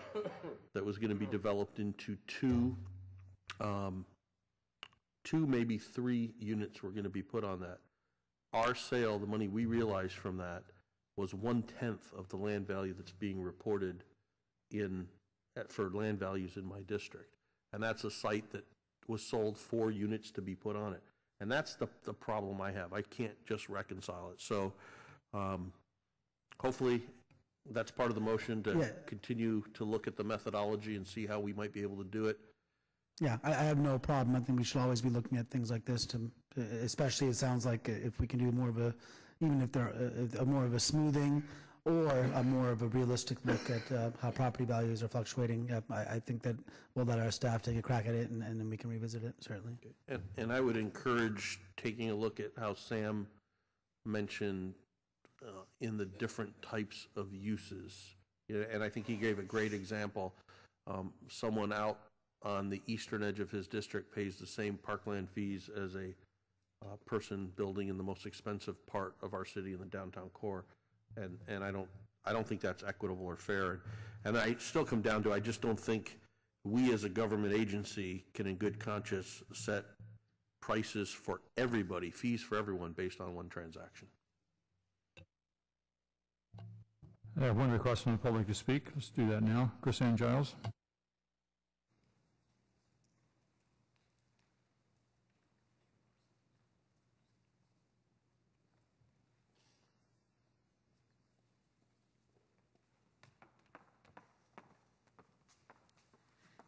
that was going to be developed into two, maybe 3 units were going to be put on that. Our sale, the money we realized from that, was 1/10 of the land value that's being reported for land values in my district. And that's a site that was sold 4 units to be put on it. And that's the problem I have. I can't just reconcile it. So hopefully that's part of the motion to continue to look at the methodology and see how we might be able to do it. Yeah, I have no problem. I think we should always be looking at things like this, especially it sounds like if we can do more of even if they're more of a smoothing or a more of a realistic look at how property values are fluctuating. I think that we'll let our staff take a crack at it, and then we can revisit it, certainly. Okay. And I would encourage taking a look at how Sam mentioned in the different types of uses. And I think he gave a great example. Someone out on the eastern edge of his district pays the same parkland fees as a person building in the most expensive part of our city in the downtown core. And I don't think that's equitable or fair. And I still come down to, I just don't think we as a government agency can in good conscience set prices for everybody, fees for everyone based on one transaction. I have one request from the public to speak. Let's do that now. Chrisanne Giles.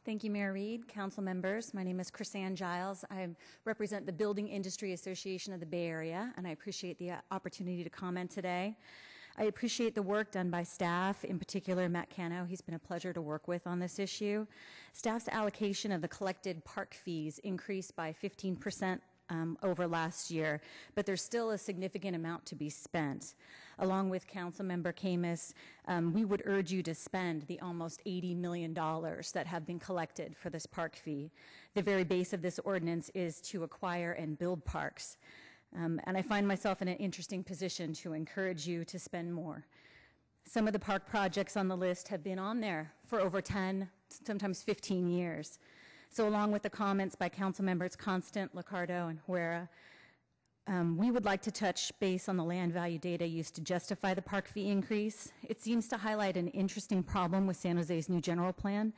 Thank you, Mayor Reed, council members. My name is Chrisanne Giles. I represent the Building Industry Association of the Bay Area, and I appreciate the opportunity to comment today. I appreciate the work done by staff, in particular Matt Cano. He's been a pleasure to work with on this issue. Staff's allocation of the collected park fees increased by 15% over last year, but there's still a significant amount to be spent. Along with Councilmember KHAMIS, we would urge you to spend the almost $80 million that have been collected for this park fee. The very base of this ordinance is to acquire and build parks. And I find myself in an interesting position to encourage you to spend more. Some of the park projects on the list have been on there for over 10, sometimes 15 years. So along with the comments by council members Constant, LICCARDO, and HERRERA, we would like to touch base on the land value data used to justify the park fee increase. It seems to highlight an interesting problem with San Jose's new general plan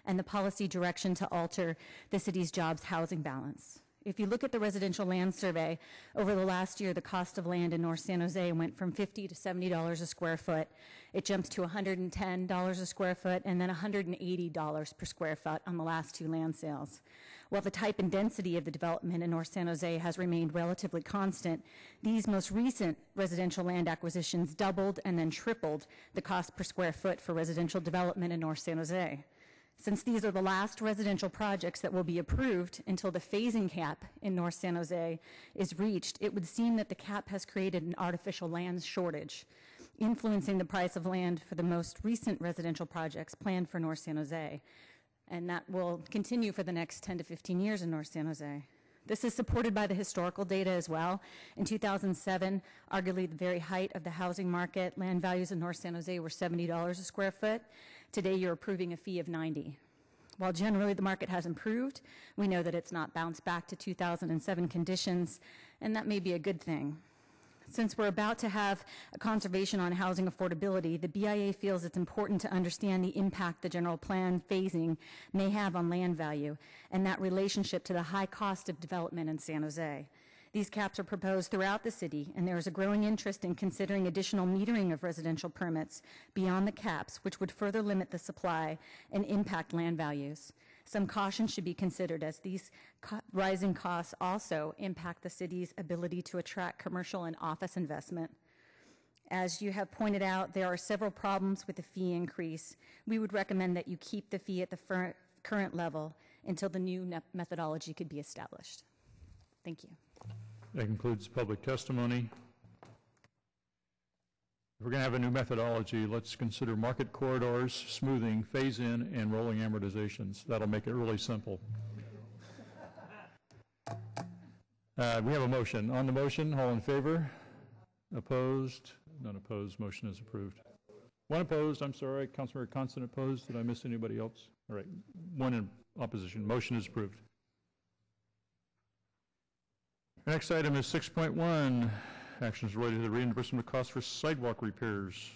and the policy direction to alter the city's jobs housing balance. If you look at the residential land survey, over the last year, the cost of land in North San Jose went from $50 to $70 a square foot. It jumps to $110 a square foot and then $180 per square foot on the last two land sales. While the type and density of the development in North San Jose has remained relatively constant, these most recent residential land acquisitions doubled and then tripled the cost per square foot for residential development in North San Jose. Since these are the last residential projects that will be approved until the phasing cap in North San Jose is reached, it would seem that the cap has created an artificial land shortage, influencing the price of land for the most recent residential projects planned for North San Jose. And that will continue for the next 10 to 15 years in North San Jose. This is supported by the historical data as well. In 2007, arguably the very height of the housing market, land values in North San Jose were $70 a square foot. Today, you're approving a fee of $90. While generally the market has improved, we know that it's not bounced back to 2007 conditions, and that may be a good thing. Since we're about to have a conservation on housing affordability, the BIA feels it's important to understand the impact the general plan phasing may have on land value and that relationship to the high cost of development in San Jose. These caps are proposed throughout the city, and there is a growing interest in considering additional metering of residential permits beyond the caps, which would further limit the supply and impact land values. Some caution should be considered as these rising costs also impact the city's ability to attract commercial and office investment. As you have pointed out, there are several problems with the fee increase. We would recommend that you keep the fee at the current level until the new methodology could be established. Thank you. That concludes public testimony. If we're going to have a new methodology, let's consider market corridors, smoothing, phase-in, and rolling amortizations. That'll make it really simple. We have a motion. On the motion, all in favor? Opposed? None opposed. Motion is approved. One opposed. I'm sorry. Councilmember Constant opposed. Did I miss anybody else? All right. One in opposition. Motion is approved. The next item is 6.1, actions related to the reimbursement of costs for sidewalk repairs.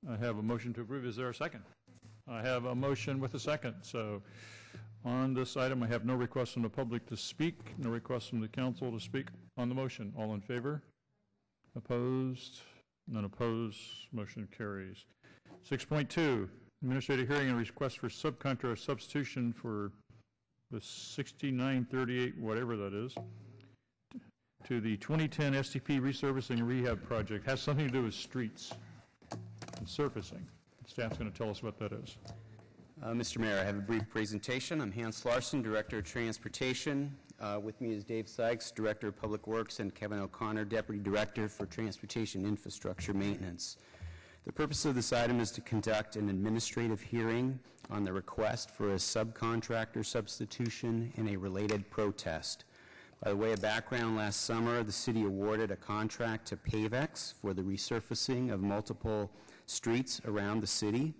I have a motion to approve. Is there a second? I have a motion with a second. So on this item, I have no requests from the public to speak, no requests from the council to speak on the motion. All in favor? Opposed? None opposed. Motion carries. 6.2, administrative hearing and request for subcontractor substitution for the 6938, whatever that is, to the 2010 STP resurfacing and rehab project. Has something to do with streets and surfacing. Staff's going to tell us what that is. Mr. Mayor, I have a brief presentation. I'm Hans Larson, Director of Transportation. With me is Dave Sykes, Director of Public Works, and Kevin O'Connor, Deputy Director for Transportation Infrastructure Maintenance. The purpose of this item is to conduct an administrative hearing on the request for a subcontractor substitution and a related protest. By the way of background, last summer, the city awarded a contract to Pavex for the resurfacing of multiple streets around the city.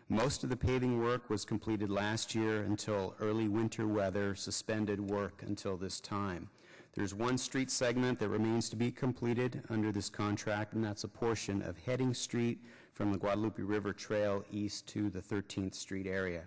Most of the paving work was completed last year until early winter weather suspended work until this time. There's one street segment that remains to be completed under this contract, and that's a portion of Heading Street from the Guadalupe River Trail east to the 13th Street area.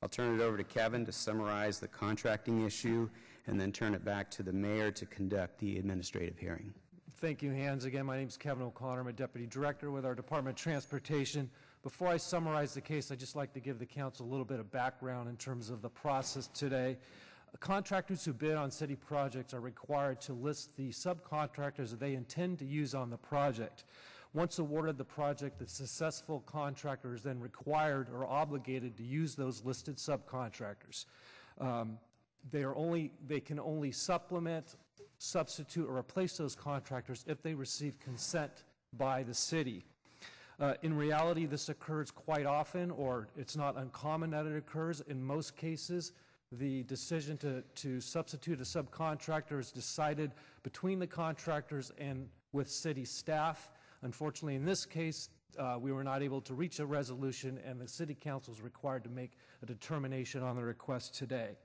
I'll turn it over to Kevin to summarize the contracting issue and then turn it back to the mayor to conduct the administrative hearing. Thank you, Hans. Again, my name is Kevin O'Connor. I'm a deputy director with our Department of Transportation. Before I summarize the case, I'd just like to give the council a little bit of background in terms of the process today. Contractors who bid on city projects are required to list the subcontractors that they intend to use on the project. Once awarded the project, the successful contractor is then required or obligated to use those listed subcontractors. They can only supplement, substitute, or replace those contractors if they receive consent by the city. In reality, this occurs quite often, or it's not uncommon that it occurs. In most cases, the decision to substitute a subcontractor is decided between the contractors and with city staff. Unfortunately, in this case, we were not able to reach a resolution, and the city council is required to make a determination on the request today.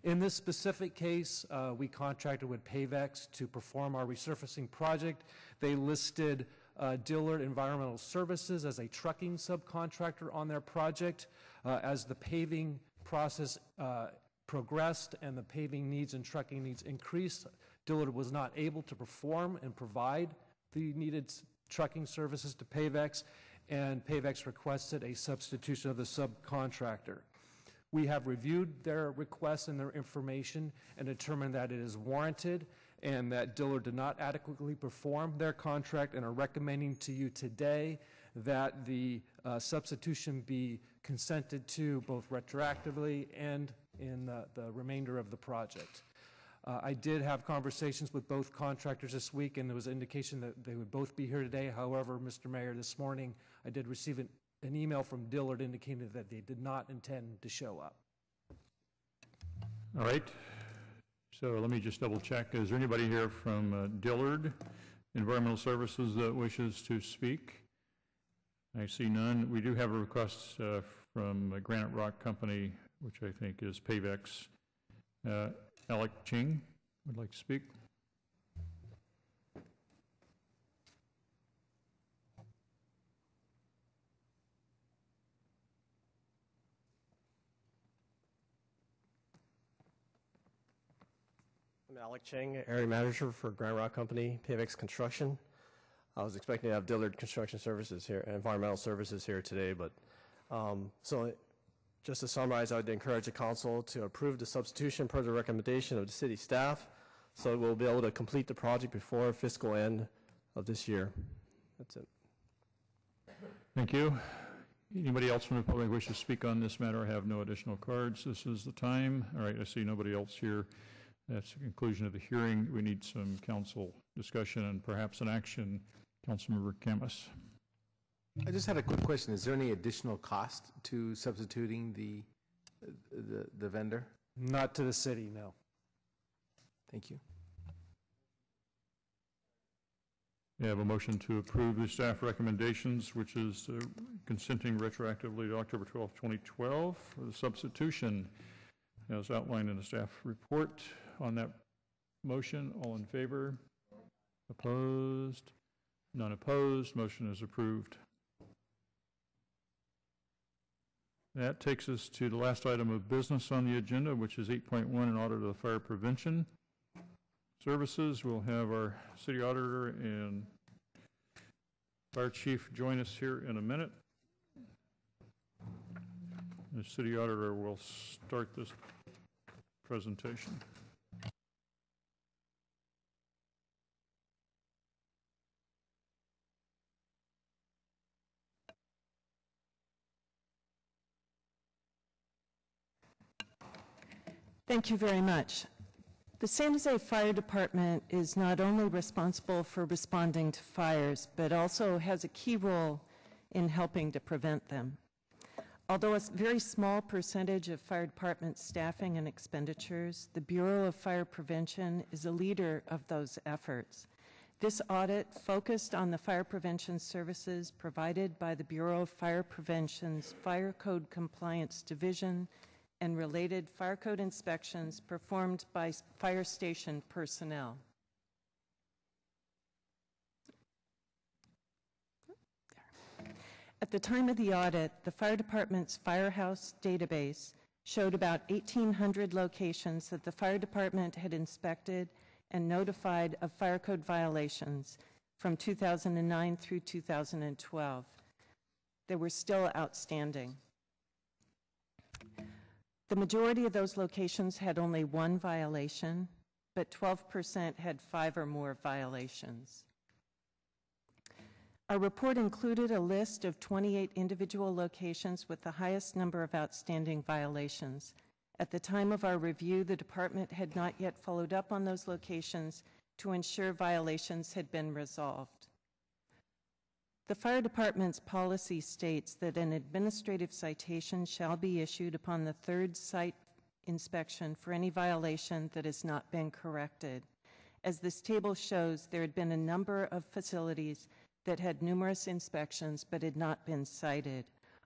In this specific case, we contracted with Pavex to perform our resurfacing project. They listed Dillard Environmental Services as a trucking subcontractor on their project. As the paving process progressed and the paving needs and trucking needs increased, Dillard was not able to perform and provide the needed trucking services to Pavex, and Pavex requested a substitution of the subcontractor. We have reviewed their requests and their information and determined that it is warranted and that Dillard did not adequately perform their contract, and are recommending to you today that the substitution be consented to both retroactively and in the remainder of the project. I did have conversations with both contractors this week, and there was an indication that they would both be here today. However, Mr. Mayor, this morning I did receive an email from Dillard indicating that they did not intend to show up. All right. So let me just double check. Is there anybody here from Dillard Environmental Services that wishes to speak? I see none. We do have a request from Granite Rock Company, which I think is Pavex. Alec Ching would like to speak. I'm Alec Cheng, Area Manager for Grand Rock Company, Pavex Construction. I was expecting to have Dillard Construction Services here, Environmental Services here today, but so just to summarize, I would encourage the council to approve the substitution per the recommendation of the city staff, so we'll be able to complete the project before fiscal end of this year. That's it. Thank you. Anybody else from the public wish to speak on this matter? I have no additional cards. This is the time. All right, I see nobody else here. That's the conclusion of the hearing. We need some council discussion and perhaps an action. Councilmember KHAMIS. I just had a quick question. Is there any additional cost to substituting the vendor? Not to the city, no. Thank you. We have a motion to approve the staff recommendations, which is consenting retroactively to October 12, 2012 for the substitution as outlined in the staff report. On that motion, all in favor? Opposed? None opposed. Motion is approved. That takes us to the last item of business on the agenda, which is 8.1, an audit of the fire prevention services. We'll have our city auditor and fire chief join us here in a minute. The city auditor will start this presentation. Thank you very much. The San Jose Fire Department is not only responsible for responding to fires, but also has a key role in helping to prevent them. Although a very small percentage of fire department staffing and expenditures, the Bureau of Fire Prevention is a leader of those efforts. This audit focused on the fire prevention services provided by the Bureau of Fire Prevention's Fire Code Compliance Division and related fire code inspections performed by fire station personnel. At the time of the audit, the fire department's firehouse database showed about 1,800 locations that the fire department had inspected and notified of fire code violations from 2009 through 2012. They were still outstanding. The majority of those locations had only one violation, but 12% had 5 or more violations. Our report included a list of 28 individual locations with the highest number of outstanding violations. At the time of our review, the department had not yet followed up on those locations to ensure violations had been resolved. The fire department's policy states that an administrative citation shall be issued upon the 3rd site inspection for any violation that has not been corrected. As this table shows, there had been a number of facilities that had numerous inspections but had not been cited.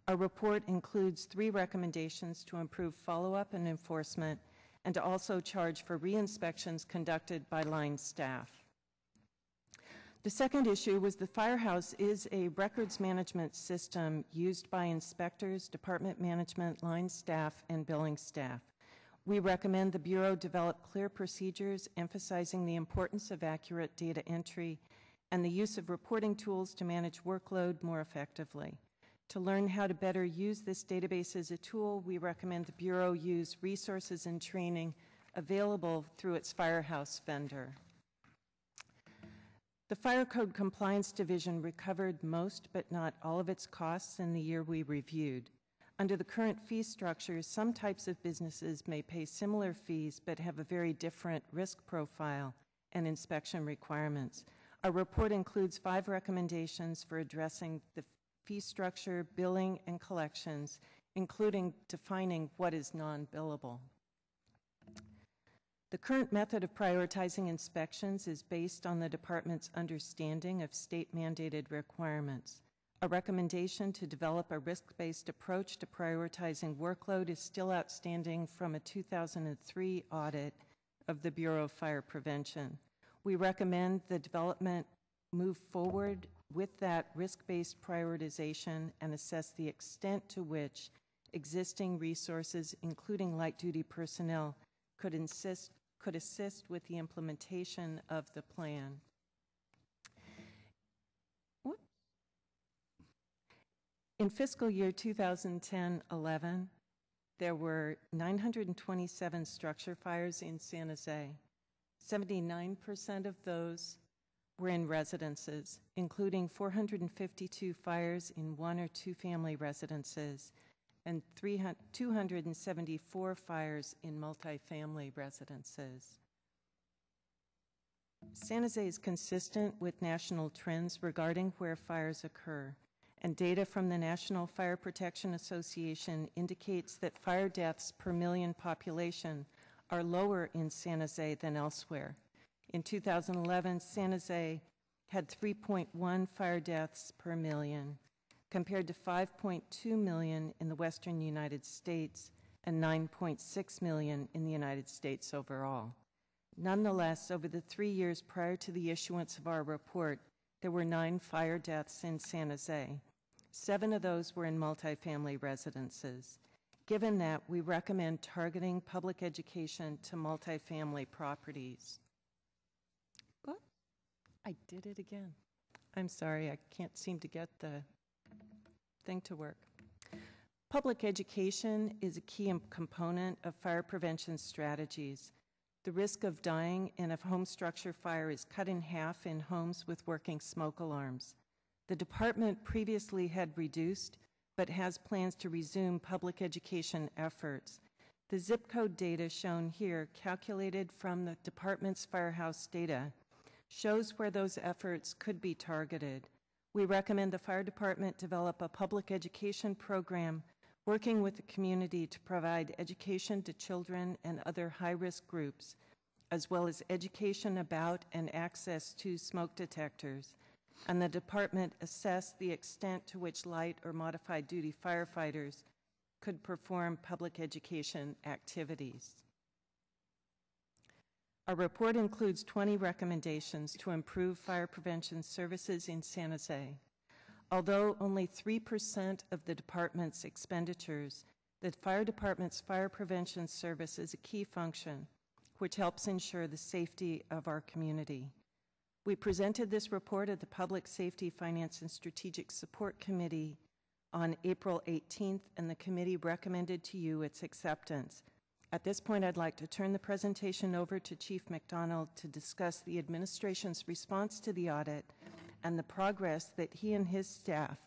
Our report includes 3 recommendations to improve follow-up and enforcement and to also charge for re-inspections conducted by line staff. The second issue was the firehouse is a records management system used by inspectors, department management, line staff, and billing staff. We recommend the Bureau develop clear procedures emphasizing the importance of accurate data entry and the use of reporting tools to manage workload more effectively. To learn how to better use this database as a tool, we recommend the Bureau use resources and training available through its firehouse vendor. The Fire Code Compliance Division recovered most but not all of its costs in the year we reviewed. Under the current fee structure, some types of businesses may pay similar fees but have a very different risk profile and inspection requirements. Our report includes 5 recommendations for addressing the fee structure, billing, and collections, including defining what is non-billable. The current method of prioritizing inspections is based on the department's understanding of state-mandated requirements. A recommendation to develop a risk-based approach to prioritizing workload is still outstanding from a 2003 audit of the Bureau of Fire Prevention. We recommend the development move forward with that risk-based prioritization and assess the extent to which existing resources, including light-duty personnel, could assist with the implementation of the plan. In fiscal year 2010-11, there were 927 structure fires in San Jose. 79% of those were in residences, including 452 fires in 1 or 2 family residences and 274 fires in multifamily residences. San Jose is consistent with national trends regarding where fires occur, and data from the National Fire Protection Association indicates that fire deaths per million population are lower in San Jose than elsewhere. In 2011, San Jose had 3.1 fire deaths per million, compared to 5.2 million in the western United States and 9.6 million in the United States overall. Nonetheless, over the 3 years prior to the issuance of our report, there were 9 fire deaths in San Jose. 7 of those were in multifamily residences. Given that, we recommend targeting public education to multifamily properties. What? I did it again. I'm sorry, I can't seem to get the thing to work. Public education is a key component of fire prevention strategies. The risk of dying in a home structure fire is cut in half in homes with working smoke alarms. The department previously had reduced, but has plans to resume public education efforts. The zip code data shown here, calculated from the department's firehouse data, shows where those efforts could be targeted. We recommend the fire department develop a public education program working with the community to provide education to children and other high-risk groups, as well as education about and access to smoke detectors, and the department assessed the extent to which light or modified duty firefighters could perform public education activities. Our report includes 20 recommendations to improve fire prevention services in San Jose. Although only 3% of the department's expenditures, the fire department's fire prevention service is a key function, which helps ensure the safety of our community. We presented this report at the Public Safety, Finance, and Strategic Support Committee on April 18th, and the committee recommended to you its acceptance. At this point, I'd like to turn the presentation over to Chief McDonald to discuss the administration's response to the audit and the progress that he and his staff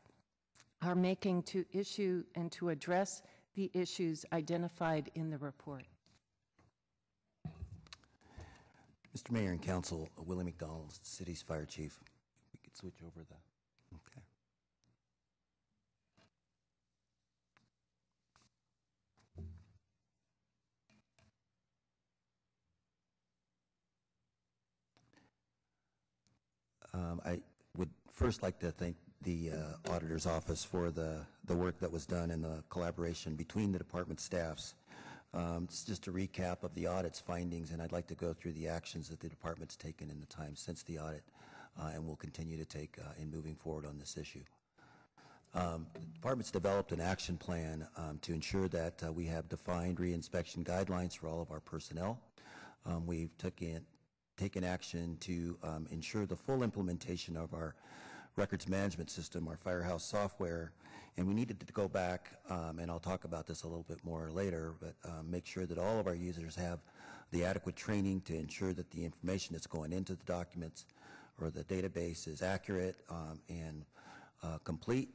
are making to issue and to address the issues identified in the report. Mr. Mayor and Council, Willie McDonald, City's Fire Chief. We could switch over the, okay. I would first like to thank the Auditor's Office for the work that was done and the collaboration between the department staffs. It's just a recap of the audit's findings, and I'd like to go through the actions that the department's taken in the time since the audit and will continue to take in moving forward on this issue. The department's developed an action plan to ensure that we have defined re-inspection guidelines for all of our personnel. We've taken action to ensure the full implementation of our records management system, our Firehouse software, and we needed to go back, and I'll talk about this a little bit more later, but make sure that all of our users have the adequate training to ensure that the information that's going into the documents or the database is accurate and complete.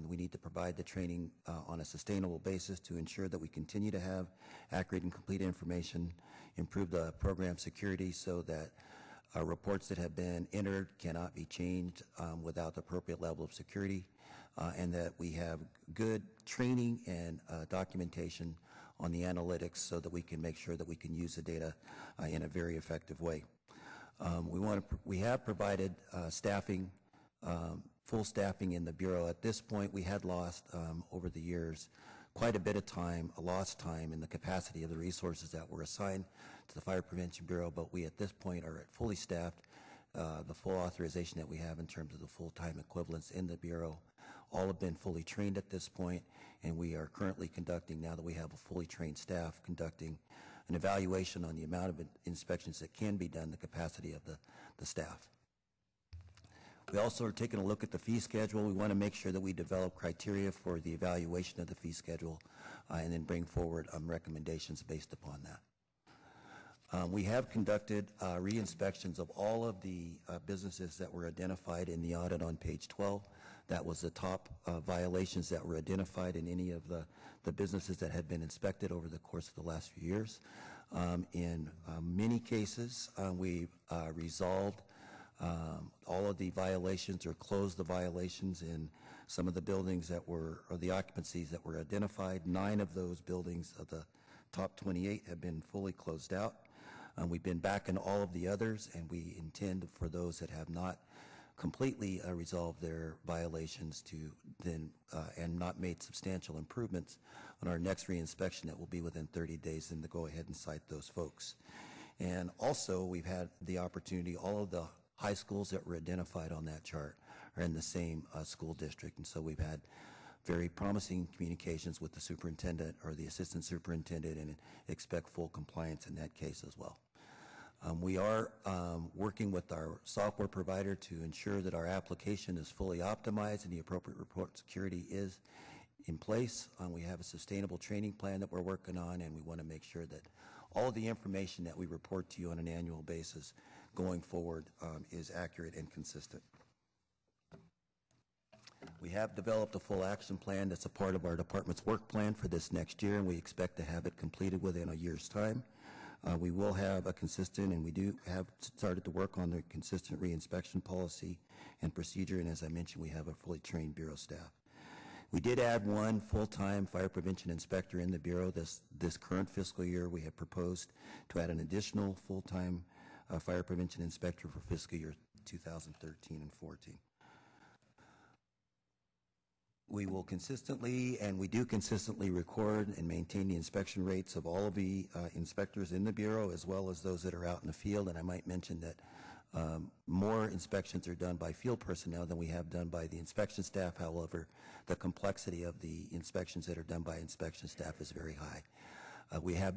We need to provide the training on a sustainable basis to ensure that we continue to have accurate and complete information, improve the program security so that reports that have been entered cannot be changed without the appropriate level of security, and that we have good training and documentation on the analytics so that we can make sure that we can use the data in a very effective way. We have provided staffing, full staffing in the Bureau. At this point, we had lost over the years quite a bit of time, lost time in the capacity of the resources that were assigned to the Fire Prevention Bureau, but we at this point are at fully staffed. The full authorization that we have in terms of the full-time equivalents in the Bureau all have been fully trained at this point, and we are currently conducting, now that we have a fully trained staff, conducting an evaluation on the amount of inspections that can be done, the capacity of the staff. We also are taking a look at the fee schedule. We want to make sure that we develop criteria for the evaluation of the fee schedule and then bring forward recommendations based upon that. We have conducted re-inspections of all of the businesses that were identified in the audit on page 12. That was the top violations that were identified in any of the businesses that had been inspected over the course of the last few years. In many cases, we've resolved all of the violations or closed the violations in some of the buildings that were, or the occupancies that were identified. 9 of those buildings of the top 28 have been fully closed out. We've been back in all of the others, and we intend for those that have not completely resolved their violations to then, and not made substantial improvements on our next reinspection that will be within 30 days, then to go ahead and cite those folks. And also, we've had the opportunity, all of the high schools that were identified on that chart are in the same school district, and so we've had very promising communications with the superintendent or the assistant superintendent and expect full compliance in that case as well. We are working with our software provider to ensure that our application is fully optimized and the appropriate report security is in place. We have a sustainable training plan that we're working on, and we want to make sure that all of the information that we report to you on an annual basis going forward is accurate and consistent. We have developed a full action plan that's a part of our department's work plan for this next year, and we expect to have it completed within a year's time. We will have a consistent, and we do have started to work on the consistent reinspection policy and procedure, and as I mentioned, we have a fully trained Bureau staff. We did add one full-time fire prevention inspector in the Bureau this current fiscal year. We have proposed to add an additional full-time fire prevention inspector for fiscal year 2013 and 14. We will consistently, and we do consistently, record and maintain the inspection rates of all of the inspectors in the Bureau, as well as those that are out in the field. And I might mention that more inspections are done by field personnel than we have done by the inspection staff. However, the complexity of the inspections that are done by inspection staff is very high. We have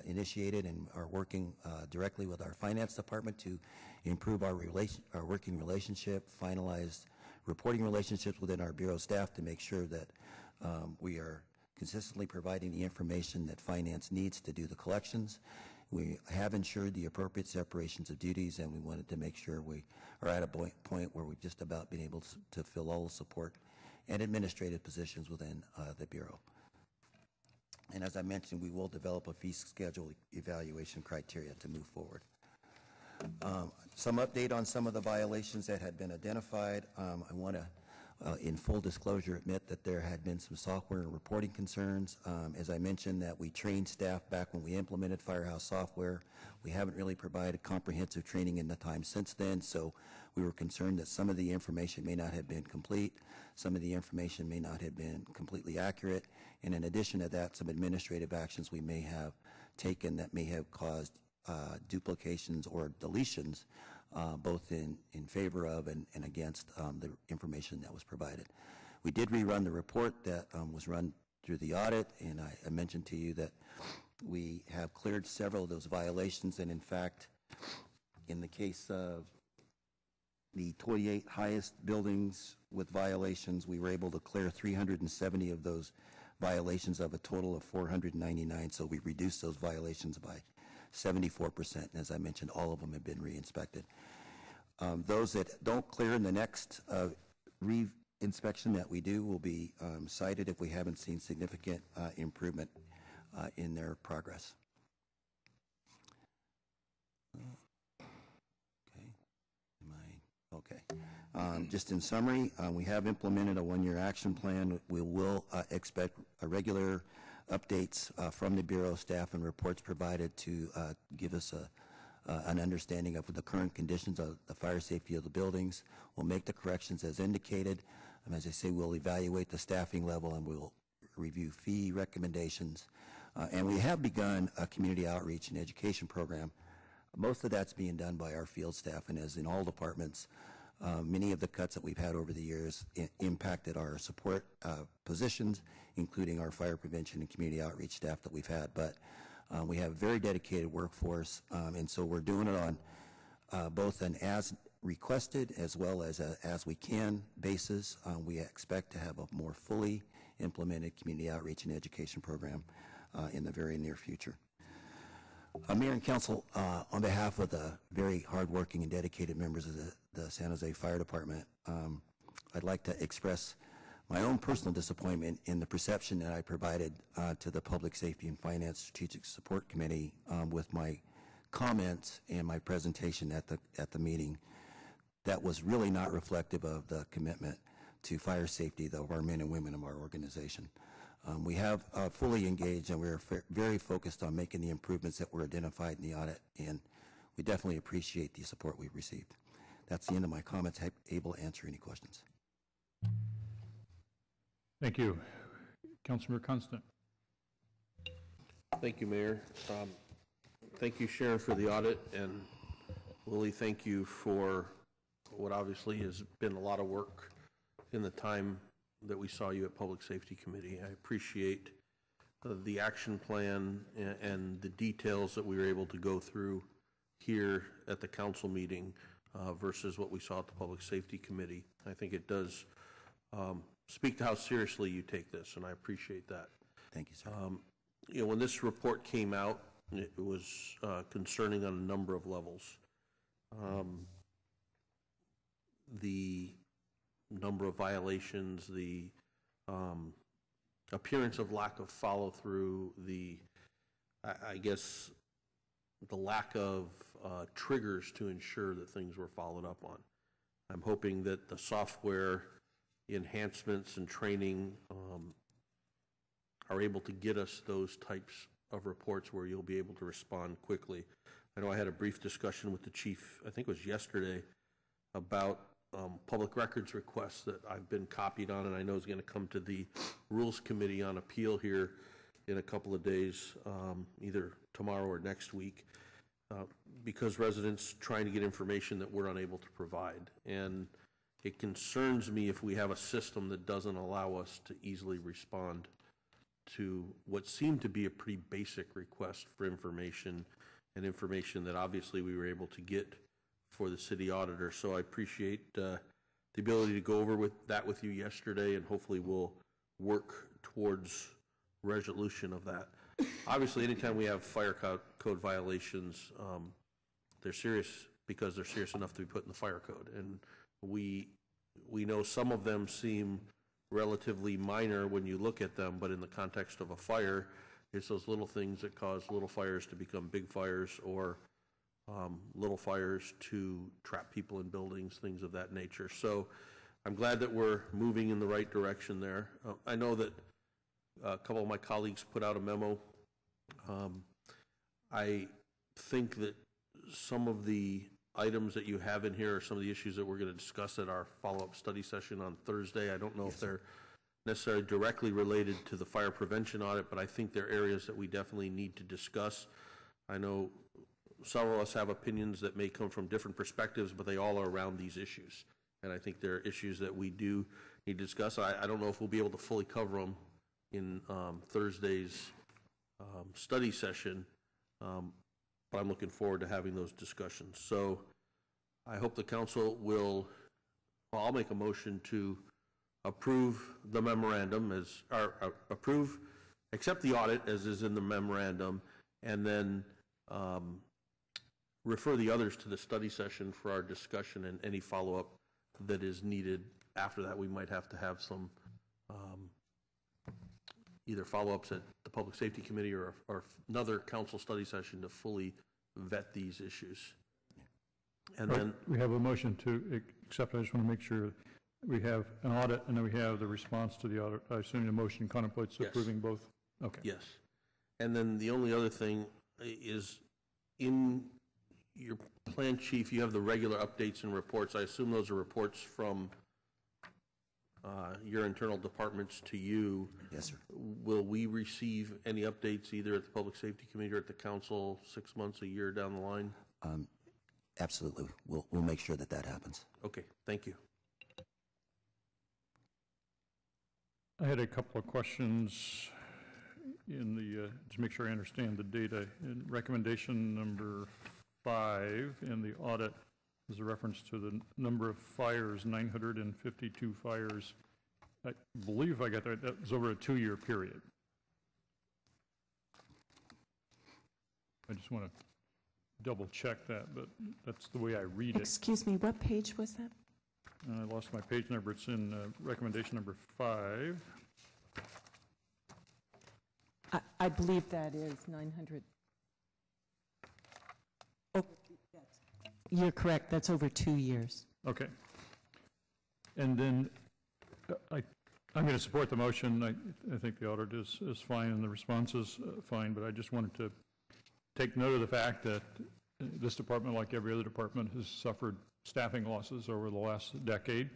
initiated and are working directly with our finance department to improve our working relationship, finalize reporting relationships within our Bureau staff to make sure that we are consistently providing the information that finance needs to do the collections. We have ensured the appropriate separations of duties, and we wanted to make sure we are at a point where we've just about been able to fill all the support and administrative positions within the Bureau. And as I mentioned, we will develop a fee schedule evaluation criteria to move forward. Some update on some of the violations that had been identified. I want to, in full disclosure, admit that there had been some software and reporting concerns. As I mentioned, that we trained staff back when we implemented Firehouse software. We haven't really provided comprehensive training in the time since then, so we were concerned that some of the information may not have been complete, some of the information may not have been completely accurate, and in addition to that, some administrative actions we may have taken that may have caused duplications or deletions, both in favor of and against the information that was provided. We did rerun the report that was run through the audit, and I mentioned to you that we have cleared several of those violations, and in fact, in the case of the 28 highest buildings with violations, we were able to clear 370 of those violations of a total of 499, so we reduced those violations by 74%, and as I mentioned, all of them have been re-inspected. Those that don't clear in the next re-inspection that we do will be cited if we haven't seen significant improvement in their progress. Just in summary, we have implemented a one-year action plan. We will expect regular updates from the Bureau staff and reports provided to give us an understanding of the current conditions of the fire safety of the buildings. We'll make the corrections as indicated. As I say, we'll evaluate the staffing level and we'll review fee recommendations. And we have begun a community outreach and education program. Most of that's being done by our field staff, and as in all departments, many of the cuts that we've had over the years impacted our support positions, including our fire prevention and community outreach staff that we've had. But we have a very dedicated workforce, and so we're doing it on both an as requested as well as a as we can basis. We expect to have a more fully implemented community outreach and education program in the very near future. Mayor and Council, on behalf of the very hardworking and dedicated members of the San Jose Fire Department, I'd like to express my own personal disappointment in the perception that I provided to the Public Safety and Finance Strategic Support Committee with my comments and my presentation at the meeting. That was really not reflective of the commitment to fire safety of our men and women of our organization. We have fully engaged, and we're very focused on making the improvements that were identified in the audit, and we definitely appreciate the support we've received. That's the end of my comments. Able to answer any questions. Thank you. Councilmember Constant. Thank you, Mayor. Thank you, Sharon, for the audit, and Willie, thank you for what obviously has been a lot of work in the time that we saw you at Public Safety Committee. I appreciate the action plan and the details that we were able to go through here at the council meeting versus what we saw at the Public Safety Committee. I think it does speak to how seriously you take this, and I appreciate that. Thank you, sir. You know, when this report came out, it was concerning on a number of levels. The number of violations, the appearance of lack of follow-through, I guess the lack of triggers to ensure that things were followed up on. I'm hoping that the software enhancements and training are able to get us those types of reports where you'll be able to respond quickly. I know I had a brief discussion with the chief, I think it was yesterday, about public records requests that I've been copied on, and I know is going to come to the Rules Committee on Appeal here in a couple of days, either tomorrow or next week, because residents trying to get information that we're unable to provide. And it concerns me if we have a system that doesn't allow us to easily respond to what seemed to be a pretty basic request for information, and information that obviously we were able to get for the city auditor. So I appreciate the ability to go over that with you yesterday, and hopefully we'll work towards resolution of that. Obviously, anytime we have fire code violations, they're serious because they're serious enough to be put in the fire code. And we know some of them seem relatively minor when you look at them, but in the context of a fire, it's those little things that cause little fires to become big fires, or little fires to trap people in buildings, things of that nature. So I'm glad that we're moving in the right direction there. I know that a couple of my colleagues put out a memo. I think that some of the items that you have in here are some of the issues that we're going to discuss at our follow-up study session on Thursday. I don't know if they're necessarily directly related to the fire prevention audit, but I think they're areas that we definitely need to discuss. I know some of us have opinions that may come from different perspectives, but they all are around these issues. And I think there are issues that we do need to discuss. I don't know if we'll be able to fully cover them in Thursday's study session, but I'm looking forward to having those discussions. So I hope the council will, well, I'll make a motion to approve the memorandum accept the audit as is in the memorandum, and then refer the others to the study session for our discussion, and any follow-up that is needed after that. We might have to have some either follow-ups at the Public Safety Committee or another council study session to fully vet these issues. And then we have a motion to accept. I just want to make sure we have an audit, and then we have the response to the audit. I assume the motion contemplates approving both? Okay. Yes. And then the only other thing is, in your plan, Chief, you have the regular updates and reports. I assume those are reports from your internal departments to you. Yes, sir. Will we receive any updates either at the Public Safety Committee or at the council 6 months, a year down the line? Absolutely. We'll make sure that happens. Okay, thank you. I had a couple of questions in the, to make sure I understand the data. In recommendation number 5 in the audit is a reference to the number of fires, 952 fires. I believe I got that. That was over a 2-year period. I just want to double check that, but that's the way I read it. Excuse me, what page was that? I lost my page number. It's in recommendation number 5. I believe that is 900. Oh, you're correct. That's over 2 years. Okay. And then I'm going to support the motion. I think the audit is fine and the response is fine, but I just wanted to take note of the fact that this department, like every other department, has suffered staffing losses over the last decade.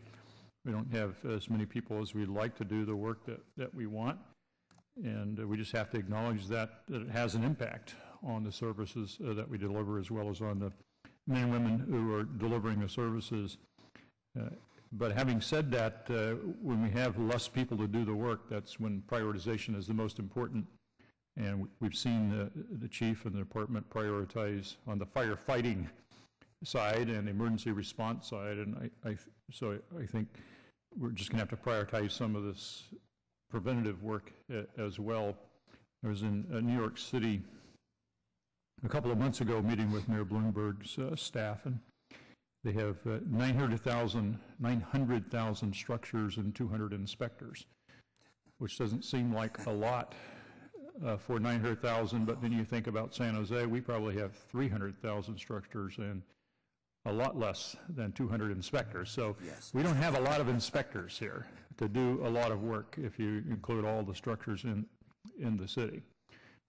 We don't have as many people as we'd like to do the work that we want, and we just have to acknowledge that it has an impact on the services that we deliver, as well as on the men and women who are delivering the services. But having said that, when we have less people to do the work, that's when prioritization is the most important. And we've seen the chief and the department prioritize on the firefighting side and emergency response side. And so I think we're just going to have to prioritize some of this preventative work as well. I was in New York City a couple of months ago meeting with Mayor Bloomberg's staff, and they have 900,000 structures and 200 inspectors, which doesn't seem like a lot for 900,000, but then you think about San Jose, we probably have 300,000 structures and a lot less than 200 inspectors. So we don't have a lot of inspectors here to do a lot of work if you include all the structures in the city.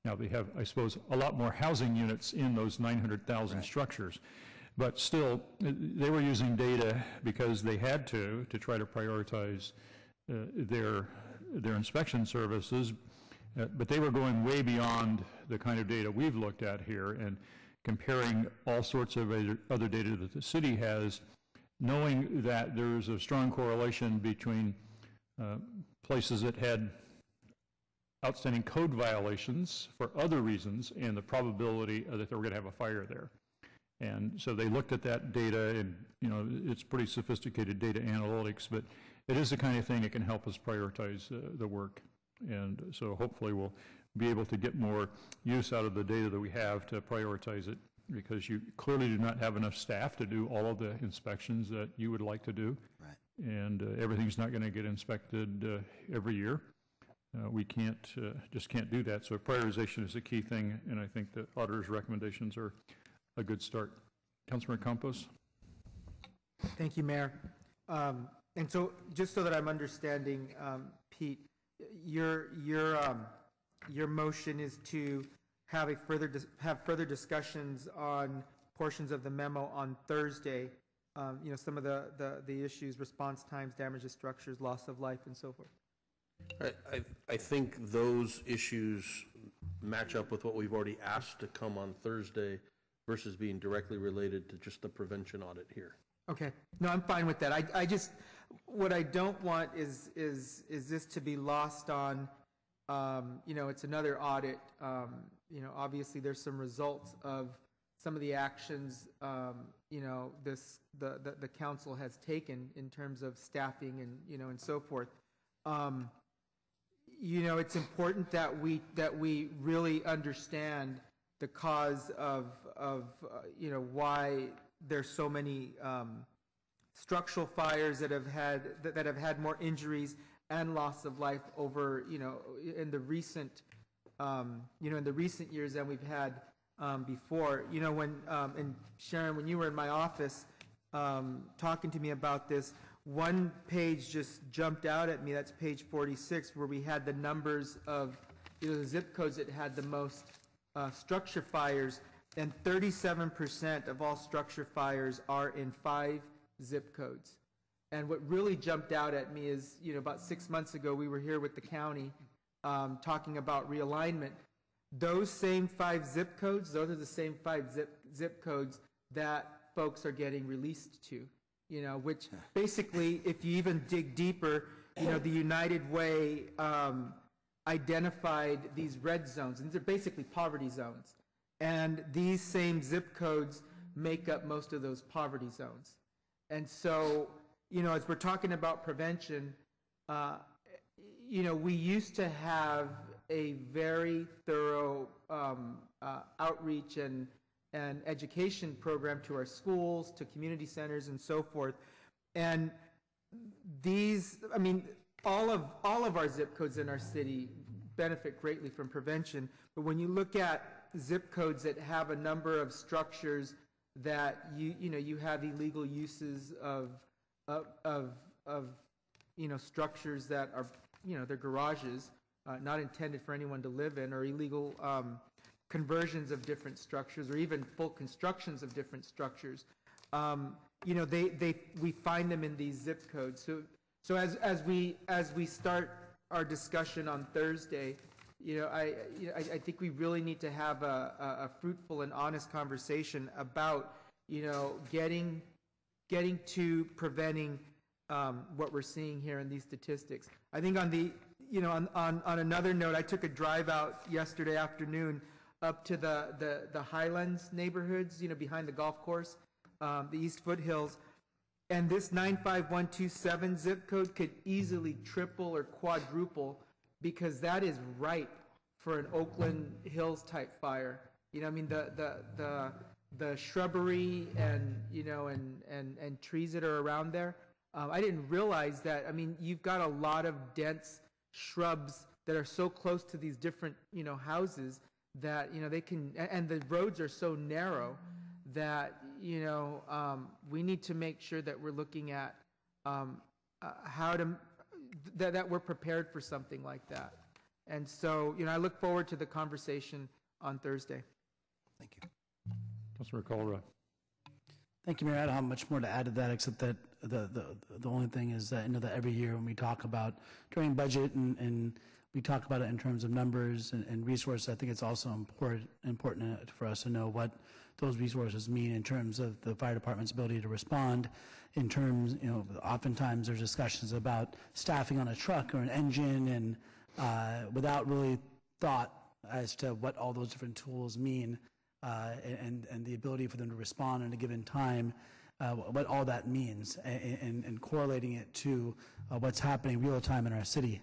Now, they have, I suppose, a lot more housing units in those 900,000 structures. But still, they were using data because they had to try to prioritize their inspection services. But they were going way beyond the kind of data we've looked at here and comparing all sorts of other data that the city has, knowing that there's a strong correlation between places that had outstanding code violations for other reasons and the probability that they were going to have a fire there. And so they looked at that data, and it's pretty sophisticated data analytics, but it is the kind of thing that can help us prioritize the work. And so hopefully we'll be able to get more use out of the data that we have to prioritize it, because you clearly do not have enough staff to do all of the inspections that you would like to do. Right. And everything's not going to get inspected every year. We just can't do that. So prioritization is a key thing, and I think the auditor's recommendations are a good start. Councilmember Campos. Thank you, Mayor. And so, just so that I'm understanding, Pete, your motion is to have further discussions on portions of the memo on Thursday. Some of the issues, response times, damage to structures, loss of life, and so forth. I think those issues match up with what we've already asked to come on Thursday versus being directly related to just the prevention audit here. Okay. No, I'm fine with that. I just, what I don't want is this to be lost on, it's another audit. Obviously there's some results of some of the actions, the council has taken in terms of staffing and, and so forth. It's important that we really understand the cause of why there's so many structural fires that have had more injuries and loss of life over in the recent years than we've had before. And Sharon, when you were in my office talking to me about this, one page just jumped out at me. That's page 46, where we had the numbers of the zip codes that had the most structure fires, and 37% of all structure fires are in 5 zip codes. And what really jumped out at me is, about 6 months ago, we were here with the county talking about realignment. Those same 5 zip codes, those are the same 5 zip codes that folks are getting released to, which basically, if you even dig deeper, the United Way identified these red zones, and these are basically poverty zones. And these same zip codes make up most of those poverty zones. And so, as we're talking about prevention, we used to have a very thorough outreach and education program to our schools, to community centers, and so forth. And all of our zip codes in our city benefit greatly from prevention. But when you look at zip codes that have a number of structures that you have illegal uses of structures that are they're garages not intended for anyone to live in, or illegal conversions of different structures, or even full constructions of different structures, we find them in these zip codes. So as we start our discussion on Thursday, I think we really need to have a fruitful and honest conversation about getting to preventing what we're seeing here in these statistics. I think on another note, I took a drive out yesterday afternoon up to the Highlands neighborhoods, behind the golf course, the East Foothills. And this 95127 zip code could easily triple or quadruple, because that is ripe for an Oakland Hills type fire. The shrubbery and trees that are around there. I didn't realize that. You've got a lot of dense shrubs that are so close to these different houses that they can, and the roads are so narrow that we need to make sure that we're looking at how to, that we're prepared for something like that. And so, I look forward to the conversation on Thursday. Thank you. Councilmember Kalra. Thank you, Mayor. I don't have much more to add to that, except that the only thing is that that every year when we talk about during budget and we talk about it in terms of numbers and resources, I think it's also important for us to know what those resources mean in terms of the fire department's ability to respond. In terms, oftentimes there's discussions about staffing on a truck or an engine, and without really thought as to what all those different tools mean. And the ability for them to respond in a given time, what all that means, and correlating it to what's happening real time in our city.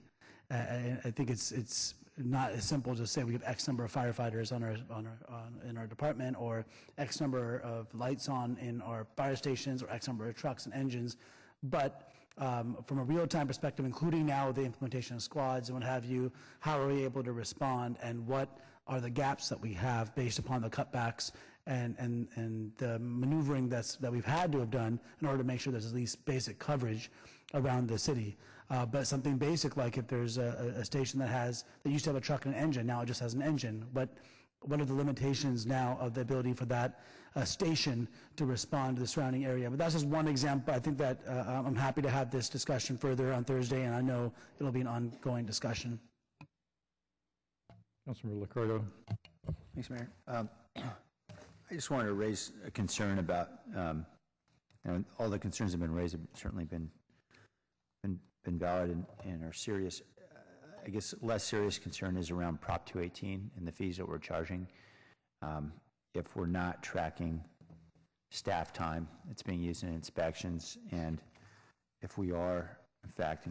I think it's not as simple to say we have X number of firefighters in our department, or X number of lights on in our fire stations, or X number of trucks and engines, but from a real-time perspective, including now the implementation of squads and what have you, how are we able to respond, and what are the gaps that we have based upon the cutbacks and the maneuvering that we've had to have done in order to make sure there's at least basic coverage around the city. But something basic, like if there's a station that used to have a truck and an engine, now it just has an engine. What are the limitations now of the ability for that station to respond to the surrounding area? But that's just one example. I think that I'm happy to have this discussion further on Thursday, and I know it'll be an ongoing discussion. Councilmember LICCARDO. Thanks, Mayor. I just wanted to raise a concern about, all the concerns have been raised, have certainly been valid and are serious. I guess less serious concern is around Prop 218 and the fees that we're charging. If we're not tracking staff time that's being used in inspections, and if we are, in fact,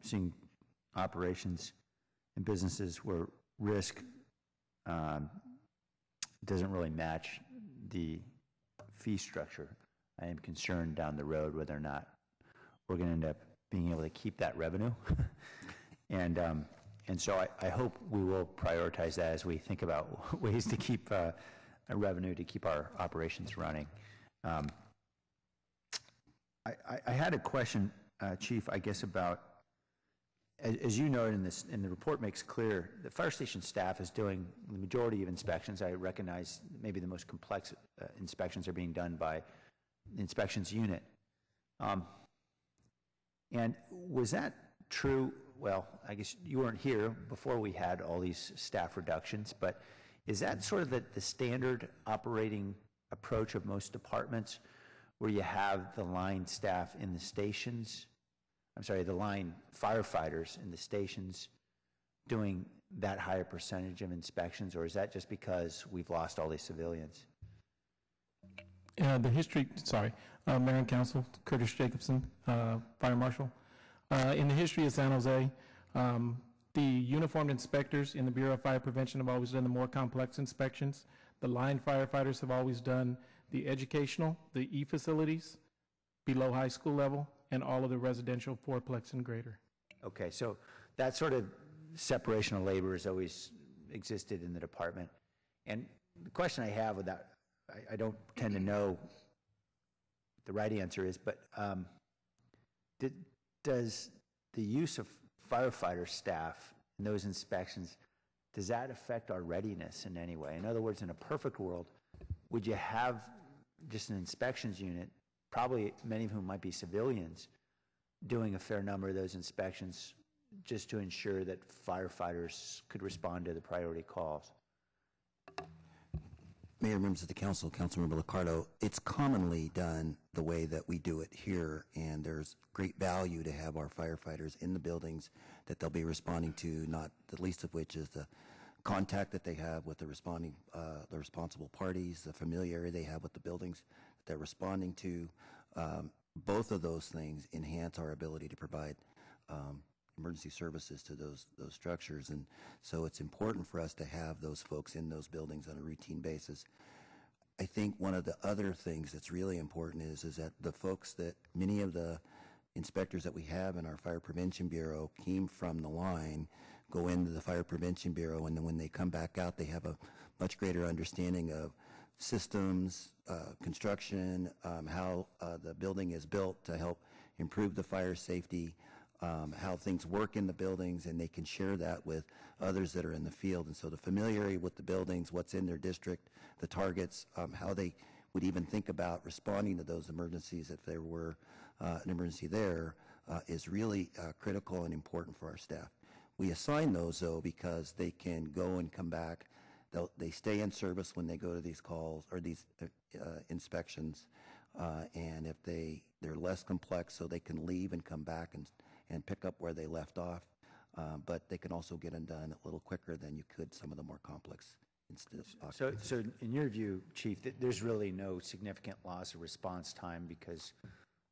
seeing operations and businesses where risk doesn't really match the fee structure, I am concerned down the road whether or not we're going to end up being able to keep that revenue. And so I hope we will prioritize that as we think about ways to keep a revenue, to keep our operations running. I had a question, Chief, I guess about, as you noted in the report makes clear, the fire station staff is doing the majority of inspections. I recognize maybe the most complex inspections are being done by the inspections unit. And was that true? Well, I guess you weren't here before we had all these staff reductions, but is that sort of the standard operating approach of most departments, where you have the line staff in the stations, the line firefighters in the stations doing that higher percentage of inspections, or is that just because we've lost all these civilians? The history, Mayor and Council, Curtis Jacobson, Fire Marshal. In the history of San Jose, the uniformed inspectors in the Bureau of Fire Prevention have always done the more complex inspections. The line firefighters have always done the educational, the E-facilities, below high school level, and all of the residential fourplex and greater. Okay, so that sort of separation of labor has always existed in the department. And the question I have with that, I don't tend to know what the right answer is, but does the use of firefighter staff in those inspections, does that affect our readiness in any way? In other words, in a perfect world, would you have just an inspections unit, probably many of whom might be civilians, doing a fair number of those inspections just to ensure that firefighters could respond to the priority calls? Mayor, members of the council, Councilmember LICCARDO, it's commonly done the way that we do it here, and there's great value to have our firefighters in the buildings that they'll be responding to, not the least of which is the contact that they have with the responsible parties, the familiarity they have with the buildings that they're responding to. Both of those things enhance our ability to provide emergency services to those structures, and so it's important for us to have those folks in those buildings on a routine basis. I think one of the other things that's really important is that the folks that many of the inspectors that we have in our Fire Prevention Bureau came from the line, go into the Fire Prevention Bureau, and then when they come back out, they have a much greater understanding of systems, construction, how the building is built to help improve the fire safety, how things work in the buildings, and they can share that with others that are in the field. And so the familiarity with the buildings, what's in their district, the targets, how they would even think about responding to those emergencies if there were an emergency there, is really critical and important for our staff. We assign those, though, because they can go and come back. They stay in service when they go to these calls or these inspections, and if they're less complex, so they can leave and come back and pick up where they left off, but they can also get them done a little quicker than you could some of the more complex instances. So in your view, Chief, there's really no significant loss of response time because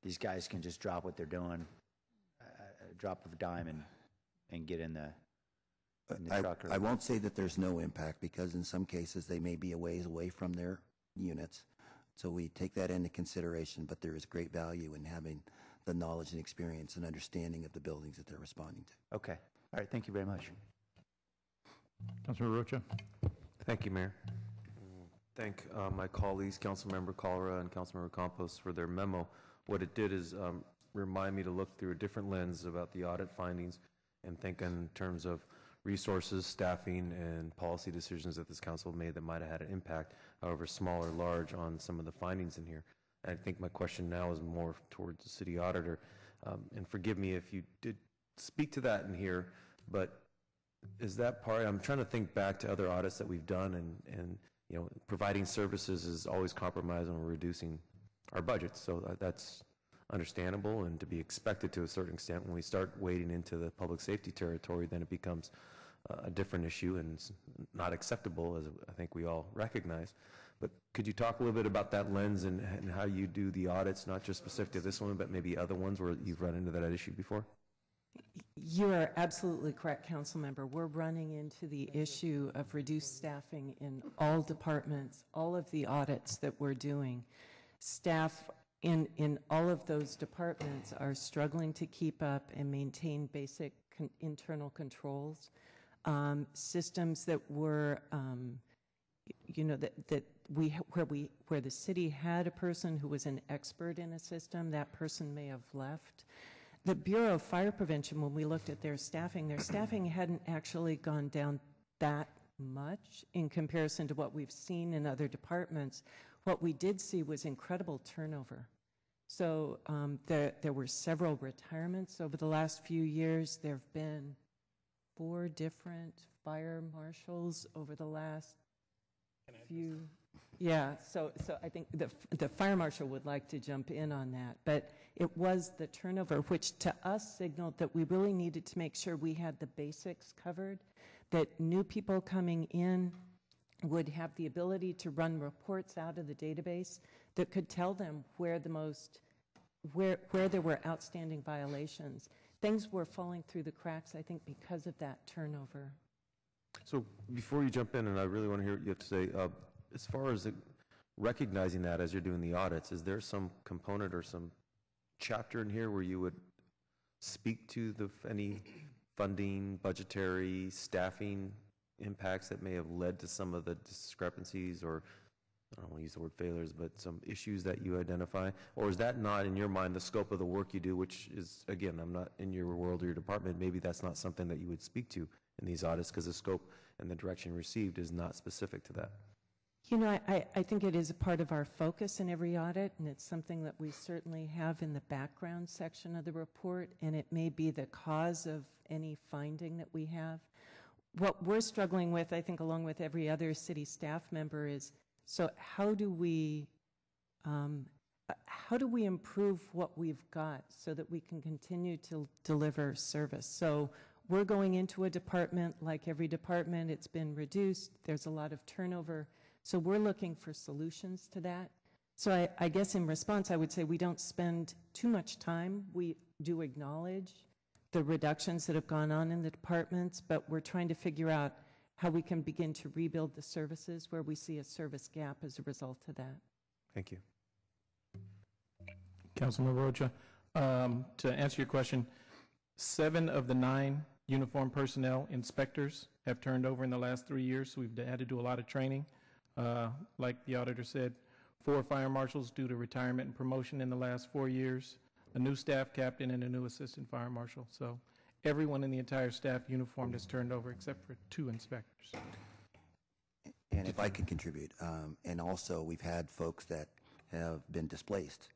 these guys can just drop what they're doing, a drop of a dime, and get in the truck? I won't say that there's no impact, because in some cases they may be a ways away from their units. So we take that into consideration, but there is great value in having the knowledge and experience and understanding of the buildings that they're responding to. Okay. All right. Thank you very much. Councilmember Rocha. Thank you, Mayor. Thank my colleagues, Councilmember Kalra and Councilmember Campos, for their memo. What it did is remind me to look through a different lens about the audit findings and think in terms of resources, staffing, and policy decisions that this council made that might have had an impact, however small or large, on some of the findings in here. And I think my question now is more towards the city auditor. And forgive me if you did speak to that in here, but is that part, I'm trying to think back to other audits that we've done, and you know, providing services is always compromised when we're reducing our budgets. So that's understandable and to be expected to a certain extent. When we start wading into the public safety territory, then it becomes a different issue and it's not acceptable, as I think we all recognize. But could you talk a little bit about that lens and how you do the audits, not just specific to this one, but maybe other ones where you've run into that issue before? You are absolutely correct, Councilmember. We're running into the issue of reduced staffing in all departments, all of the audits that we're doing. Staff in all of those departments are struggling to keep up and maintain basic internal controls. Systems that were, you know, where the city had a person who was an expert in a system, that person may have left. The Bureau of Fire Prevention, when we looked at their staffing hadn't actually gone down that much in comparison to what we've seen in other departments. What we did see was incredible turnover. So there were several retirements over the last few years. There have been 4 different fire marshals over the last few. Yeah, so I think the fire marshal would like to jump in on that. But it was the turnover, which to us signaled that we really needed to make sure we had the basics covered, that new people coming in would have the ability to run reports out of the database that could tell them where there were outstanding violations. Things were falling through the cracks, I think, because of that turnover. So before you jump in, and I really want to hear what you have to say, as far as recognizing that as you're doing the audits, is there some component or some chapter in here where you would speak to any funding, budgetary, staffing impacts that may have led to some of the discrepancies, or I don't want to use the word failures, but some issues that you identify? Or is that not, in your mind, the scope of the work you do, which is, again, I'm not in your world or your department, maybe that's not something that you would speak to in these audits because the scope and the direction received is not specific to that? You know, I think it is a part of our focus in every audit, and it's something that we certainly have in the background section of the report, and it may be the cause of any finding that we have. What we're struggling with, I think, along with every other city staff member, is so how do we improve what we've got so that we can continue to deliver service? So we're going into a department, like every department, it's been reduced, there's a lot of turnover. So we're looking for solutions to that. So I guess in response, I would say we don't spend too much time. We do acknowledge the reductions that have gone on in the departments, but we're trying to figure out how we can begin to rebuild the services where we see a service gap as a result of that. Thank you. Councilmember Rocha, to answer your question, 7 of the 9 uniformed personnel inspectors have turned over in the last 3 years, so we've had to do a lot of training. Like the auditor said, 4 fire marshals due to retirement and promotion in the last 4 years, a new staff captain, and a new assistant fire marshal. So everyone in the entire staff uniform has turned over except for 2 inspectors. And if I can contribute, and also we've had folks that have been displaced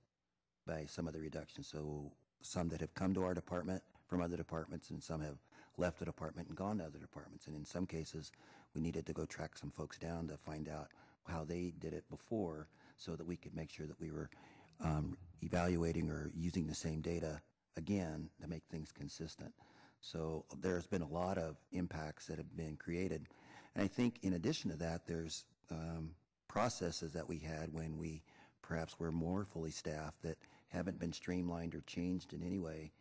by some of the reductions. So some that have come to our department from other departments, and some have left the department and gone to other departments. And in some cases, we needed to go track some folks down to find out how they did it before, so that we could make sure that we were evaluating or using the same data again to make things consistent. So there's been a lot of impacts that have been created. And I think in addition to that, there's processes that we had when we perhaps were more fully staffed that haven't been streamlined or changed in any way,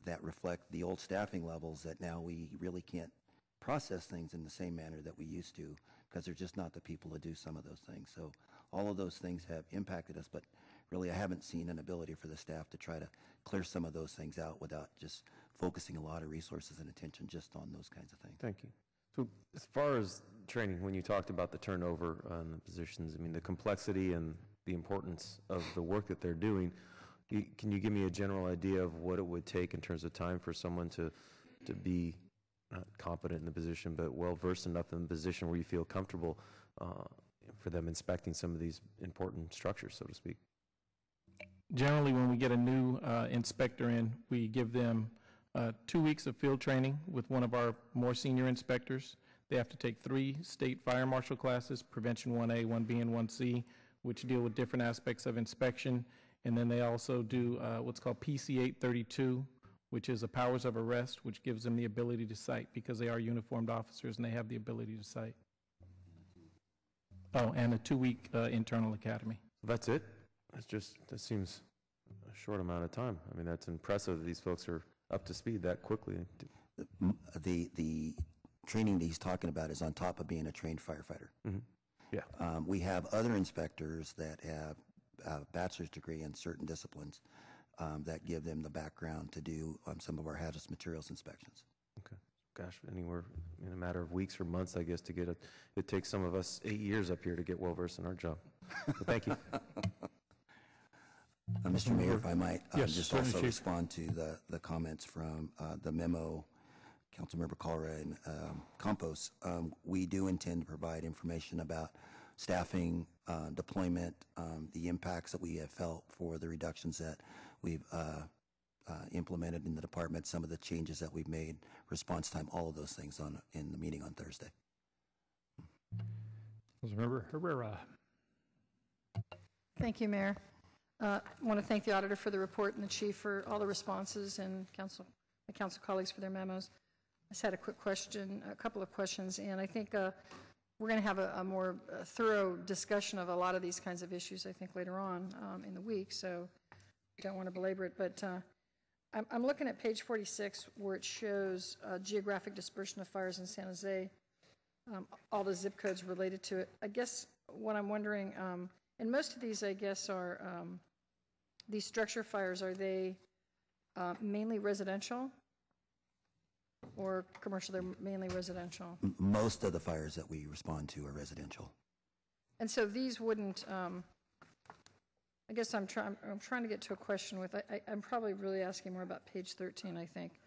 that reflect the old staffing levels, that now we really can't process things in the same manner that we used to, because there's just not the people to do some of those things. So all of those things have impacted us, but really I haven't seen an ability for the staff to try to clear some of those things out without just focusing a lot of resources and attention just on those kinds of things. Thank you. So as far as training, when you talked about the turnover on the positions, I mean, the complexity and the importance of the work that they're doing, can you give me a general idea of what it would take in terms of time for someone to be not competent in the position, but well-versed enough in the position where you feel comfortable for them inspecting some of these important structures, so to speak? Generally, when we get a new inspector in, we give them 2 weeks of field training with one of our more senior inspectors. They have to take 3 state fire marshal classes, Prevention 1A, 1B, and 1C, which deal with different aspects of inspection. And then they also do what's called PC 832, which is a powers of arrest, which gives them the ability to cite because they are uniformed officers and they have the ability to cite. Oh, and a 2-week internal academy. That's it? That seems a short amount of time. I mean, that's impressive that these folks are up to speed that quickly. The training that he's talking about is on top of being a trained firefighter. Mm-hmm. Yeah. We have other inspectors that have a bachelor's degree in certain disciplines that give them the background to do some of our hazardous materials inspections. Okay. Gosh, anywhere in a matter of weeks or months, I guess, to get it takes some of us 8 years up here to get well-versed in our job. But thank you. Mr. Mayor, if I might Yes, just certainly, also Chief. respond to the comments from the memo, Councilmember Kalra and CAMPOS. We do intend to provide information about staffing, deployment, the impacts that we have felt for the reductions that we've implemented in the department, some of the changes that we've made, response time, all of those things in the meeting on Thursday. Councilmember Herrera. Thank you, Mayor. I want to thank the auditor for the report and the chief for all the responses, and my council colleagues for their memos. I just had a quick question, a couple of questions, and I think we're going to have a more thorough discussion of a lot of these kinds of issues, I think, later on in the week, so I don't want to belabor it. But I'm looking at page 46 where it shows geographic dispersion of fires in San Jose, all the zip codes related to it. I guess what I'm wondering, and most of these, I guess, are these structure fires, are they mainly residential or commercial? They're mainly residential. Most of the fires that we respond to are residential. And so these wouldn't, I guess I'm trying to get to a question with, I'm probably really asking more about page 13, I think,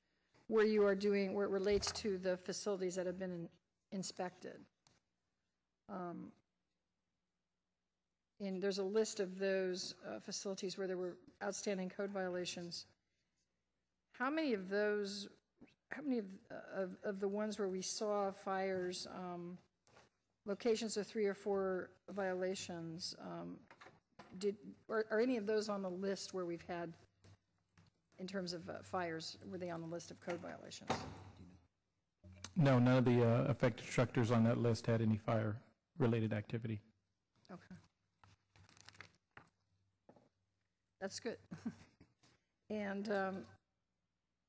where you are doing, where it relates to the facilities that have been inspected. And there's a list of those facilities where there were outstanding code violations. How many of those, how many of the ones where we saw fires, locations of 3 or 4 violations, are any of those on the list where we've had, in terms of fires, were they on the list of code violations? No, none of the affected structures on that list had any fire-related activity. Okay. That's good. And,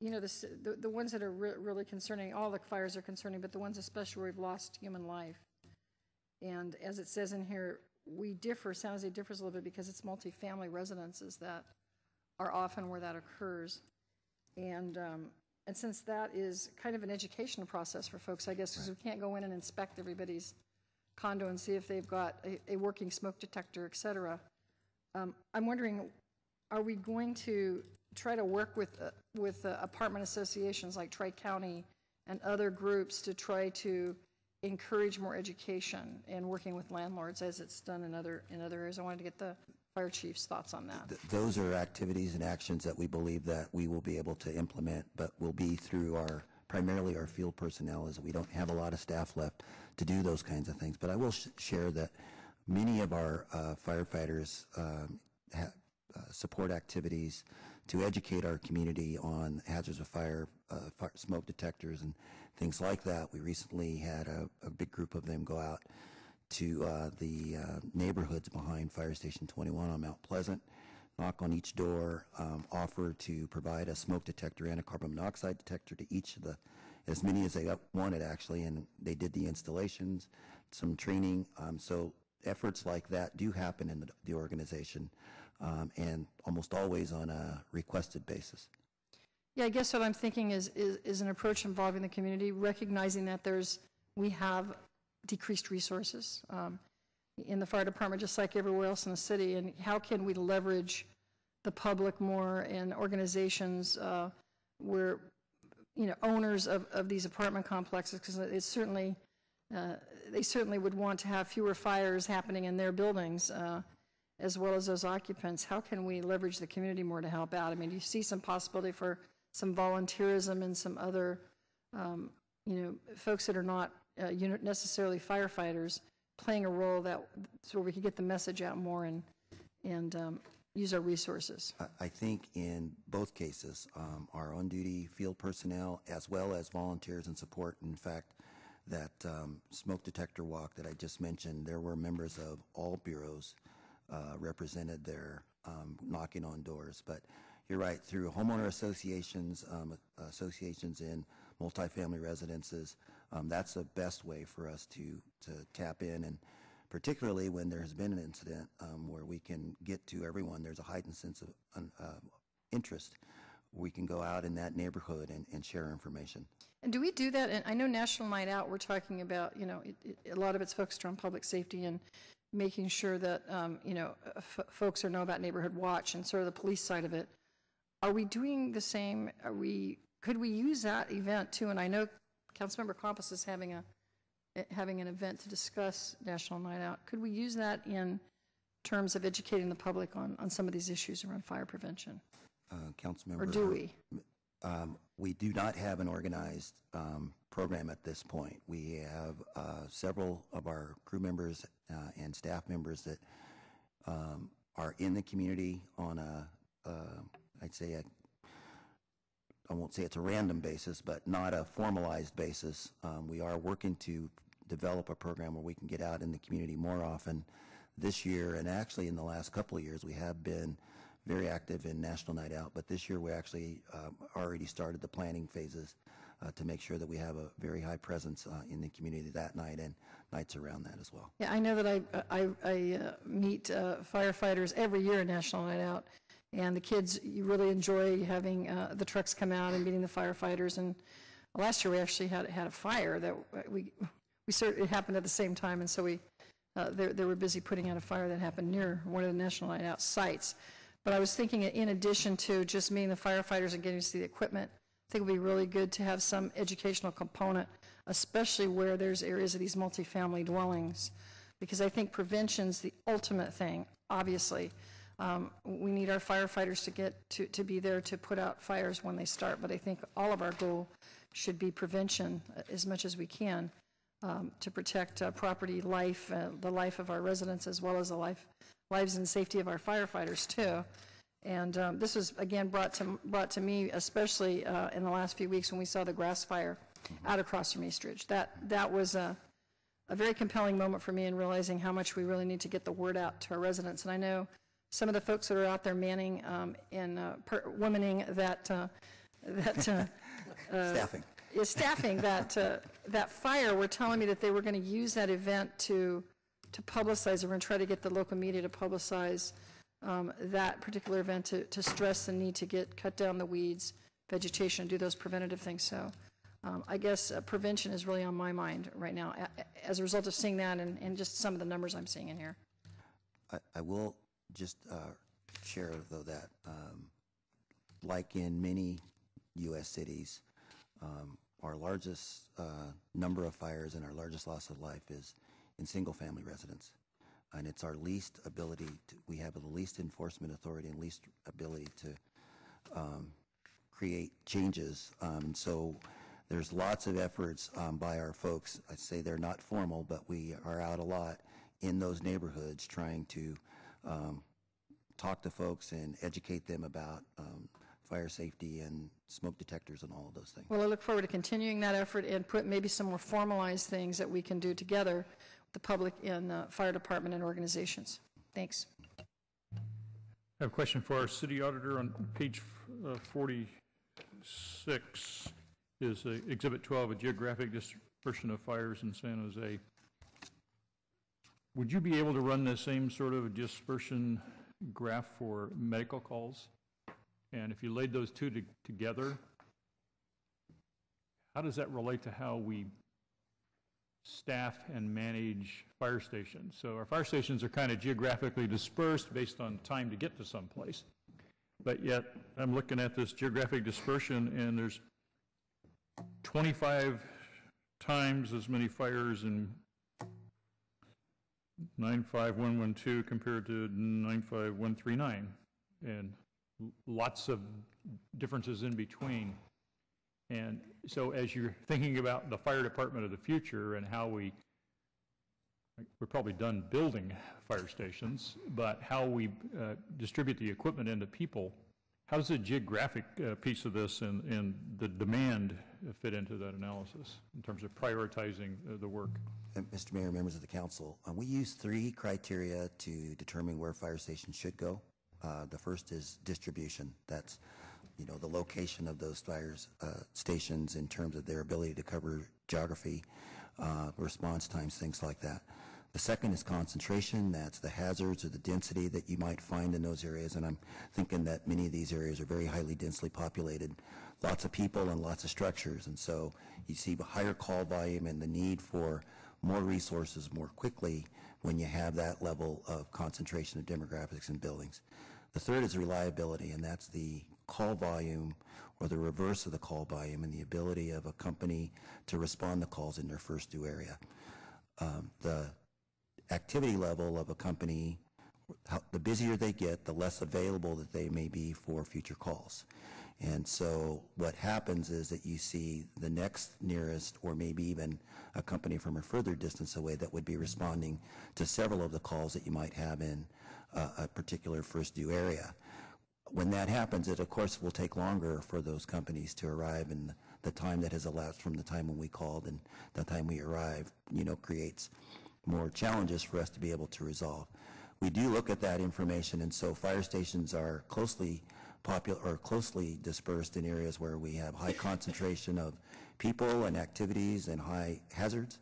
you know, the ones that are really concerning, all the fires are concerning, but the ones especially where we've lost human life. And as it says in here, we differ, San Jose differs a little bit because it's multifamily residences that are often where that occurs. And since that is kind of an educational process for folks, I guess, because we can't go in and inspect everybody's condo and see if they've got a working smoke detector, et cetera. I'm wondering, are we going to try to work with apartment associations like Tri-County and other groups to try to encourage more education and working with landlords as it's done in other areas? I wanted to get the fire chief's thoughts on that. Those are activities and actions that we believe that we will be able to implement, but will be through primarily our field personnel, as we don't have a lot of staff left to do those kinds of things. But I will share that many of our firefighters support activities to educate our community on hazards of fire, smoke detectors, and things like that. We recently had a big group of them go out to the neighborhoods behind Fire Station 21 on Mount Pleasant, knock on each door, offer to provide a smoke detector and a carbon monoxide detector to each of as many as they wanted, actually, and they did the installations, some training. So efforts like that do happen in the organization, and almost always on a requested basis. Yeah, I guess what I'm thinking is an approach involving the community, recognizing that we have decreased resources in the fire department, just like everywhere else in the city, and how can we leverage the public more and organizations where, owners of these apartment complexes, because it's certainly, they certainly would want to have fewer fires happening in their buildings, as well as those occupants. How can we leverage the community more to help out? I mean, do you see some possibility for some volunteerism and some other, folks that are not necessarily firefighters playing a role so we could get the message out more and use our resources? I think in both cases, our on-duty field personnel as well as volunteers and support. In fact, that smoke detector walk that I just mentioned, there were members of all bureaus represented there knocking on doors. But you're right, through homeowner associations, associations in multifamily residences, that's the best way for us to tap in, and particularly when there has been an incident where we can get to everyone. There's a heightened sense of interest. We can go out in that neighborhood and share information. And do we do that? And I know National Night Out, we're talking about, a lot of it's focused on public safety and making sure that, folks know about neighborhood watch and sort of the police side of it. Are we doing the same? Could we use that event too? And I know Councilmember Campos is having an event to discuss National Night Out. Could we use that in terms of educating the public on some of these issues around fire prevention? Councilmember, or do we? We do not have an organized program at this point. We have several of our crew members and staff members that are in the community on I'd say I won't say it's a random basis, but not a formalized basis. We are working to develop a program where we can get out in the community more often this year, and actually in the last couple of years we have been very active in National Night Out, but this year we actually already started the planning phases to make sure that we have a very high presence in the community that night and nights around that as well. Yeah, I know that I meet firefighters every year at National Night Out, and the kids, you really enjoy having the trucks come out and meeting the firefighters. And last year we actually had a fire that it happened at the same time, and so they were busy putting out a fire that happened near one of the National Night Out sites. But I was thinking, in addition to just meeting the firefighters and getting to see the equipment, I think it would be really good to have some educational component, especially where there's areas of these multifamily dwellings, because I think prevention's the ultimate thing, obviously. We need our firefighters to get to be there to put out fires when they start, but I think all of our goal should be prevention as much as we can to protect property, life, the life of our residents, as well as the lives and safety of our firefighters too. And this was again brought to me, especially in the last few weeks when we saw the grass fire out across from East Ridge. That was a very compelling moment for me in realizing how much we really need to get the word out to our residents. And I know some of the folks that are out there manning and womaning staffing that fire were telling me that they were going to use that event to publicize. We're going to try to get the local media to publicize that particular event to stress the need to cut down the weeds, vegetation, do those preventative things. So I guess prevention is really on my mind right now as a result of seeing that and just some of the numbers I'm seeing in here. I will just share, though, that like in many U.S. cities, our largest number of fires and our largest loss of life is in single-family residence. And it's our least ability to, we have the least enforcement authority and least ability to create changes. So there's lots of efforts by our folks. I say they're not formal, but we are out a lot in those neighborhoods trying to talk to folks and educate them about fire safety and smoke detectors and all of those things. Well, I look forward to continuing that effort and put maybe some more formalized things that we can do together with the public and the fire department and organizations. Thanks. I have a question for our city auditor on page 46 is Exhibit 12, a geographic dispersion of fires in San Jose. Would you be able to run the same sort of dispersion graph for medical calls? And if you laid those two together, how does that relate to how we staff and manage fire stations? So our fire stations are kind of geographically dispersed based on time to get to someplace. But yet, I'm looking at this geographic dispersion, and there's 25 times as many fires in 95112 compared to 95139, and lots of differences in between. And so as you're thinking about the fire department of the future and how we're probably done building fire stations, but how we distribute the equipment into people, how does the geographic piece of this and the demand fit into that analysis in terms of prioritizing the work? Mr. Mayor, members of the council, we use 3 criteria to determine where fire stations should go. The first is distribution. That's, the location of those fire stations in terms of their ability to cover geography, response times, things like that. The second is concentration. That's the hazards or the density that you might find in those areas. And I'm thinking that many of these areas are very highly densely populated, lots of people and lots of structures. And so you see a higher call volume and the need for more resources more quickly when you have that level of concentration of demographics in buildings. The third is reliability, and that's the call volume or the reverse of the call volume and the ability of a company to respond to calls in their first due area. The activity level of a company, the busier they get, the less available that they may be for future calls. And so what happens is that you see the next nearest, or maybe even a company from a further distance away that would be responding to several of the calls that you might have in a particular first due area. When that happens, it of course will take longer for those companies to arrive, and the time that has elapsed from the time when we called and the time we arrive, creates more challenges for us to be able to resolve. We do look at that information, and so fire stations are closely dispersed in areas where we have high concentration of people and activities and high hazards,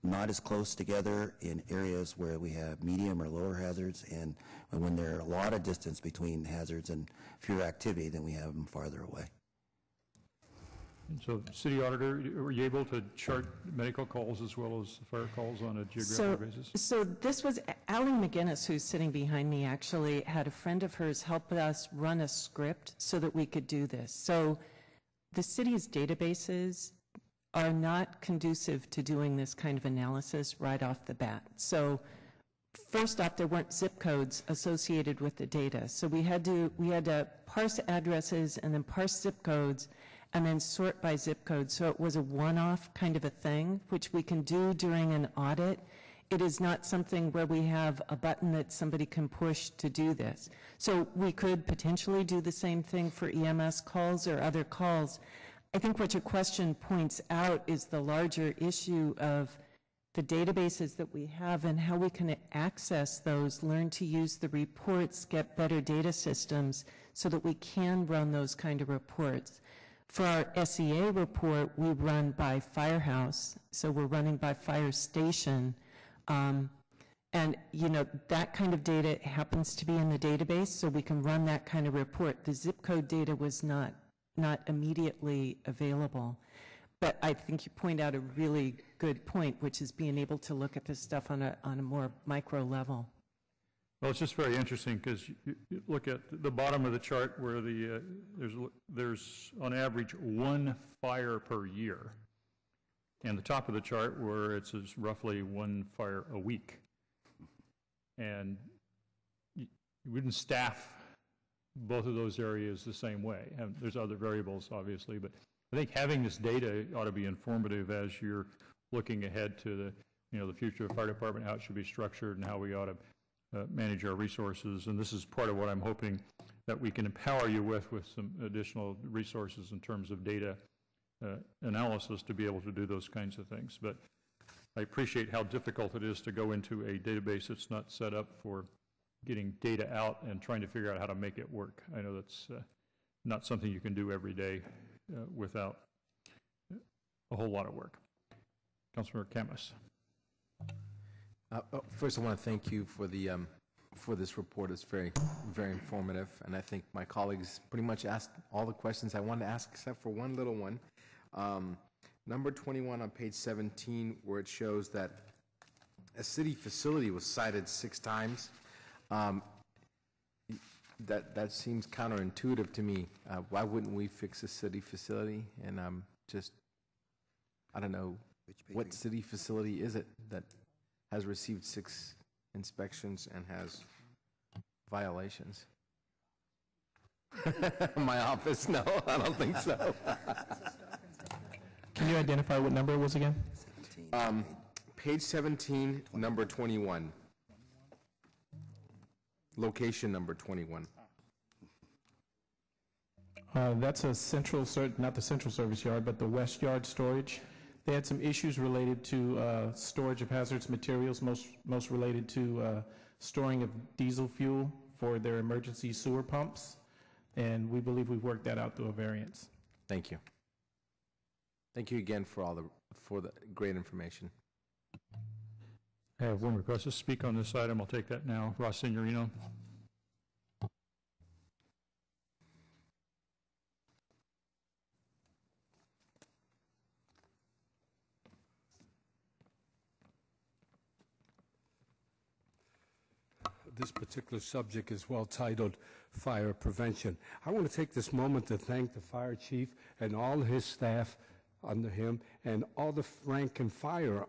not as close together in areas where we have medium or lower hazards, and when there are a lot of distance between hazards and fewer activity, then we have them farther away. And so, City Auditor, were you able to chart medical calls as well as fire calls on a geographic basis? So this was Allie McGinnis, who's sitting behind me, actually had a friend of hers help us run a script so that we could do this. So the city's databases are not conducive to doing this kind of analysis right off the bat. So first off, there weren't zip codes associated with the data. So we had to parse addresses and then parse zip codes and then sort by zip code. So it was a one-off kind of a thing, which we can do during an audit. It is not something where we have a button that somebody can push to do this. So we could potentially do the same thing for EMS calls or other calls. I think what your question points out is the larger issue of the databases that we have and how we can access those, learn to use the reports, get better data systems so that we can run those kind of reports. For our SEA report, we run by firehouse, so we're running by fire station. And, that kind of data happens to be in the database, so we can run that kind of report. The zip code data was not immediately available. But I think you point out a really good point, which is being able to look at this stuff on a more micro level. Well, it's just very interesting because you look at the bottom of the chart where there's on average 1 fire per year, and the top of the chart where it says roughly 1 fire a week. And you wouldn't staff both of those areas the same way. And there's other variables, obviously, but I think having this data ought to be informative as you're looking ahead to the future of the fire department, how it should be structured, and how we ought to manage our resources. And this is part of what I'm hoping that we can empower you with some additional resources in terms of data analysis to be able to do those kinds of things. But I appreciate how difficult it is to go into a database that's not set up for getting data out and trying to figure out how to make it work. I know that's not something you can do every day without a whole lot of work. Councilmember KHAMIS. First, I want to thank you for this report. It's very, very informative, and I think my colleagues pretty much asked all the questions I wanted to ask, except for one little one. Number 21 on page 17, where it shows that a city facility was cited 6 times. That seems counterintuitive to me. Why wouldn't we fix a city facility? And I don't know, what city facility is it that has received 6 inspections and has violations? My office? No, I don't think so. Can you identify what number it was again? Page 17, number 21. Location number 21. That's a central, not the central service yard, but the west yard storage. They had some issues related to storage of hazardous materials, most related to storing of diesel fuel for their emergency sewer pumps, and we believe we've worked that out through a variance. Thank you. Thank you again for the great information. I have one request to speak on this item. I'll take that now. Ross Signorino. This particular subject is well titled Fire Prevention. I want to take this moment to thank the fire chief and all his staff under him, and all the rank and file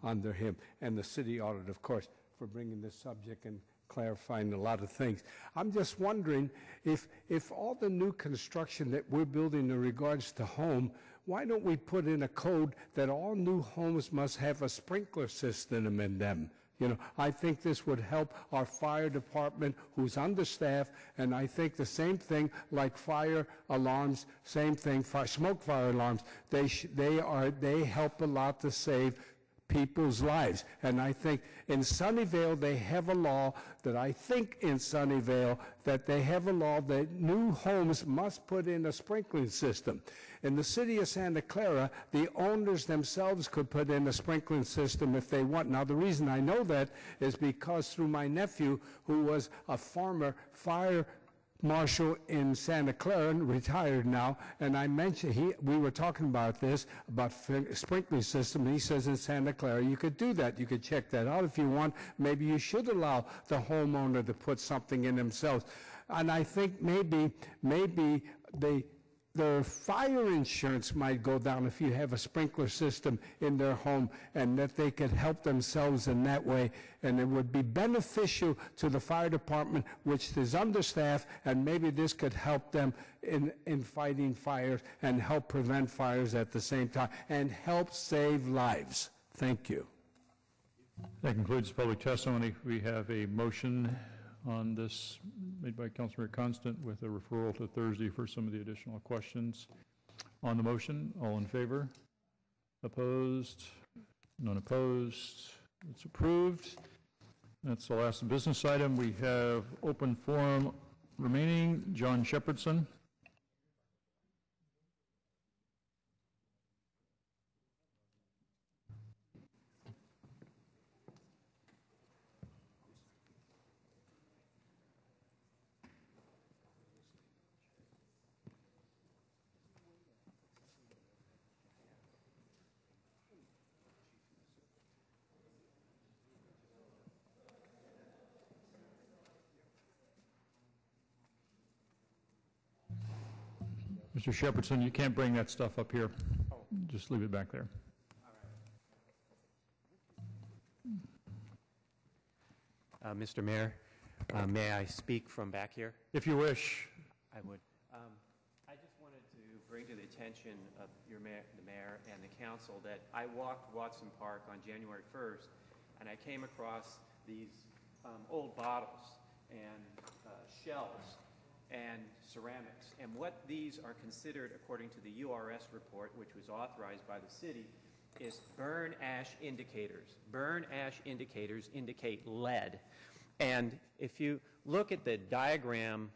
under him, and the city auditor, of course, for bringing this subject and clarifying a lot of things. I'm just wondering if all the new construction that we're building in regards to home, why don't we put in a code that all new homes must have a sprinkler system in them? You know, I think this would help our fire department, who's understaffed, and I think the same thing like fire alarms, same thing, smoke fire alarms. They help a lot to save people's lives. And I think in Sunnyvale they have a law that new homes must put in a sprinkling system. In the city of Santa Clara, the owners themselves could put in a sprinkling system if they want. Now, the reason I know that is because through my nephew, who was a former fire marshal in Santa Clara, retired now, and I mentioned, we were talking about this, about sprinkling system, and he says in Santa Clara, you could do that. You could check that out if you want. Maybe you should allow the homeowner to put something in themselves. And I think maybe their fire insurance might go down if you have a sprinkler system in their home, and that they could help themselves in that way. And it would be beneficial to the fire department, which is understaffed, and maybe this could help them in fighting fires and help prevent fires at the same time and help save lives. Thank you. That concludes public testimony. We have a motion on this made by Councilmember Constant with a referral to Thursday for some of the additional questions. On the motion, all in favor? Opposed? None opposed? It's approved. That's the last business item. We have open forum remaining. John Shepherdson. Mr. Shepherdson, you can't bring that stuff up here. Just leave it back there. Mr. Mayor, may I speak from back here? If you wish. I would. I just wanted to bring to the attention of the mayor and the council that I walked Watson Park on January 1st, and I came across these old bottles and shells and ceramics. And what these are considered, according to the URS report, which was authorized by the city, is burn ash indicators. Burn ash indicators indicate lead. And if you look at the diagram,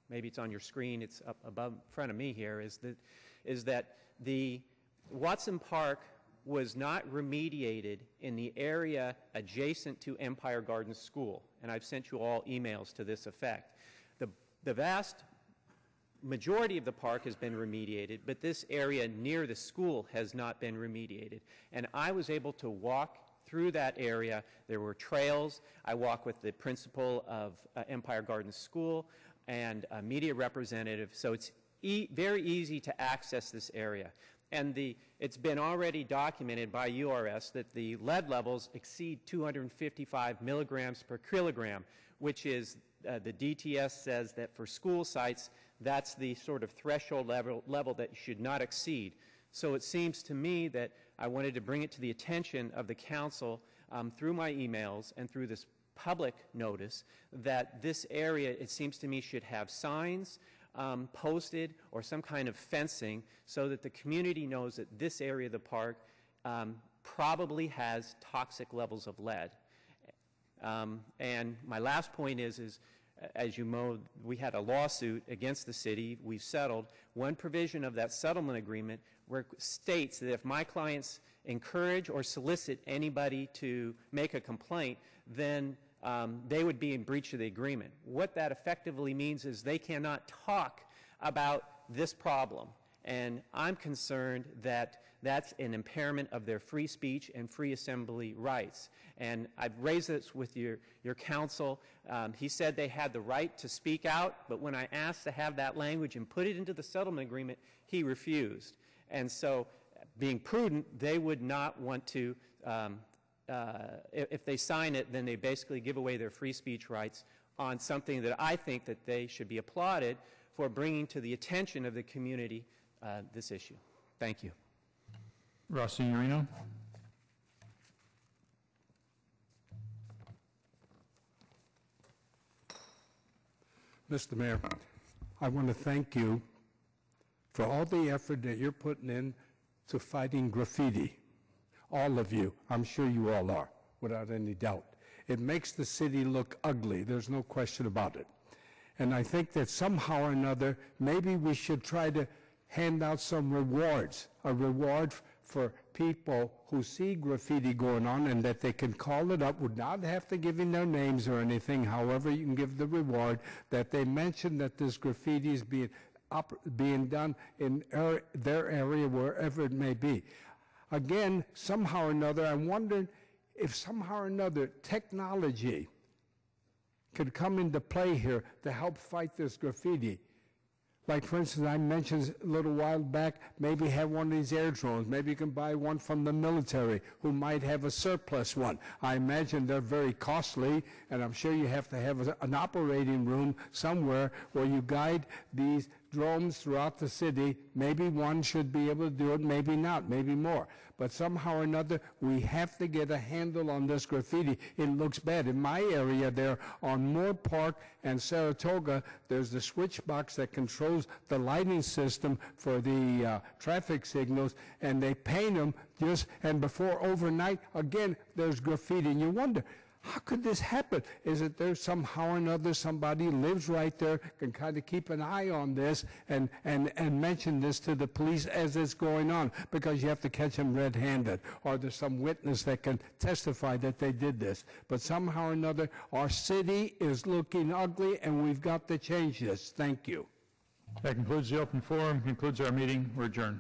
maybe it's on your screen, it's up above in front of me here, is that the Watson Park was not remediated in the area adjacent to Empire Gardens School. And I've sent you all emails to this effect. The vast majority of the park has been remediated, but this area near the school has not been remediated. And I was able to walk through that area. There were trails. I walked with the principal of Empire Gardens School and a media representative, so it's very easy to access this area. And it's been already documented by URS that the lead levels exceed 255 milligrams per kilogram, which is, the DTS says that for school sites, that's the sort of threshold level that you should not exceed. So it seems to me that I wanted to bring it to the attention of the council through my emails and through this public notice that this area, it seems to me, should have signs posted or some kind of fencing so that the community knows that this area of the park probably has toxic levels of lead. And my last point is as you know, we had a lawsuit against the city. We've settled. One provision of that settlement agreement where states that if my clients encourage or solicit anybody to make a complaint, then they would be in breach of the agreement. What that effectively means is they cannot talk about this problem. And I'm concerned that that's an impairment of their free speech and free assembly rights. And I've raised this with your counsel. He said they had the right to speak out, but when I asked to have that language and put it into the settlement agreement, he refused. And so, being prudent, they would not want to, if they sign it, then they basically give away their free speech rights on something that I think that they should be applauded for bringing to the attention of the community this issue. Thank you. Ross Signorino. Mr. Mayor, I want to thank you for all the effort that you're putting in to fighting graffiti. All of you. I'm sure you all are, without any doubt. It makes the city look ugly. There's no question about it. And I think that somehow or another, maybe we should try to hand out some rewards, a reward for people who see graffiti going on and that they can call it up without have to give in their names or anything. However, you can give the reward that they mention that this graffiti is being done in their area, wherever it may be. Again, somehow or another, I'm wondering if somehow or another technology could come into play here to help fight this graffiti. Like, for instance, I mentioned a little while back, maybe have one of these air drones. Maybe you can buy one from the military who might have a surplus one. I imagine they're very costly, and I'm sure you have to have an operating room somewhere where you guide these drones throughout the city. Maybe one should be able to do it, maybe not, maybe more. But somehow or another, we have to get a handle on this graffiti. It looks bad. In my area there on Moore Park and Saratoga, there's the switch box that controls the lighting system for the traffic signals, and they paint them just, and before overnight, again, there's graffiti. And you wonder, how could this happen? Is it there somehow or another somebody lives right there, can kind of keep an eye on this and mention this to the police as it's going on, because you have to catch them red-handed, or there's some witness that can testify that they did this. But somehow or another, our city is looking ugly, and we've got to change this. Thank you. That concludes the open forum, concludes our meeting. We're adjourned.